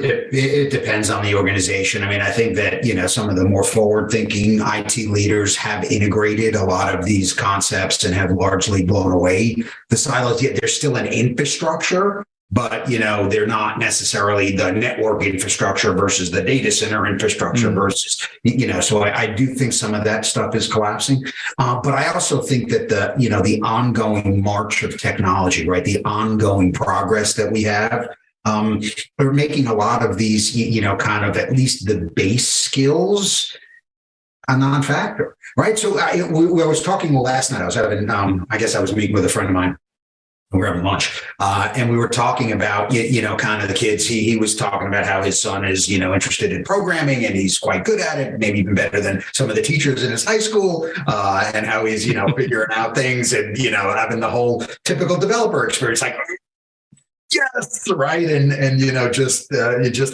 depends on the organization. I mean, I think that some of the more forward-thinking IT leaders have integrated a lot of these concepts and have largely blown away the silos. Yet there's still an infrastructure, but they're not necessarily the network infrastructure versus the data center infrastructure versus so I do think some of that stuff is collapsing, but I also think that the ongoing march of technology, right, the ongoing progress that we have, we're making a lot of these kind of at least the base skills a non-factor, right? So I was talking last night. I was having I guess I was meeting with a friend of mine. We were having lunch, and we were talking about, kind of the kids. He was talking about how his son is, interested in programming, and he's quite good at it, maybe even better than some of the teachers in his high school, and how he's, figuring out things and, having the whole typical developer experience, like, yes, right, and just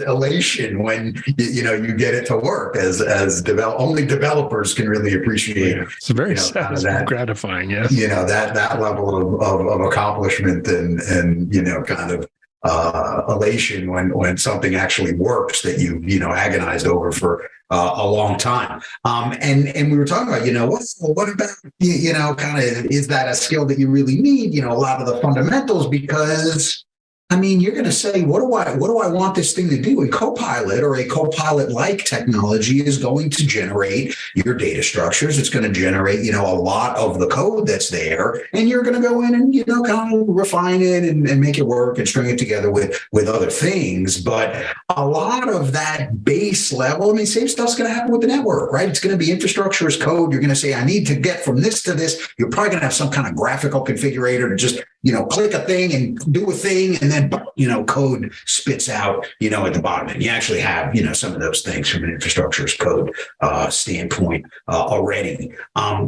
elation when you get it to work as only developers can really appreciate. It's very gratifying, yes. That level of accomplishment and kind of elation when something actually works that you agonized over for a long time. And we were talking about, what about kind of, is that a skill that you really need? A lot of the fundamentals, because I mean, you're going to say, what do I want this thing to do? And Copilot, or a Copilot-like technology, is going to generate your data structures. It's going to generate, a lot of the code that's there, and you're going to go in and, kind of refine it and make it work and string it together with other things. But a lot of that base level, I mean, same stuff's going to happen with the network, right? It's going to be infrastructure as code. You're going to say, I need to get from this to this. You're probably going to have some kind of graphical configurator to just, click a thing and do a thing, and then, code spits out, at the bottom. And you actually have, some of those things from an infrastructure as code standpoint already.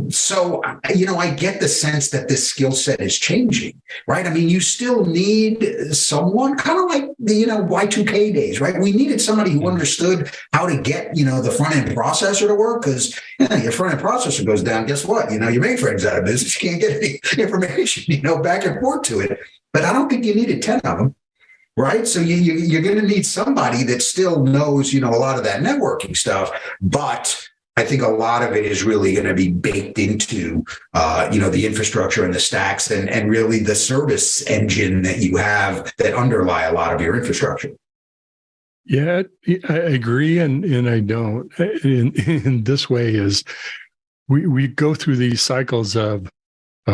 So, I get the sense that this skill set is changing, right? I mean, you still need someone kind of like the, Y2K days, right? We needed somebody who understood how to get, the front end processor to work, because your front end processor goes down. Guess what? Your mainframe's out of business. You can't get any information, back and forth to it. But I don't think you needed 10 of them. Right. So you're going to need somebody that still knows, a lot of that networking stuff. But I think a lot of it is really going to be baked into, the infrastructure and the stacks and really the service engine that you have that underlie a lot of your infrastructure. Yeah, I agree. And I don't. In this way is we go through these cycles of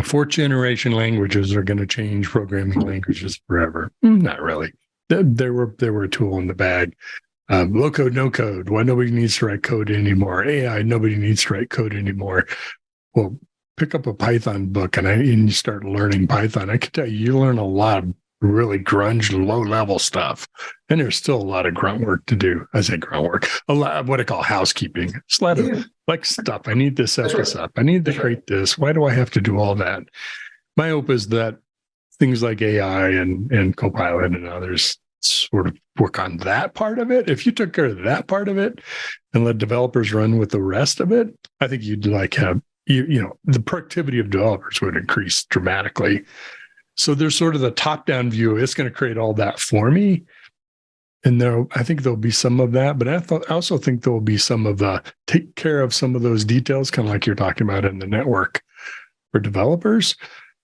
fourth generation languages are going to change programming languages forever. Not really. They were a tool in the bag. Low code, no code. Why nobody needs to write code anymore? AI, nobody needs to write code anymore. Well, pick up a Python book and you start learning Python. I can tell you learn a lot of really grunge, low level stuff, and there's still a lot of grunt work to do. I say grunt work, a lot of what I call housekeeping. It's a lot of like stuff. I need to set this up. I need to create this. Why do I have to do all that? My hope is that things like AI and Copilot and others sort of work on that part of it. If you took care of that part of it and let developers run with the rest of it, I think you'd like have, the productivity of developers would increase dramatically. So there's sort of the top-down view. It's going to create all that for me. And I think there'll be some of that, but I also think there will be some of the take care of some of those details, kind of like you're talking about in the network for developers.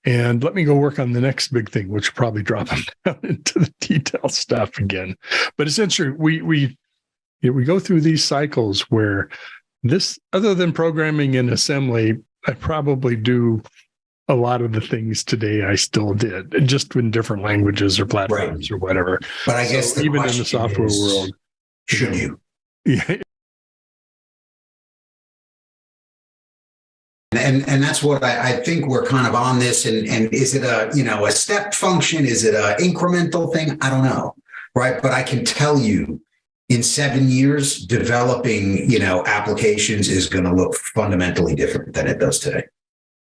And let me go work on the next big thing, which will probably drop them down into the detail stuff again. But essentially, we go through these cycles where this, other than programming and assembly, I probably do a lot of the things today I still did, just in different languages or platforms or whatever. But I guess even in the software world, should you? Yeah. And that's what I think we're kind of on this. And is it a step function? Is it an incremental thing? I don't know. Right. But I can tell you in 7 years, developing, applications is going to look fundamentally different than it does today.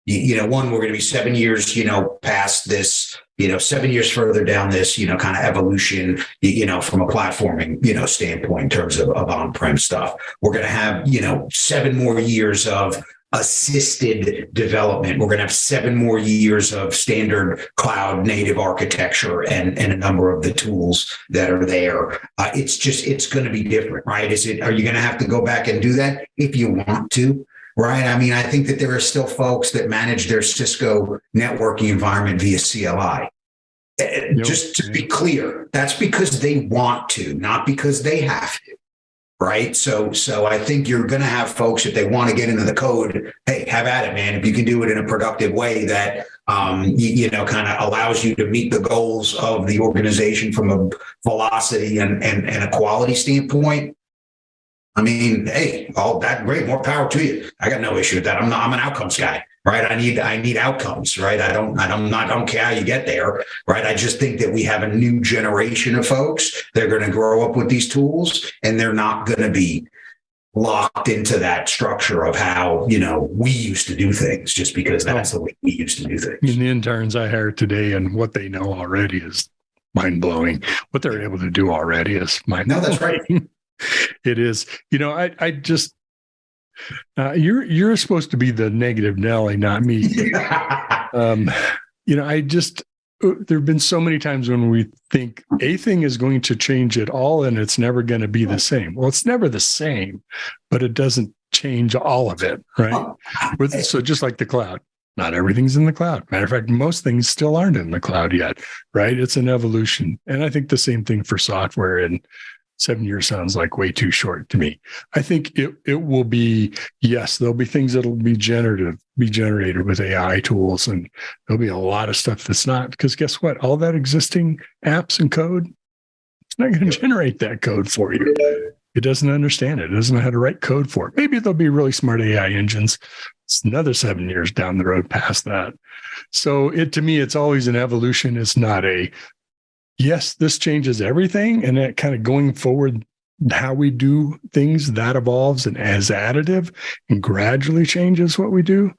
We're going to be 7 years, past this, 7 years further down this, kind of evolution, from a platforming, standpoint in terms of on-prem stuff. We're going to have, 7 more years of assisted development. We're going to have 7 more years of standard cloud native architecture and a number of the tools that are there. It's going to be different, right? Are you going to have to go back and do that if you want to? Right. I mean, I think that there are still folks that manage their Cisco networking environment via CLI. Just to be clear, that's because they want to, not because they have to. Right. So I think you're going to have folks, if they want to get into the code, hey, have at it, man. If you can do it in a productive way that, kind of allows you to meet the goals of the organization from a velocity and a quality standpoint. I mean, hey, all that great, more power to you. I got no issue with that. I'm an outcomes guy, right? I need outcomes, right? I don't care how you get there, right? I just think that we have a new generation of folks. They're going to grow up with these tools, and they're not going to be locked into that structure of how, we used to do things just because that's the way we used to do things. I mean, the interns I hired today and what they know already is mind-blowing. What they're able to do already is mind-blowing. No, that's right. It is. I just you're supposed to be the negative Nelly, not me. There have been so many times when we think a thing is going to change it all and it's never going to be the same. Well, it's never the same, but it doesn't change all of it, right? So just like the cloud, not everything's in the cloud. Matter of fact, most things still aren't in the cloud yet, right? It's an evolution. And I think the same thing for software, and 7 years sounds like way too short to me. I think it will be, yes, there'll be things that'll be generated with AI tools, and there'll be a lot of stuff that's not, because guess what? All that existing apps and code, it's not going to generate that code for you. It doesn't understand it. It doesn't know how to write code for it. Maybe there'll be really smart AI engines. It's another 7 years down the road past that. So to me, it's always an evolution. It's not yes, this changes everything, and that kind of going forward, how we do things, that evolves and as additive and gradually changes what we do.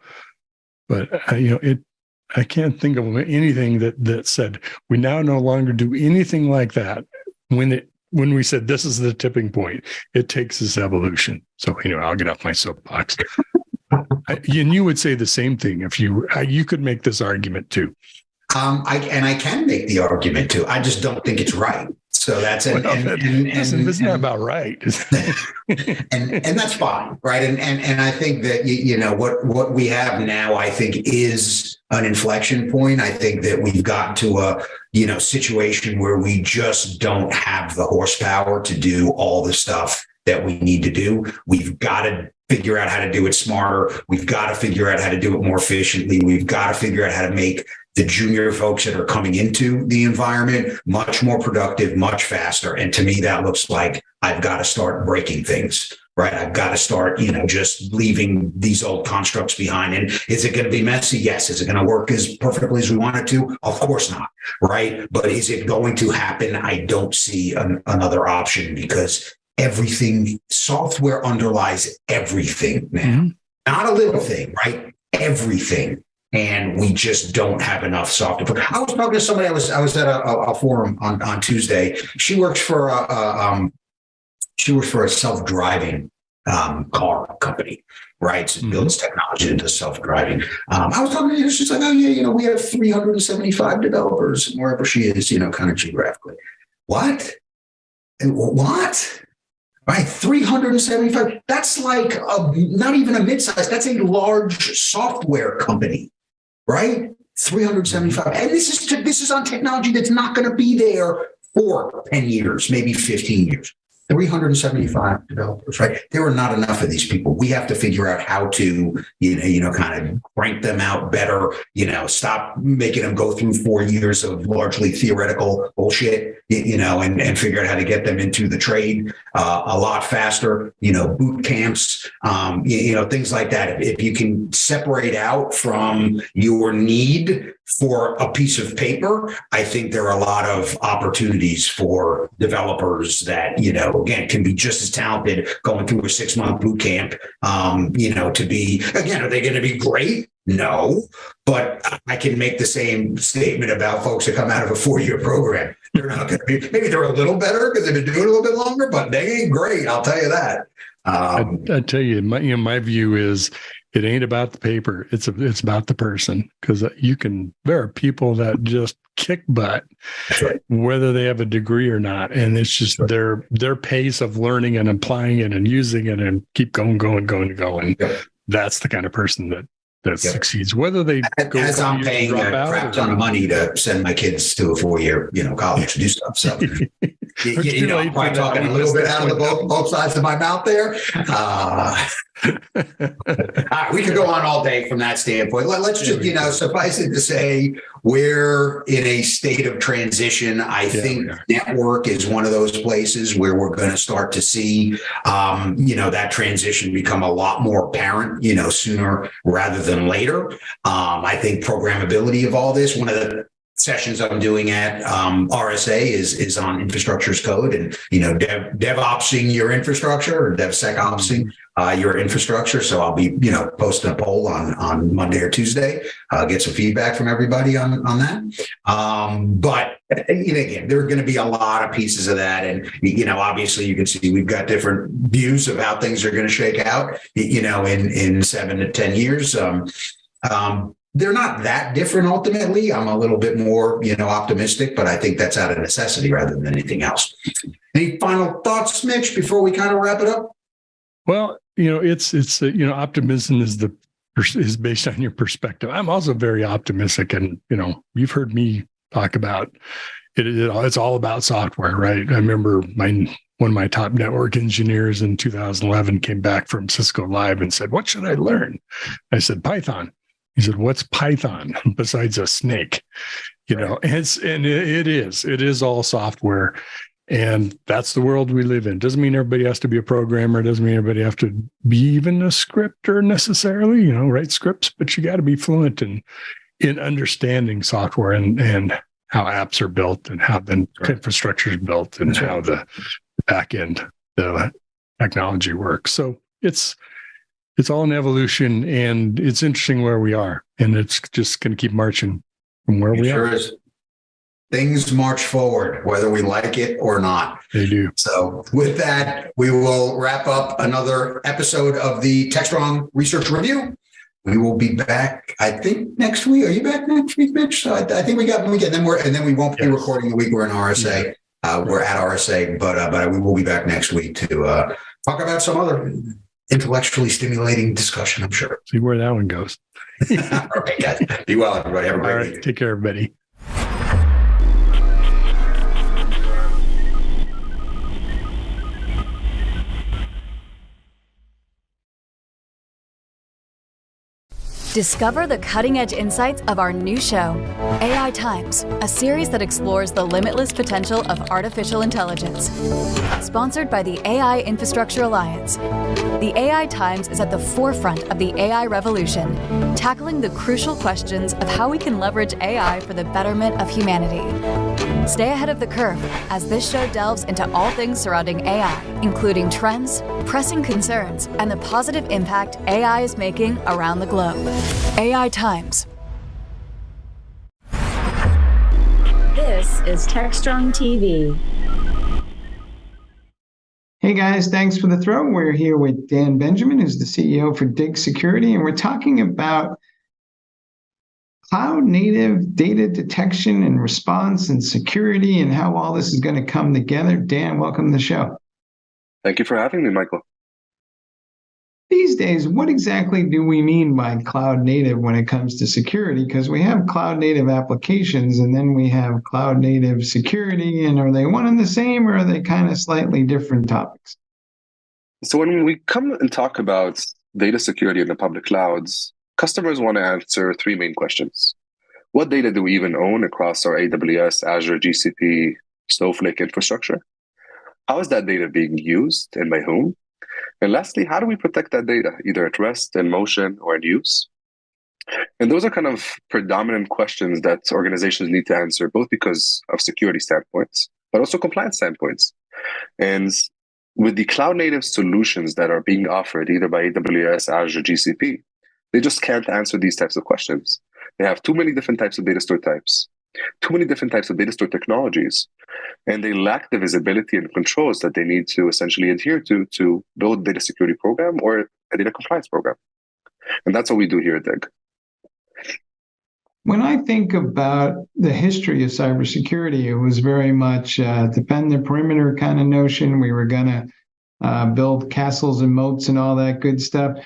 But I can't think of anything that said we now no longer do anything like that. When we said this is the tipping point, it takes this evolution. So I'll get off my soapbox. And you would say the same thing if you could make this argument too. I can make the argument too. I just don't think it's right. So that's it's not about right, and that's fine, right? And I think that what we have now, I think, is an inflection point. I think that we've gotten to a situation where we just don't have the horsepower to do all the stuff that we need to do. We've got to figure out how to do it smarter. We've got to figure out how to do it more efficiently. We've got to figure out how to make the junior folks that are coming into the environment much more productive, much faster. And to me, that looks like I've got to start breaking things, right? I've got to start, just leaving these old constructs behind. And is it going to be messy? Yes. Is it going to work as perfectly as we want it to? Of course not, right? But is it going to happen? I don't see another option, because software underlies everything now. Not a little thing, right? Everything. and we just don't have enough software. I was talking to somebody. I was at a forum on Tuesday. She works for a self-driving car company, right? So it builds technology into self-driving. I was talking to her. She's like, oh yeah, we have 375 developers wherever she is, kind of geographically. What? Right, 375. That's like not even a mid-size. That's a large software company, right? 375. And this is on technology that's not going to be there for 10 years, maybe 15 years. 375 developers, right? There are not enough of these people. We have to figure out how to, kind of crank them out better, stop making them go through 4 years of largely theoretical bullshit, and figure out how to get them into the trade a lot faster, boot camps, things like that. If you can separate out from your need for a piece of paper, I think there are a lot of opportunities for developers that, again, can be just as talented going through a 6-month boot camp, to be, again, are they going to be great? No, but I can make the same statement about folks that come out of a 4-year program. They're not going to be, maybe they're a little better because they've been doing it a little bit longer, but they ain't great. I'll tell you that. I tell you, my view is it ain't about the paper. It's about the person, because there are people that just kick butt, whether they have a degree or not. And it's just their pace of learning and applying it and using it and keep going. Yep. That's the kind of person that succeeds, whether they go as I'm paying a crap ton of money to send my kids to a 4-year, college to do stuff. So, I'm probably talking a little bit out of both sides of my mouth there. We could go on all day from that standpoint. Let's just, suffice it to say, we're in a state of transition. I think network is one of those places where we're going to start to see, that transition become a lot more apparent, sooner rather than later. I think programmability of all this, one of the sessions I'm doing at RSA is on infrastructure as code and, DevOpsing your infrastructure or DevSecOpsing your infrastructure. So I'll be, posting a poll on Monday or Tuesday, get some feedback from everybody on that. But again, there are going to be a lot of pieces of that. And, obviously you can see we've got different views of how things are going to shake out, in 7 to 10 years. They're not that different ultimately. I'm a little bit more, optimistic, but I think that's out of necessity rather than anything else. Any final thoughts, Mitch, before we kind of wrap it up? Well, it's optimism is based on your perspective. I'm also very optimistic, and you've heard me talk about it. It's all about software, right? I remember one of my top network engineers in 2011 came back from Cisco Live and said, "What should I learn?" I said, "Python." He said, "What's Python besides a snake?" It is all software. And that's the world we live in. Doesn't mean everybody has to be a programmer. Doesn't mean everybody have to be even a scripter necessarily, write scripts, but you got to be fluent in understanding software and how apps are built and how the infrastructure is built and how the back end, the technology works. So it's all an evolution, and it's interesting where we are, and it's just going to keep marching from where we are. Is. Things march forward, whether we like it or not. They do. So with that, we will wrap up another episode of the Techstrong Research Review. We will be back, I think, next week. Are you back next week, Mitch? So I think we got one weekend. And then we won't be recording the week we're in RSA. We're at RSA, but we will be back next week to talk about some other intellectually stimulating discussion, I'm sure. See where that one goes. All right, guys. Be well, everybody. Have a great week. Take care, everybody. Discover the cutting-edge insights of our new show, AI Times, a series that explores the limitless potential of artificial intelligence. Sponsored by the AI Infrastructure Alliance, the AI Times is at the forefront of the AI revolution, tackling the crucial questions of how we can leverage AI for the betterment of humanity. Stay ahead of the curve as this show delves into all things surrounding AI, including trends, pressing concerns, and the positive impact AI is making around the globe. AI Times, This is Techstrong TV. Hey guys, thanks for the throw. We're here with Dan Benjamin, who's the CEO for Dig Security, and we're talking about cloud native data detection and response and security and how all this is going to come together. Dan, welcome to the show. Thank you for having me, Michael. These days, what exactly do we mean by cloud native when it comes to security? Because we have cloud native applications and then we have cloud native security. And are they one and the same, or are they kind of slightly different topics? So when we come and talk about data security in the public clouds, customers want to answer three main questions. What data do we even own across our AWS, Azure, GCP, Snowflake infrastructure? How is that data being used and by whom? And lastly, how do we protect that data, either at rest, in motion, or in use? And those are kind of predominant questions that organizations need to answer, both because of security standpoints, but also compliance standpoints. And with the cloud native solutions that are being offered either by AWS, Azure, GCP, they just can't answer these types of questions. They have too many different types of data store types, too many different types of data store technologies, and they lack the visibility and controls that they need to essentially adhere to build a data security program or a data compliance program. And that's what we do here at DIG. When I think about the history of cybersecurity, it was very much defend the perimeter kind of notion. We were going to build castles and moats and all that good stuff.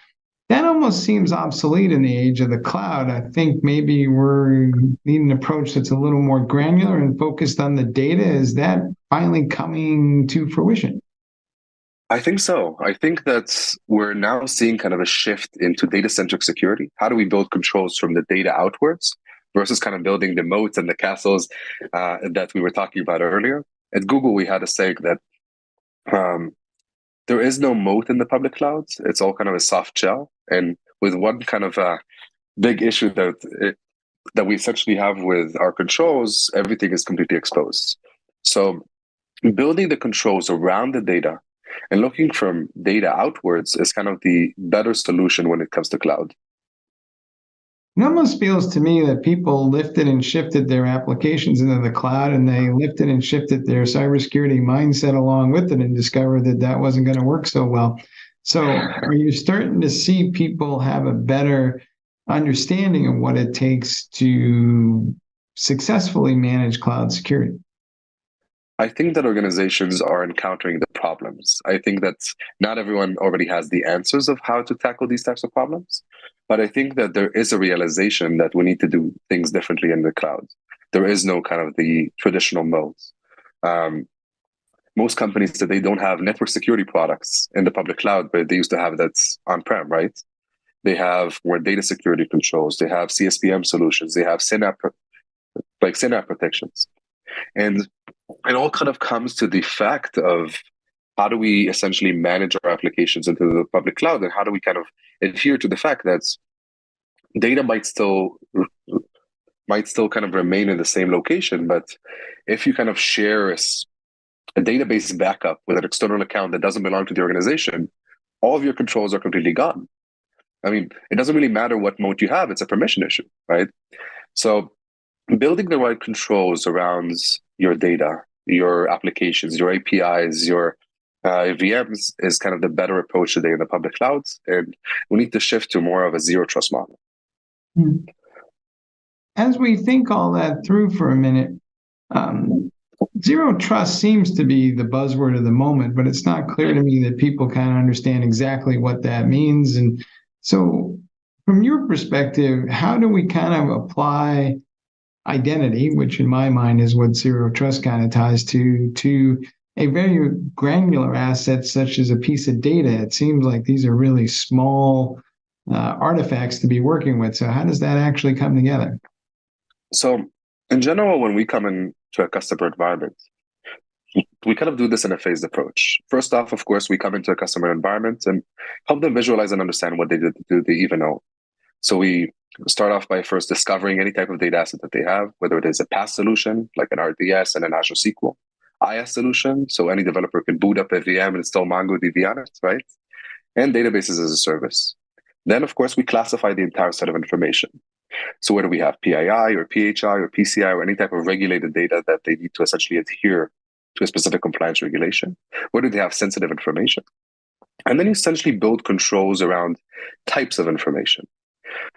That almost seems obsolete in the age of the cloud. I think maybe we're needing an approach that's a little more granular and focused on the data. Is that finally coming to fruition? I think so. I think that we're now seeing kind of a shift into data-centric security. How do we build controls from the data outwards versus kind of building the moats and the castles that we were talking about earlier? At Google, we had a saying that there is no moat in the public clouds. It's all kind of a soft shell. And with one kind of big issue that we essentially have with our controls, everything is completely exposed. So building the controls around the data and looking from data outwards is kind of the better solution when it comes to cloud. It almost feels to me that people lifted and shifted their applications into the cloud, and they lifted and shifted their cybersecurity mindset along with it and discovered that that wasn't going to work so well. So are you starting to see people have a better understanding of what it takes to successfully manage cloud security? I think that organizations are encountering the problems. I think that not everyone already has the answers of how to tackle these types of problems. But I think that there is a realization that we need to do things differently in the cloud. There is no kind of the traditional modes. Most companies today don't have network security products in the public cloud, but they used to have that on-prem, right? They have more data security controls. They have CSPM solutions. They have SynApp protections. And it all kind of comes to the fact of how do we essentially manage our applications into the public cloud, and how do we kind of adhere to the fact that data might still kind of remain in the same location, but if you kind of share a database backup with an external account that doesn't belong to the organization, all of your controls are completely gone. I mean, it doesn't really matter what mode you have, it's a permission issue, right? So building the right controls around your data, your applications, your APIs, your VMs is kind of the better approach today in the public clouds. And we need to shift to more of a zero trust model. As we think all that through for a minute, zero trust seems to be the buzzword of the moment, but it's not clear to me that people kind of understand exactly what that means. And so from your perspective, how do we kind of apply identity, which in my mind is what zero trust kind of ties to a very granular asset such as a piece of data? It seems like these are really small artifacts to be working with. So how does that actually come together? So in general, when we come into a customer environment, we kind of do this in a phased approach. First off, of course, we come into a customer environment and help them visualize and understand what they even know. So we start off by first discovering any type of data asset that they have, whether it is a PaaS solution, like an RDS and an Azure SQL, IaaS solution, so any developer can boot up a VM and install MongoDB on it, right? And databases as a service. Then, of course, we classify the entire set of information. So whether we have PII or PHI or PCI or any type of regulated data that they need to essentially adhere to a specific compliance regulation, whether they have sensitive information. And then you essentially build controls around types of information.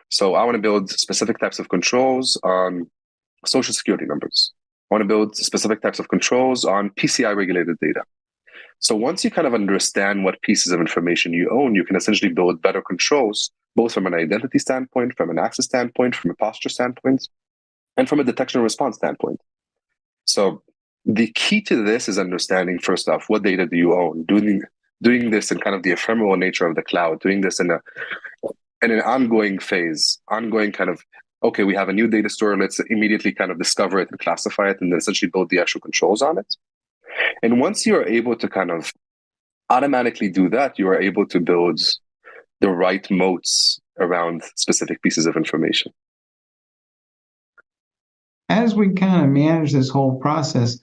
So I want to build specific types of controls on social security numbers. I want to build specific types of controls on PCI regulated data. So once you kind of understand what pieces of information you own, you can essentially build better controls, both from an identity standpoint, from an access standpoint, from a posture standpoint, and from a detection and response standpoint. So the key to this is understanding, first off, what data do you own? Doing this in kind of the ephemeral nature of the cloud, doing this in an ongoing phase, ongoing kind of, okay, we have a new data store, let's immediately kind of discover it and classify it, and then essentially build the actual controls on it. And once you are able to kind of automatically do that, you are able to build the right moats around specific pieces of information. As we kind of manage this whole process,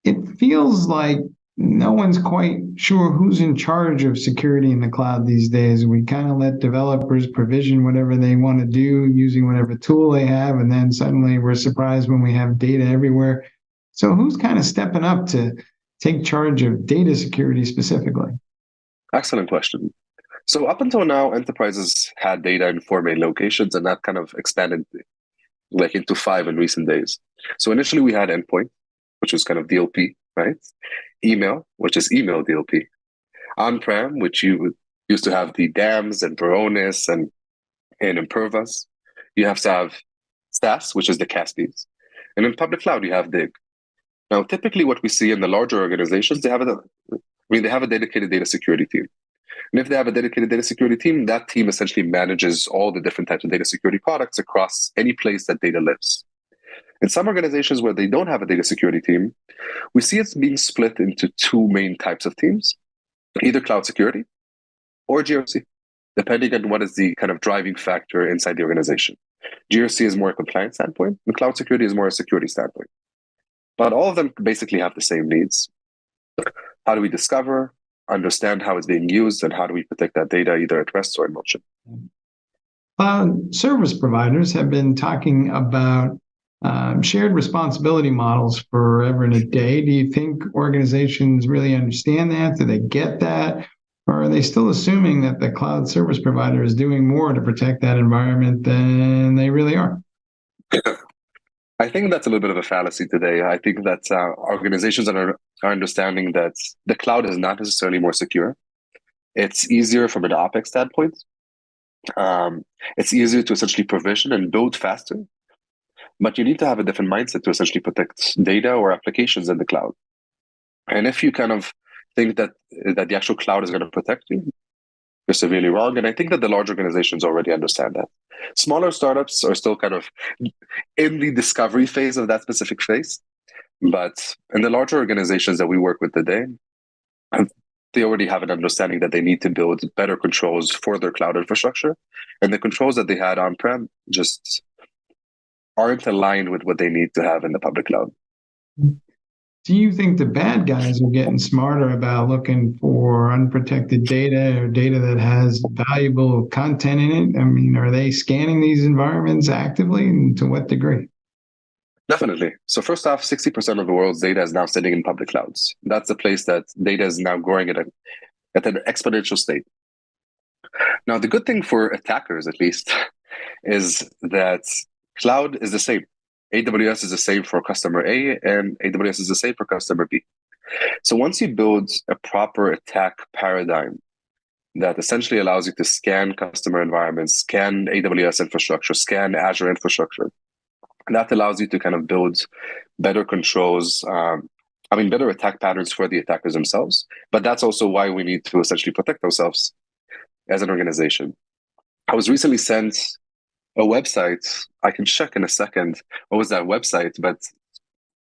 it feels like no one's quite sure who's in charge of security in the cloud these days. We kind of let developers provision whatever they want to do using whatever tool they have, and then suddenly we're surprised when we have data everywhere. So who's kind of stepping up to take charge of data security specifically? Excellent question. So up until now, enterprises had data in 4 main locations, and that kind of expanded like into 5 in recent days. So initially we had endpoint, which was kind of DLP, right? Email, which is email DLP. On-prem, which you used to have the DAMs and Varonis and Impervas. You have to have SaaS, which is the Caspies. And in public cloud, you have DIG. Now, typically what we see in the larger organizations, they have a dedicated data security team. And if they have a dedicated data security team, that team essentially manages all the different types of data security products across any place that data lives. In some organizations where they don't have a data security team, we see it's being split into 2 main types of teams, either cloud security or GRC, depending on what is the kind of driving factor inside the organization. GRC is more a compliance standpoint, and cloud security is more a security standpoint. But all of them basically have the same needs. How do we discover, understand how it's being used, and how do we protect that data either at rest or in motion? Cloud service providers have been talking about shared responsibility models forever and a day. Do you think organizations really understand that? Do they get that? Or are they still assuming that the cloud service provider is doing more to protect that environment than they really are? I think that's a little bit of a fallacy today. I think that organizations are understanding that the cloud is not necessarily more secure. It's easier from an OpEx standpoint. It's easier to essentially provision and build faster. But you need to have a different mindset to essentially protect data or applications in the cloud. And if you kind of think that the actual cloud is going to protect you, you're severely wrong. And I think that the large organizations already understand that. Smaller startups are still kind of in the discovery phase of that specific phase. But in the larger organizations that we work with today, they already have an understanding that they need to build better controls for their cloud infrastructure. And the controls that they had on-prem just aren't aligned with what they need to have in the public cloud. Do you think the bad guys are getting smarter about looking for unprotected data or data that has valuable content in it? I mean, are they scanning these environments actively, and to what degree? Definitely. So first off, 60% of the world's data is now sitting in public clouds. That's a place that data is now growing at an exponential state. Now, the good thing for attackers, at least, is that cloud is the same. AWS is the same for customer A, and AWS is the same for customer B. So once you build a proper attack paradigm that essentially allows you to scan customer environments, scan AWS infrastructure, scan Azure infrastructure, that allows you to kind of build better controls, better attack patterns for the attackers themselves. But that's also why we need to essentially protect ourselves as an organization. I was recently sent a website. I can check in a second what was that website, but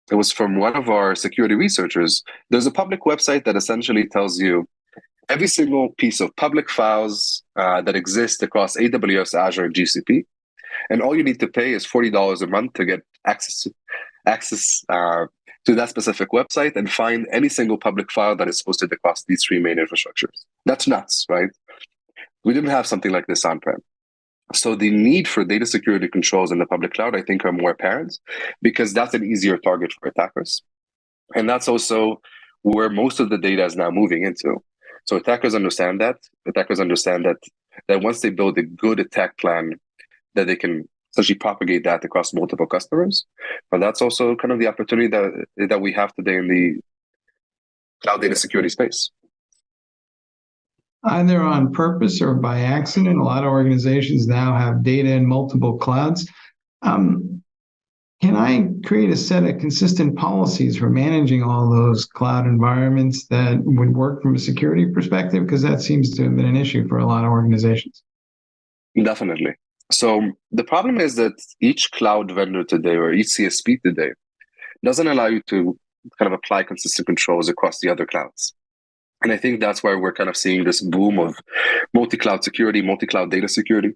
it was from one of our security researchers. There's a public website that essentially tells you every single piece of public files that exist across AWS, Azure, and GCP. And all you need to pay is $40 a month to get access to that specific website and find any single public file that is posted across these 3 main infrastructures. That's nuts, right? We didn't have something like this on-prem. So the need for data security controls in the public cloud, I think, are more apparent because that's an easier target for attackers. And that's also where most of the data is now moving into. So attackers understand that. Attackers understand that once they build a good attack plan, that they can essentially propagate that across multiple customers. But that's also kind of the opportunity that we have today in the cloud data security space. Either on purpose or by accident, a lot of organizations now have data in multiple clouds. Can I create a set of consistent policies for managing all those cloud environments that would work from a security perspective? Because that seems to have been an issue for a lot of organizations. Definitely. So the problem is that each cloud vendor today or each CSP today doesn't allow you to kind of apply consistent controls across the other clouds. And I think that's why we're kind of seeing this boom of multi-cloud security, multi-cloud data security,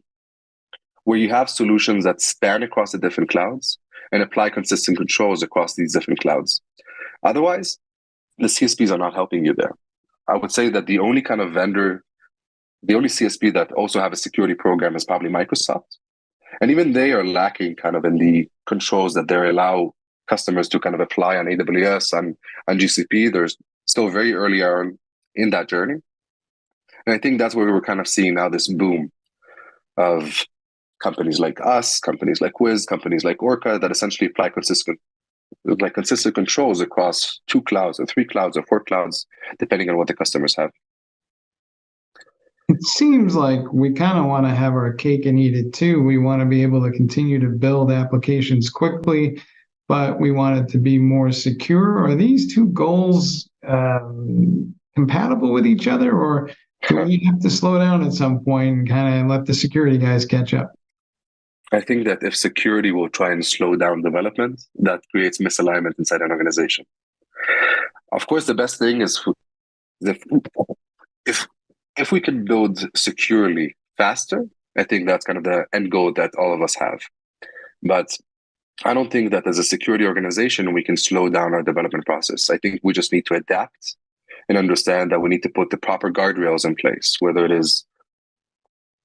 where you have solutions that span across the different clouds and apply consistent controls across these different clouds. Otherwise, the CSPs are not helping you there. I would say that the only kind of vendor, the only CSP that also have a security program is probably Microsoft. And even they are lacking kind of in the controls that they allow customers to kind of apply on AWS, on GCP. They're still very early on in that journey. And I think that's where we're kind of seeing now this boom of companies like us, companies like Wiz, companies like Orca that essentially apply consistent controls across 2 clouds or 3 clouds or 4 clouds, depending on what the customers have. It seems like we kind of want to have our cake and eat it too. We want to be able to continue to build applications quickly, but we want it to be more secure. Are these 2 goals compatible with each other, or do we have to slow down at some point and kind of let the security guys catch up? I think that if security will try and slow down development, that creates misalignment inside an organization. Of course, the best thing is if we can build securely faster, I think that's kind of the end goal that all of us have. But I don't think that as a security organization, we can slow down our development process. I think we just need to adapt and understand that we need to put the proper guardrails in place, whether it is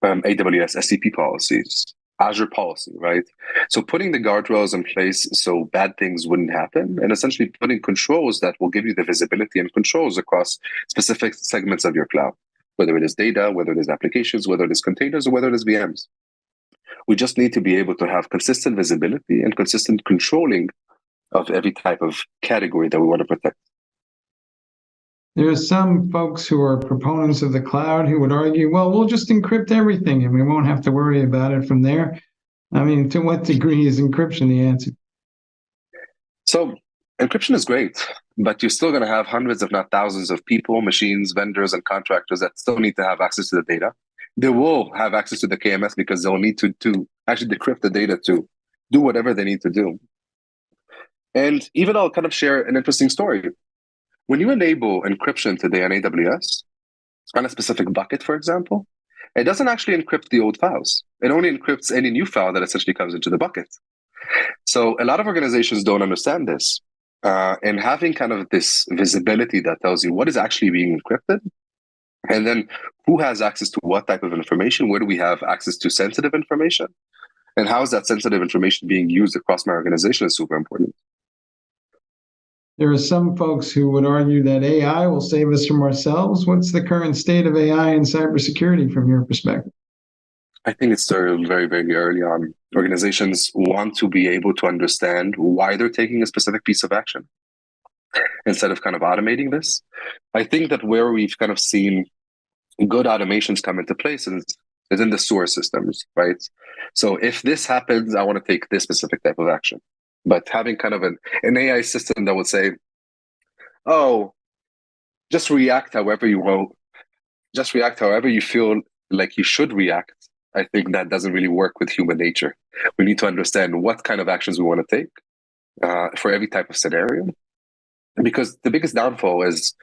AWS SCP policies, Azure policy, right? So putting the guardrails in place so bad things wouldn't happen, and essentially putting controls that will give you the visibility and controls across specific segments of your cloud, whether it is data, whether it is applications, whether it is containers, or whether it is VMs. We just need to be able to have consistent visibility and consistent controlling of every type of category that we want to protect. There are some folks who are proponents of the cloud who would argue, well, we'll just encrypt everything and we won't have to worry about it from there. I mean, to what degree is encryption the answer? So encryption is great, but you're still going to have hundreds, if not thousands of people, machines, vendors, and contractors that still need to have access to the data. They will have access to the KMS because they'll need to actually decrypt the data to do whatever they need to do. And even I'll kind of share an interesting story. When you enable encryption today on AWS, on a specific bucket, for example, it doesn't actually encrypt the old files. It only encrypts any new file that essentially comes into the bucket. So a lot of organizations don't understand this. And having kind of this visibility that tells you what is actually being encrypted, and then who has access to what type of information, where do we have access to sensitive information, and how is that sensitive information being used across my organization is super important. There are some folks who would argue that AI will save us from ourselves. What's the current state of AI in cybersecurity from your perspective? I think it's still very, very early on. Organizations want to be able to understand why they're taking a specific piece of action instead of kind of automating this. I think that where we've kind of seen good automations come into place is in the sewer systems, right? So if this happens, I want to take this specific type of action. But having kind of an AI system that would say, oh, just react however you will, just react however you feel like you should react, I think that doesn't really work with human nature. We need to understand what kind of actions we want to take for every type of scenario. Because the biggest downfall is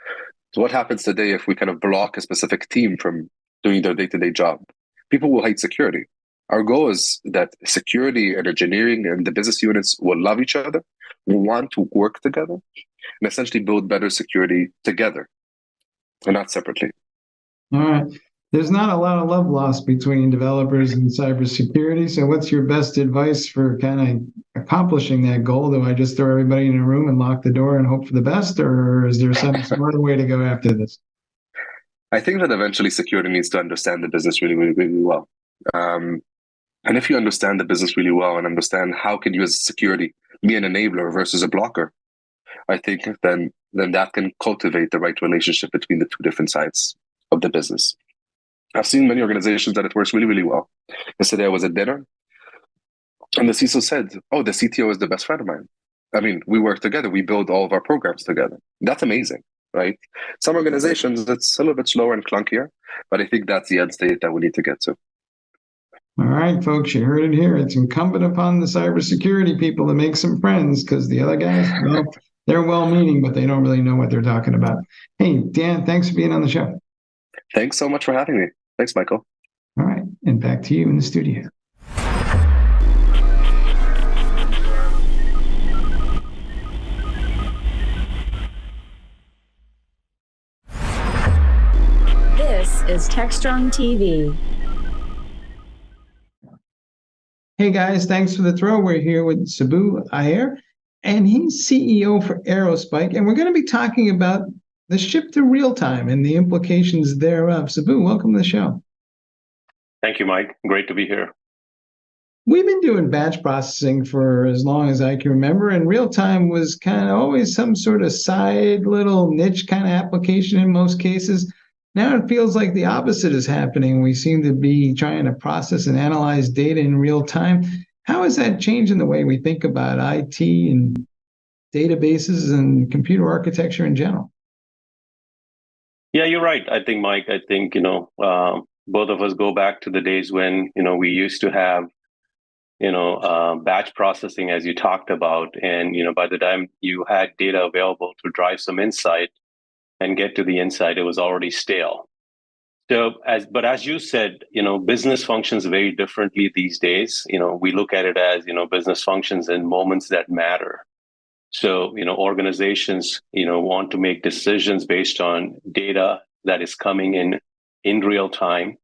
what happens today if we kind of block a specific team from doing their day-to-day job. People will hate security. Our goal is that security and engineering and the business units will love each other, will want to work together, and essentially build better security together and not separately. All right. there's not a lot of love lost between developers and cybersecurity. So what's your best advice for kind of accomplishing that goal? Do I just throw everybody in a room and lock the door and hope for the best, or is there some smarter way to go after this? I think that eventually security needs to understand the business really, really, really well. And if you understand the business really well and understand how can you as security be an enabler versus a blocker, I think then that can cultivate the right relationship between the two different sides of the business. I've seen many organizations that it works really, really well. Yesterday I was at dinner and the CISO said, "Oh, the CTO is the best friend of mine. I mean, we work together. We build all of our programs together." That's amazing, right? Some organizations, it's a little bit slower and clunkier, but I think that's the end state that we need to get to. All right, folks, you heard it here. It's incumbent upon the cybersecurity people to make some friends, because the other guys, well, they're well-meaning, but they don't really know what they're talking about. Hey, Dan, thanks for being on the show. Thanks so much for having me. Thanks, Michael. All right, and back to you in the studio. This is Techstrong TV. Hey guys, thanks for the throw. We're here with Sabu Iyer, and he's CEO for Aerospike, and we're going to be talking about the shift to real time and the implications thereof. Sabu, welcome to the show. Thank you, Mike. Great to be here. We've been doing batch processing for as long as I can remember, and real time was kind of always some sort of side little niche kind of application in most cases. Now it feels like the opposite is happening. We seem to be trying to process and analyze data in real time. How is that changing the way we think about IT and databases and computer architecture in general? Yeah, you're right. I think, Mike, both of us go back to the days when, we used to have, batch processing, as you talked about. And, by the time you had data available to drive some insight and get to the insight, it was already stale. So, as you said, business functions very differently these days. We look at it as, business functions in moments that matter. So, organizations, want to make decisions based on data that is coming in real time,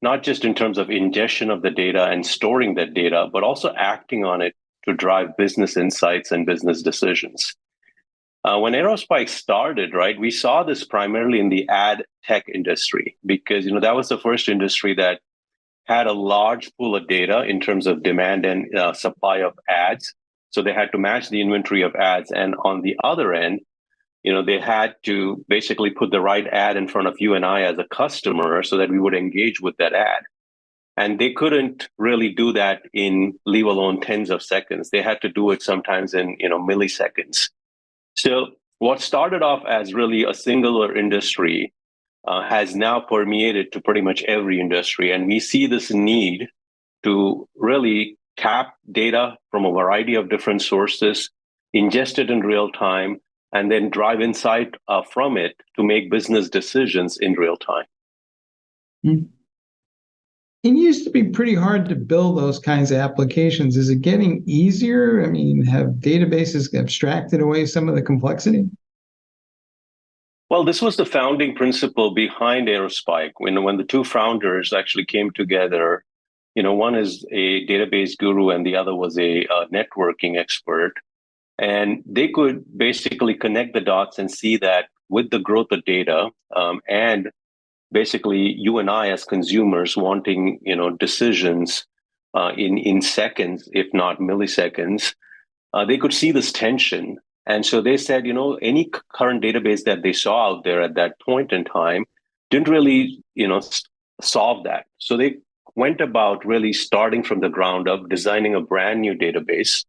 not just in terms of ingestion of the data and storing that data, but also acting on it to drive business insights and business decisions. When Aerospike started, right, we saw this primarily in the ad tech industry because, that was the first industry that had a large pool of data in terms of demand and supply of ads. So they had to match the inventory of ads. And on the other end, they had to basically put the right ad in front of you and I as a customer so that we would engage with that ad. And they couldn't really do that in, leave alone tens of seconds. They had to do it sometimes in, milliseconds. So what started off as really a singular industry has now permeated to pretty much every industry. And we see this need to really tap data from a variety of different sources, ingest it in real time, and then drive insight from it to make business decisions in real time. Mm-hmm. It used to be pretty hard to build those kinds of applications. Is it getting easier? I mean, have databases abstracted away some of the complexity? Well, this was the founding principle behind Aerospike. When the two founders actually came together, one is a database guru and the other was a networking expert. And they could basically connect the dots and see that with the growth of data and basically you and I as consumers wanting, decisions in seconds, if not milliseconds, they could see this tension. And so they said, any current database that they saw out there at that point in time didn't really, solve that. So they went about really starting from the ground up, designing a brand new database.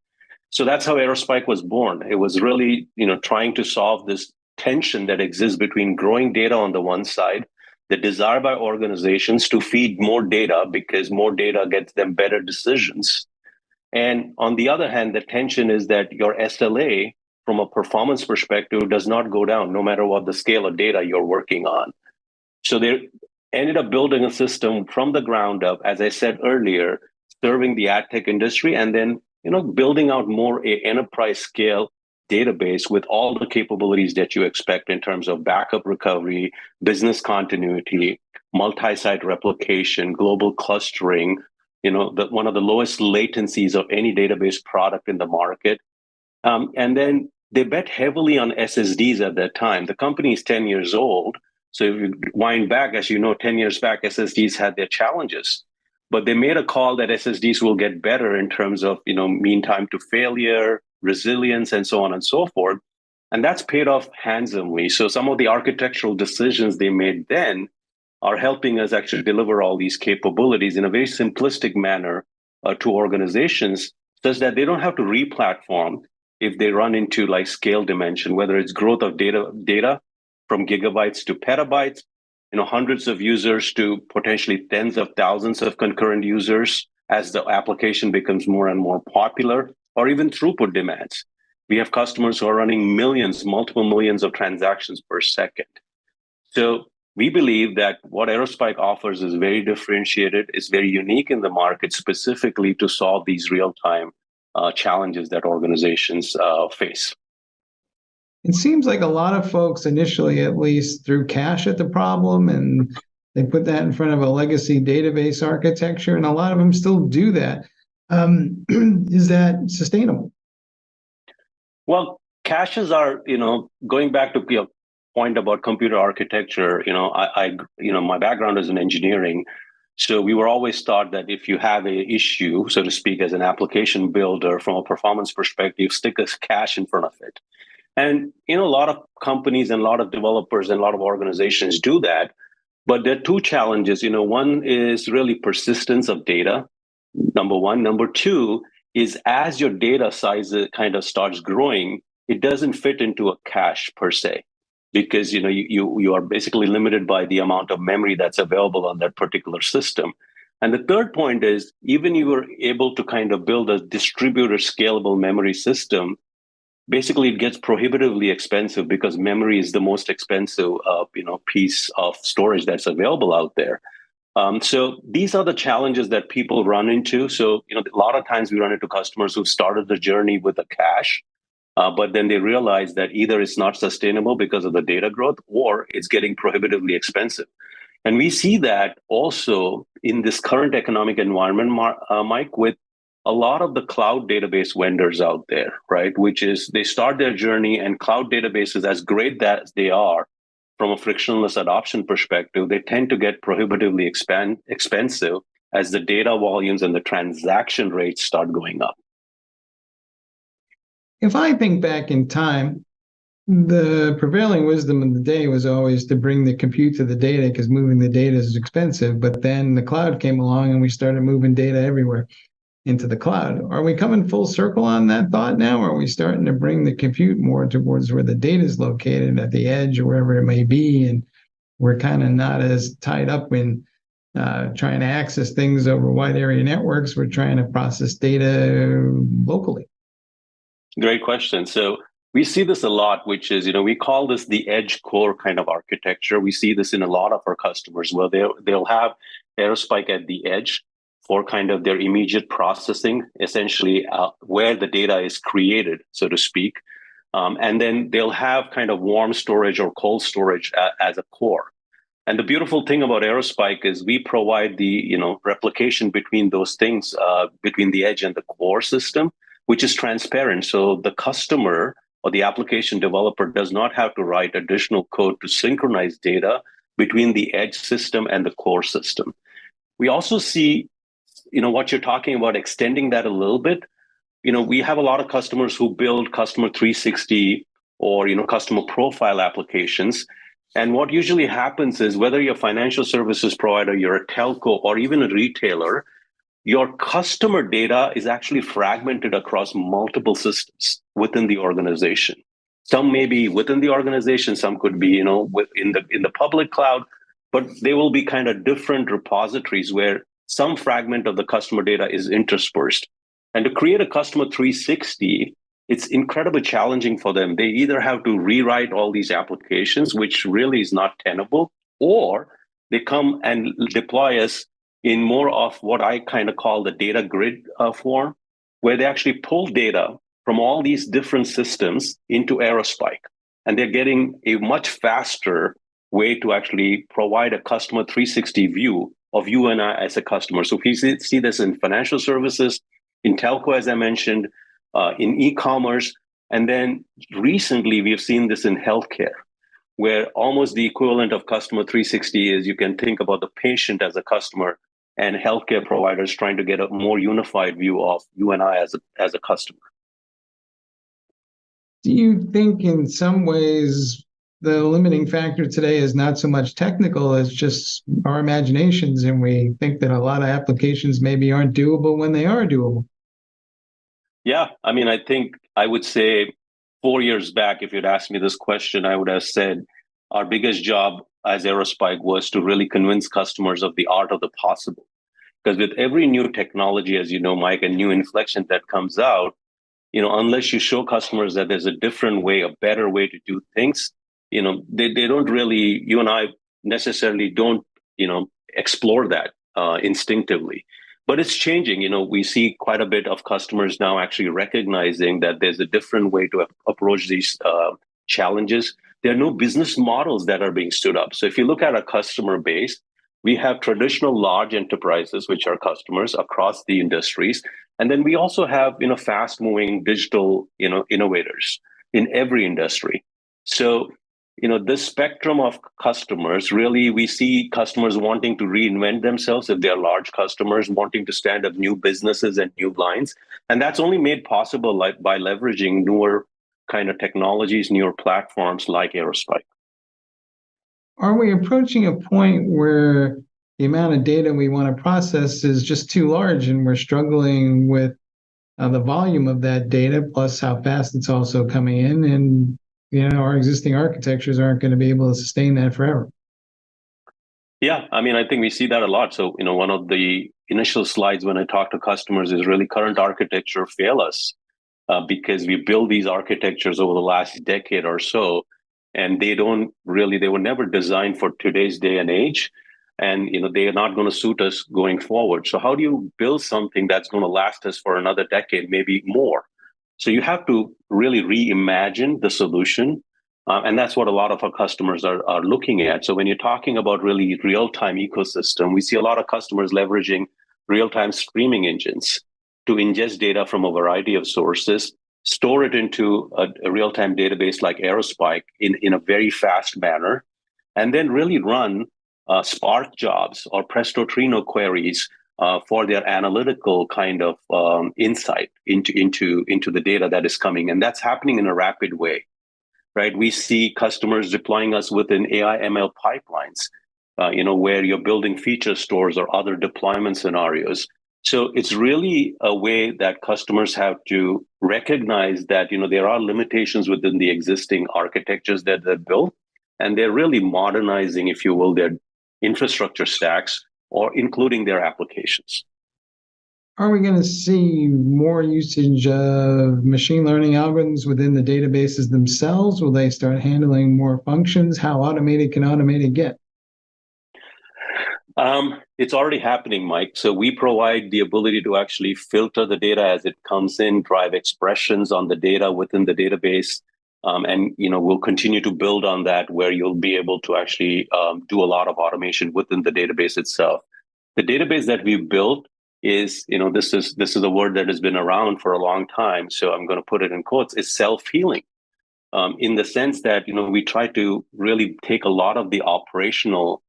So that's how Aerospike was born. It was really, trying to solve this tension that exists between growing data on the one side, the desire by organizations to feed more data because more data gets them better decisions. And on the other hand, the tension is that your SLA from a performance perspective does not go down no matter what the scale of data you're working on. So they ended up building a system from the ground up, as I said earlier, serving the ad tech industry and then, building out more an enterprise scale database with all the capabilities that you expect in terms of backup recovery, business continuity, multi-site replication, global clustering, one of the lowest latencies of any database product in the market. And then they bet heavily on SSDs at that time. The company is 10 years old. So if you wind back, as you know, 10 years back, SSDs had their challenges. But they made a call that SSDs will get better in terms of, mean time to failure, resilience, and so on and so forth. And that's paid off handsomely. So some of the architectural decisions they made then are helping us actually deliver all these capabilities in a very simplistic manner to organizations, such that they don't have to re-platform if they run into like scale dimension, whether it's growth of data from gigabytes to petabytes, hundreds of users to potentially tens of thousands of concurrent users as the application becomes more and more popular, or even throughput demands. We have customers who are running millions, multiple millions of transactions per second. So we believe that what Aerospike offers is very differentiated, is very unique in the market, specifically to solve these real-time challenges that organizations face. It seems like a lot of folks initially, at least, threw cash at the problem, and they put that in front of a legacy database architecture, and a lot of them still do that. Is that sustainable? Well, caches are, going back to your point about computer architecture, my background is in engineering. So we were always taught that if you have an issue, so to speak, as an application builder from a performance perspective, stick a cache in front of it. And, a lot of companies and a lot of developers and a lot of organizations do that. But there are two challenges. One is really persistence of data, number one. Number two is as your data size kind of starts growing, it doesn't fit into a cache per se, because you are basically limited by the amount of memory that's available on that particular system. And the third point is, even you were able to kind of build a distributed scalable memory system, basically it gets prohibitively expensive because memory is the most expensive piece of storage that's available out there. So these are the challenges that people run into. So a lot of times we run into customers who started the journey with a cache, but then they realize that either it's not sustainable because of the data growth, or it's getting prohibitively expensive. And we see that also in this current economic environment, Mike, with a lot of the cloud database vendors out there, right? Which is they start their journey, and cloud databases, as great as they are from a frictionless adoption perspective, they tend to get prohibitively expensive as the data volumes and the transaction rates start going up. If I think back in time, the prevailing wisdom of the day was always to bring the compute to the data, because moving the data is expensive. But then the cloud came along and we started moving data everywhere into the cloud. Are we coming full circle on that thought now? Or are we starting to bring the compute more towards where the data is located at the edge or wherever it may be? And we're kind of not as tied up in trying to access things over wide area networks. We're trying to process data locally. Great question. So we see this a lot, which is, we call this the edge core kind of architecture. We see this in a lot of our customers where they'll have Aerospike at the edge for kind of their immediate processing, essentially where the data is created, so to speak. And then they'll have kind of warm storage or cold storage as a core. And the beautiful thing about Aerospike is we provide the replication between those things, between the edge and the core system, which is transparent. So the customer or the application developer does not have to write additional code to synchronize data between the edge system and the core system. We also see what you're talking about, extending that a little bit. We have a lot of customers who build customer 360 or, customer profile applications. And what usually happens is, whether you're a financial services provider, you're a telco, or even a retailer, your customer data is actually fragmented across multiple systems within the organization. Some may be within the organization, some could be, in the public cloud, but they will be kind of different repositories where some fragment of the customer data is interspersed. And to create a customer 360, it's incredibly challenging for them. They either have to rewrite all these applications, which really is not tenable, or they come and deploy us in more of what I kind of call the data grid form, where they actually pull data from all these different systems into Aerospike. And they're getting a much faster way to actually provide a customer 360 view of you and I as a customer. So if you see this in financial services, in telco, as I mentioned, in e-commerce, and then recently we've seen this in healthcare, where almost the equivalent of customer 360 is you can think about the patient as a customer and healthcare providers trying to get a more unified view of you and I as a customer. Do you think in some ways the limiting factor today is not so much technical as just our imaginations, and we think that a lot of applications maybe aren't doable when they are doable? Yeah, I mean, I think I would say 4 years back, if you'd asked me this question, I would have said our biggest job as Aerospike was to really convince customers of the art of the possible. Because with every new technology, as you know, Mike, and new inflection that comes out, unless you show customers that there's a different way, a better way to do things, they don't really, you and I necessarily don't, explore that instinctively. But it's changing. We see quite a bit of customers now actually recognizing that there's a different way to approach these challenges. There are no business models that are being stood up. So if you look at our customer base, we have traditional large enterprises, which are customers across the industries. And then we also have, fast-moving digital, innovators in every industry. So, this spectrum of customers, really, we see customers wanting to reinvent themselves if they're large customers, wanting to stand up new businesses and new lines. And that's only made possible by leveraging newer kind of technologies, newer platforms like Aerospike. Are we approaching a point where the amount of data we want to process is just too large and we're struggling with the volume of that data, plus how fast it's also coming in, and our existing architectures aren't going to be able to sustain that forever? Yeah, I mean, I think we see that a lot. So, one of the initial slides when I talk to customers is really current architecture fail us because we build these architectures over the last decade or so, and they were never designed for today's day and age. And, they are not going to suit us going forward. So how do you build something that's going to last us for another decade, maybe more? So you have to really reimagine the solution. And that's what a lot of our customers are looking at. So when you're talking about really real-time ecosystem, we see a lot of customers leveraging real-time streaming engines to ingest data from a variety of sources, store it into a real-time database like Aerospike in a very fast manner, and then really run Spark jobs or Presto Trino queries for their analytical kind of insight into the data that is coming. And that's happening in a rapid way, right? We see customers deploying us within AI ML pipelines, where you're building feature stores or other deployment scenarios. So it's really a way that customers have to recognize that, there are limitations within the existing architectures that they've built, and they're really modernizing, if you will, their infrastructure stacks, or including their applications. Are we going to see more usage of machine learning algorithms within the databases themselves? Will they start handling more functions? How automated can automated get? It's already happening, Mike. So we provide the ability to actually filter the data as it comes in, drive expressions on the data within the database. And we'll continue to build on that, where you'll be able to actually do a lot of automation within the database itself. The database that we've built is, this is a word that has been around for a long time, so I'm going to put it in quotes, is self-healing, in the sense that we try to really take a lot of the operational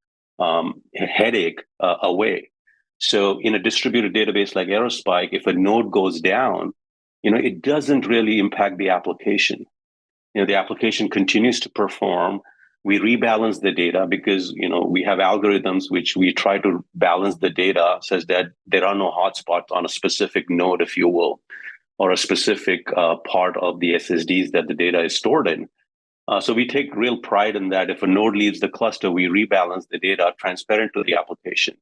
headache away. So in a distributed database like Aerospike, if a node goes down, it doesn't really impact the application. The application continues to perform. We rebalance the data because, we have algorithms which we try to balance the data such that there are no hotspots on a specific node, if you will, or a specific part of the SSDs that the data is stored in. So we take real pride in that. If a node leaves the cluster, we rebalance the data transparent to the application.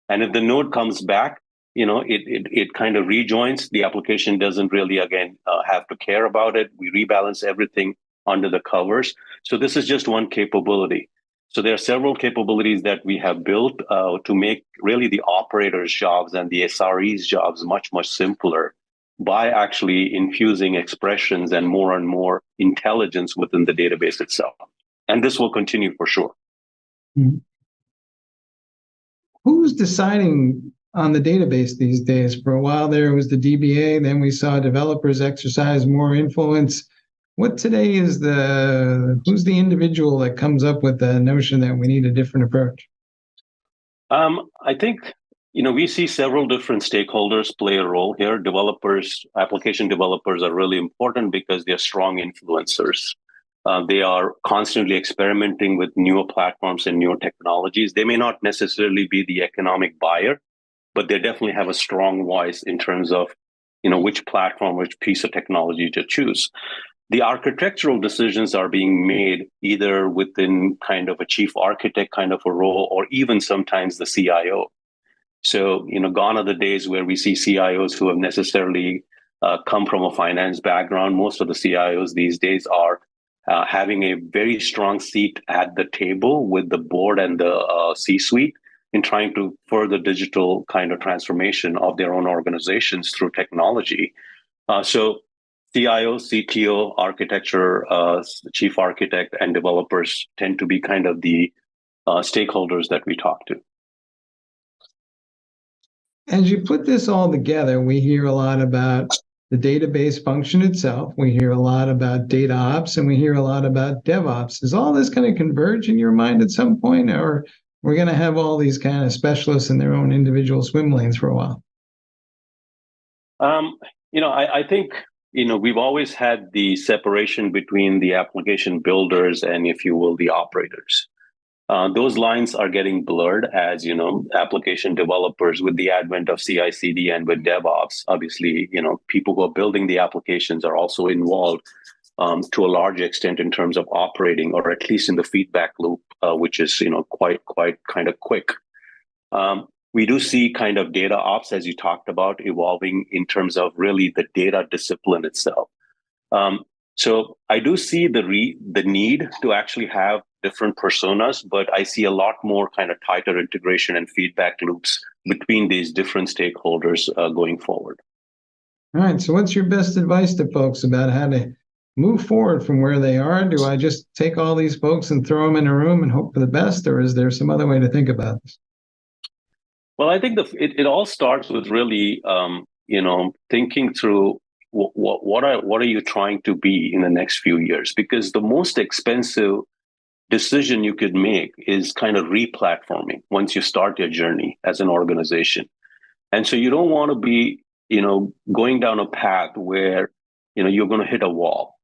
And if the node comes back, it kind of rejoins. The application doesn't really, again, have to care about it. We rebalance everything under the covers. So this is just one capability. So there are several capabilities that we have built to make really the operators' jobs and the SREs' jobs much, much simpler by actually infusing expressions and more intelligence within the database itself. And this will continue for sure. Who's deciding on the database these days? For a while there was the DBA, then we saw developers exercise more influence. What today is who's the individual that comes up with the notion that we need a different approach? I think, we see several different stakeholders play a role here. Developers, application developers are really important because they're strong influencers. They are constantly experimenting with newer platforms and newer technologies. They may not necessarily be the economic buyer, but they definitely have a strong voice in terms of, which platform, which piece of technology to choose. The architectural decisions are being made either within kind of a chief architect kind of a role, or even sometimes the CIO. So, gone are the days where we see CIOs who have necessarily come from a finance background. Most of the CIOs these days are having a very strong seat at the table with the board and the C-suite in trying to further digital kind of transformation of their own organizations through technology. So CIO, CTO, architecture, chief architect, and developers tend to be kind of the stakeholders that we talk to. As you put this all together, we hear a lot about the database function itself. We hear a lot about data ops, and we hear a lot about DevOps. Is all this going to converge in your mind at some point, or we're going to have all these kind of specialists in their own individual swim lanes for a while? I think, we've always had the separation between the application builders and, if you will, the operators. Those lines are getting blurred as, application developers with the advent of CI/CD and with DevOps. Obviously, people who are building the applications are also involved to a large extent in terms of operating, or at least in the feedback loop, which is, quite kind of quick. We do see kind of data ops, as you talked about, evolving in terms of really the data discipline itself. So I do see the need to actually have different personas, but I see a lot more kind of tighter integration and feedback loops between these different stakeholders going forward. All right. So what's your best advice to folks about how to move forward from where they are? Do I just take all these folks and throw them in a room and hope for the best, or is there some other way to think about this? Well, I think it all starts with really, thinking through what are you trying to be in the next few years? Because the most expensive decision you could make is kind of re-platforming once you start your journey as an organization. And so you don't want to be, going down a path where, you're going to hit a wall.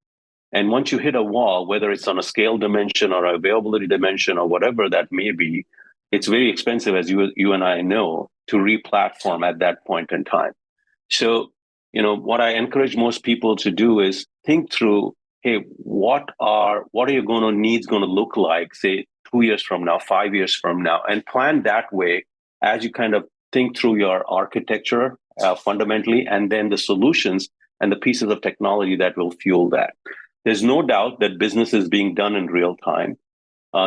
And once you hit a wall, whether it's on a scale dimension or availability dimension or whatever that may be, it's very expensive, as you and I know, to re-platform at that point in time. So, what I encourage most people to do is think through, hey, what are your needs going to look like, say, 2 years from now, 5 years from now, and plan that way as you kind of think through your architecture fundamentally, and then the solutions and the pieces of technology that will fuel that. There's no doubt that business is being done in real time.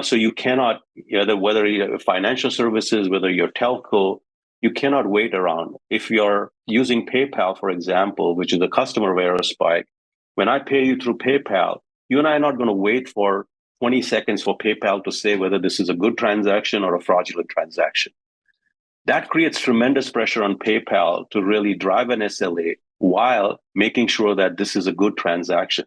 So you cannot, whether you're financial services, whether you're telco, you cannot wait around. If you're using PayPal, for example, which is a customer spike, when I pay you through PayPal, you and I are not going to wait for 20 seconds for PayPal to say whether this is a good transaction or a fraudulent transaction. That creates tremendous pressure on PayPal to really drive an SLA while making sure that this is a good transaction,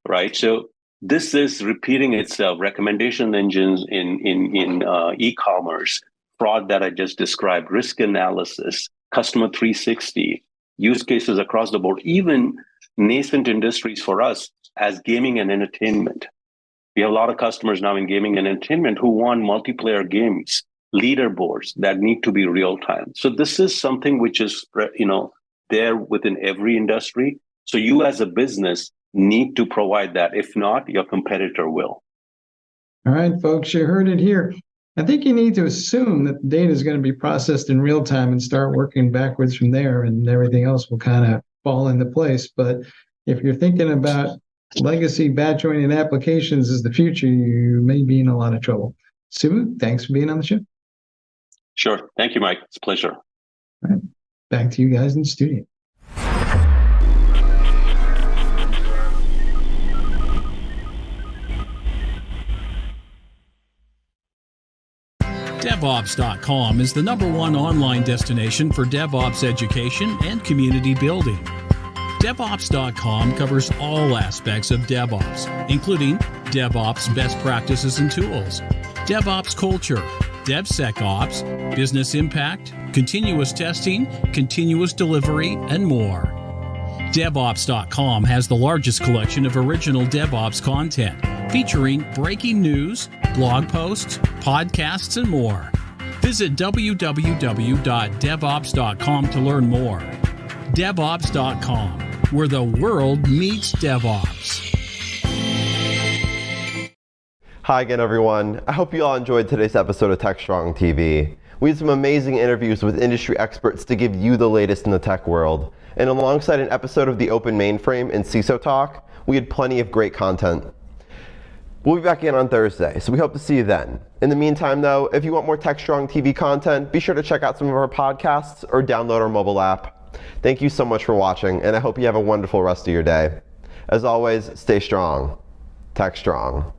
right? So this is repeating itself. Recommendation engines in e-commerce, fraud that I just described, risk analysis, customer 360, use cases across the board, even nascent industries for us as gaming and entertainment. We have a lot of customers now in gaming and entertainment who want multiplayer games, leaderboards that need to be real time. So this is something which is, there within every industry. So you as a business need to provide that. If not, your competitor will. All right, folks, you heard it here. I think you need to assume that the data is going to be processed in real time and start working backwards from there, and everything else will kind of fall into place. But if you're thinking about legacy batch-oriented applications as the future, you may be in a lot of trouble. Subbu, thanks for being on the show. Sure. Thank you, Mike. It's a pleasure. All right. Back to you guys in the studio. DevOps.com is the #1 online destination for DevOps education and community building. DevOps.com covers all aspects of DevOps, including DevOps best practices and tools, DevOps culture, DevSecOps, business impact, continuous testing, continuous delivery, and more. DevOps.com has the largest collection of original DevOps content, featuring breaking news, blog posts, podcasts, and more. Visit www.devops.com to learn more. DevOps.com, where the world meets DevOps. Hi again, everyone. I hope you all enjoyed today's episode of Techstrong TV. We had some amazing interviews with industry experts to give you the latest in the tech world. And alongside an episode of the Open Mainframe and CISO Talk, we had plenty of great content. We'll be back again on Thursday, so we hope to see you then. In the meantime, though, if you want more Techstrong TV content, be sure to check out some of our podcasts or download our mobile app. Thank you so much for watching, and I hope you have a wonderful rest of your day. As always, stay strong. Techstrong.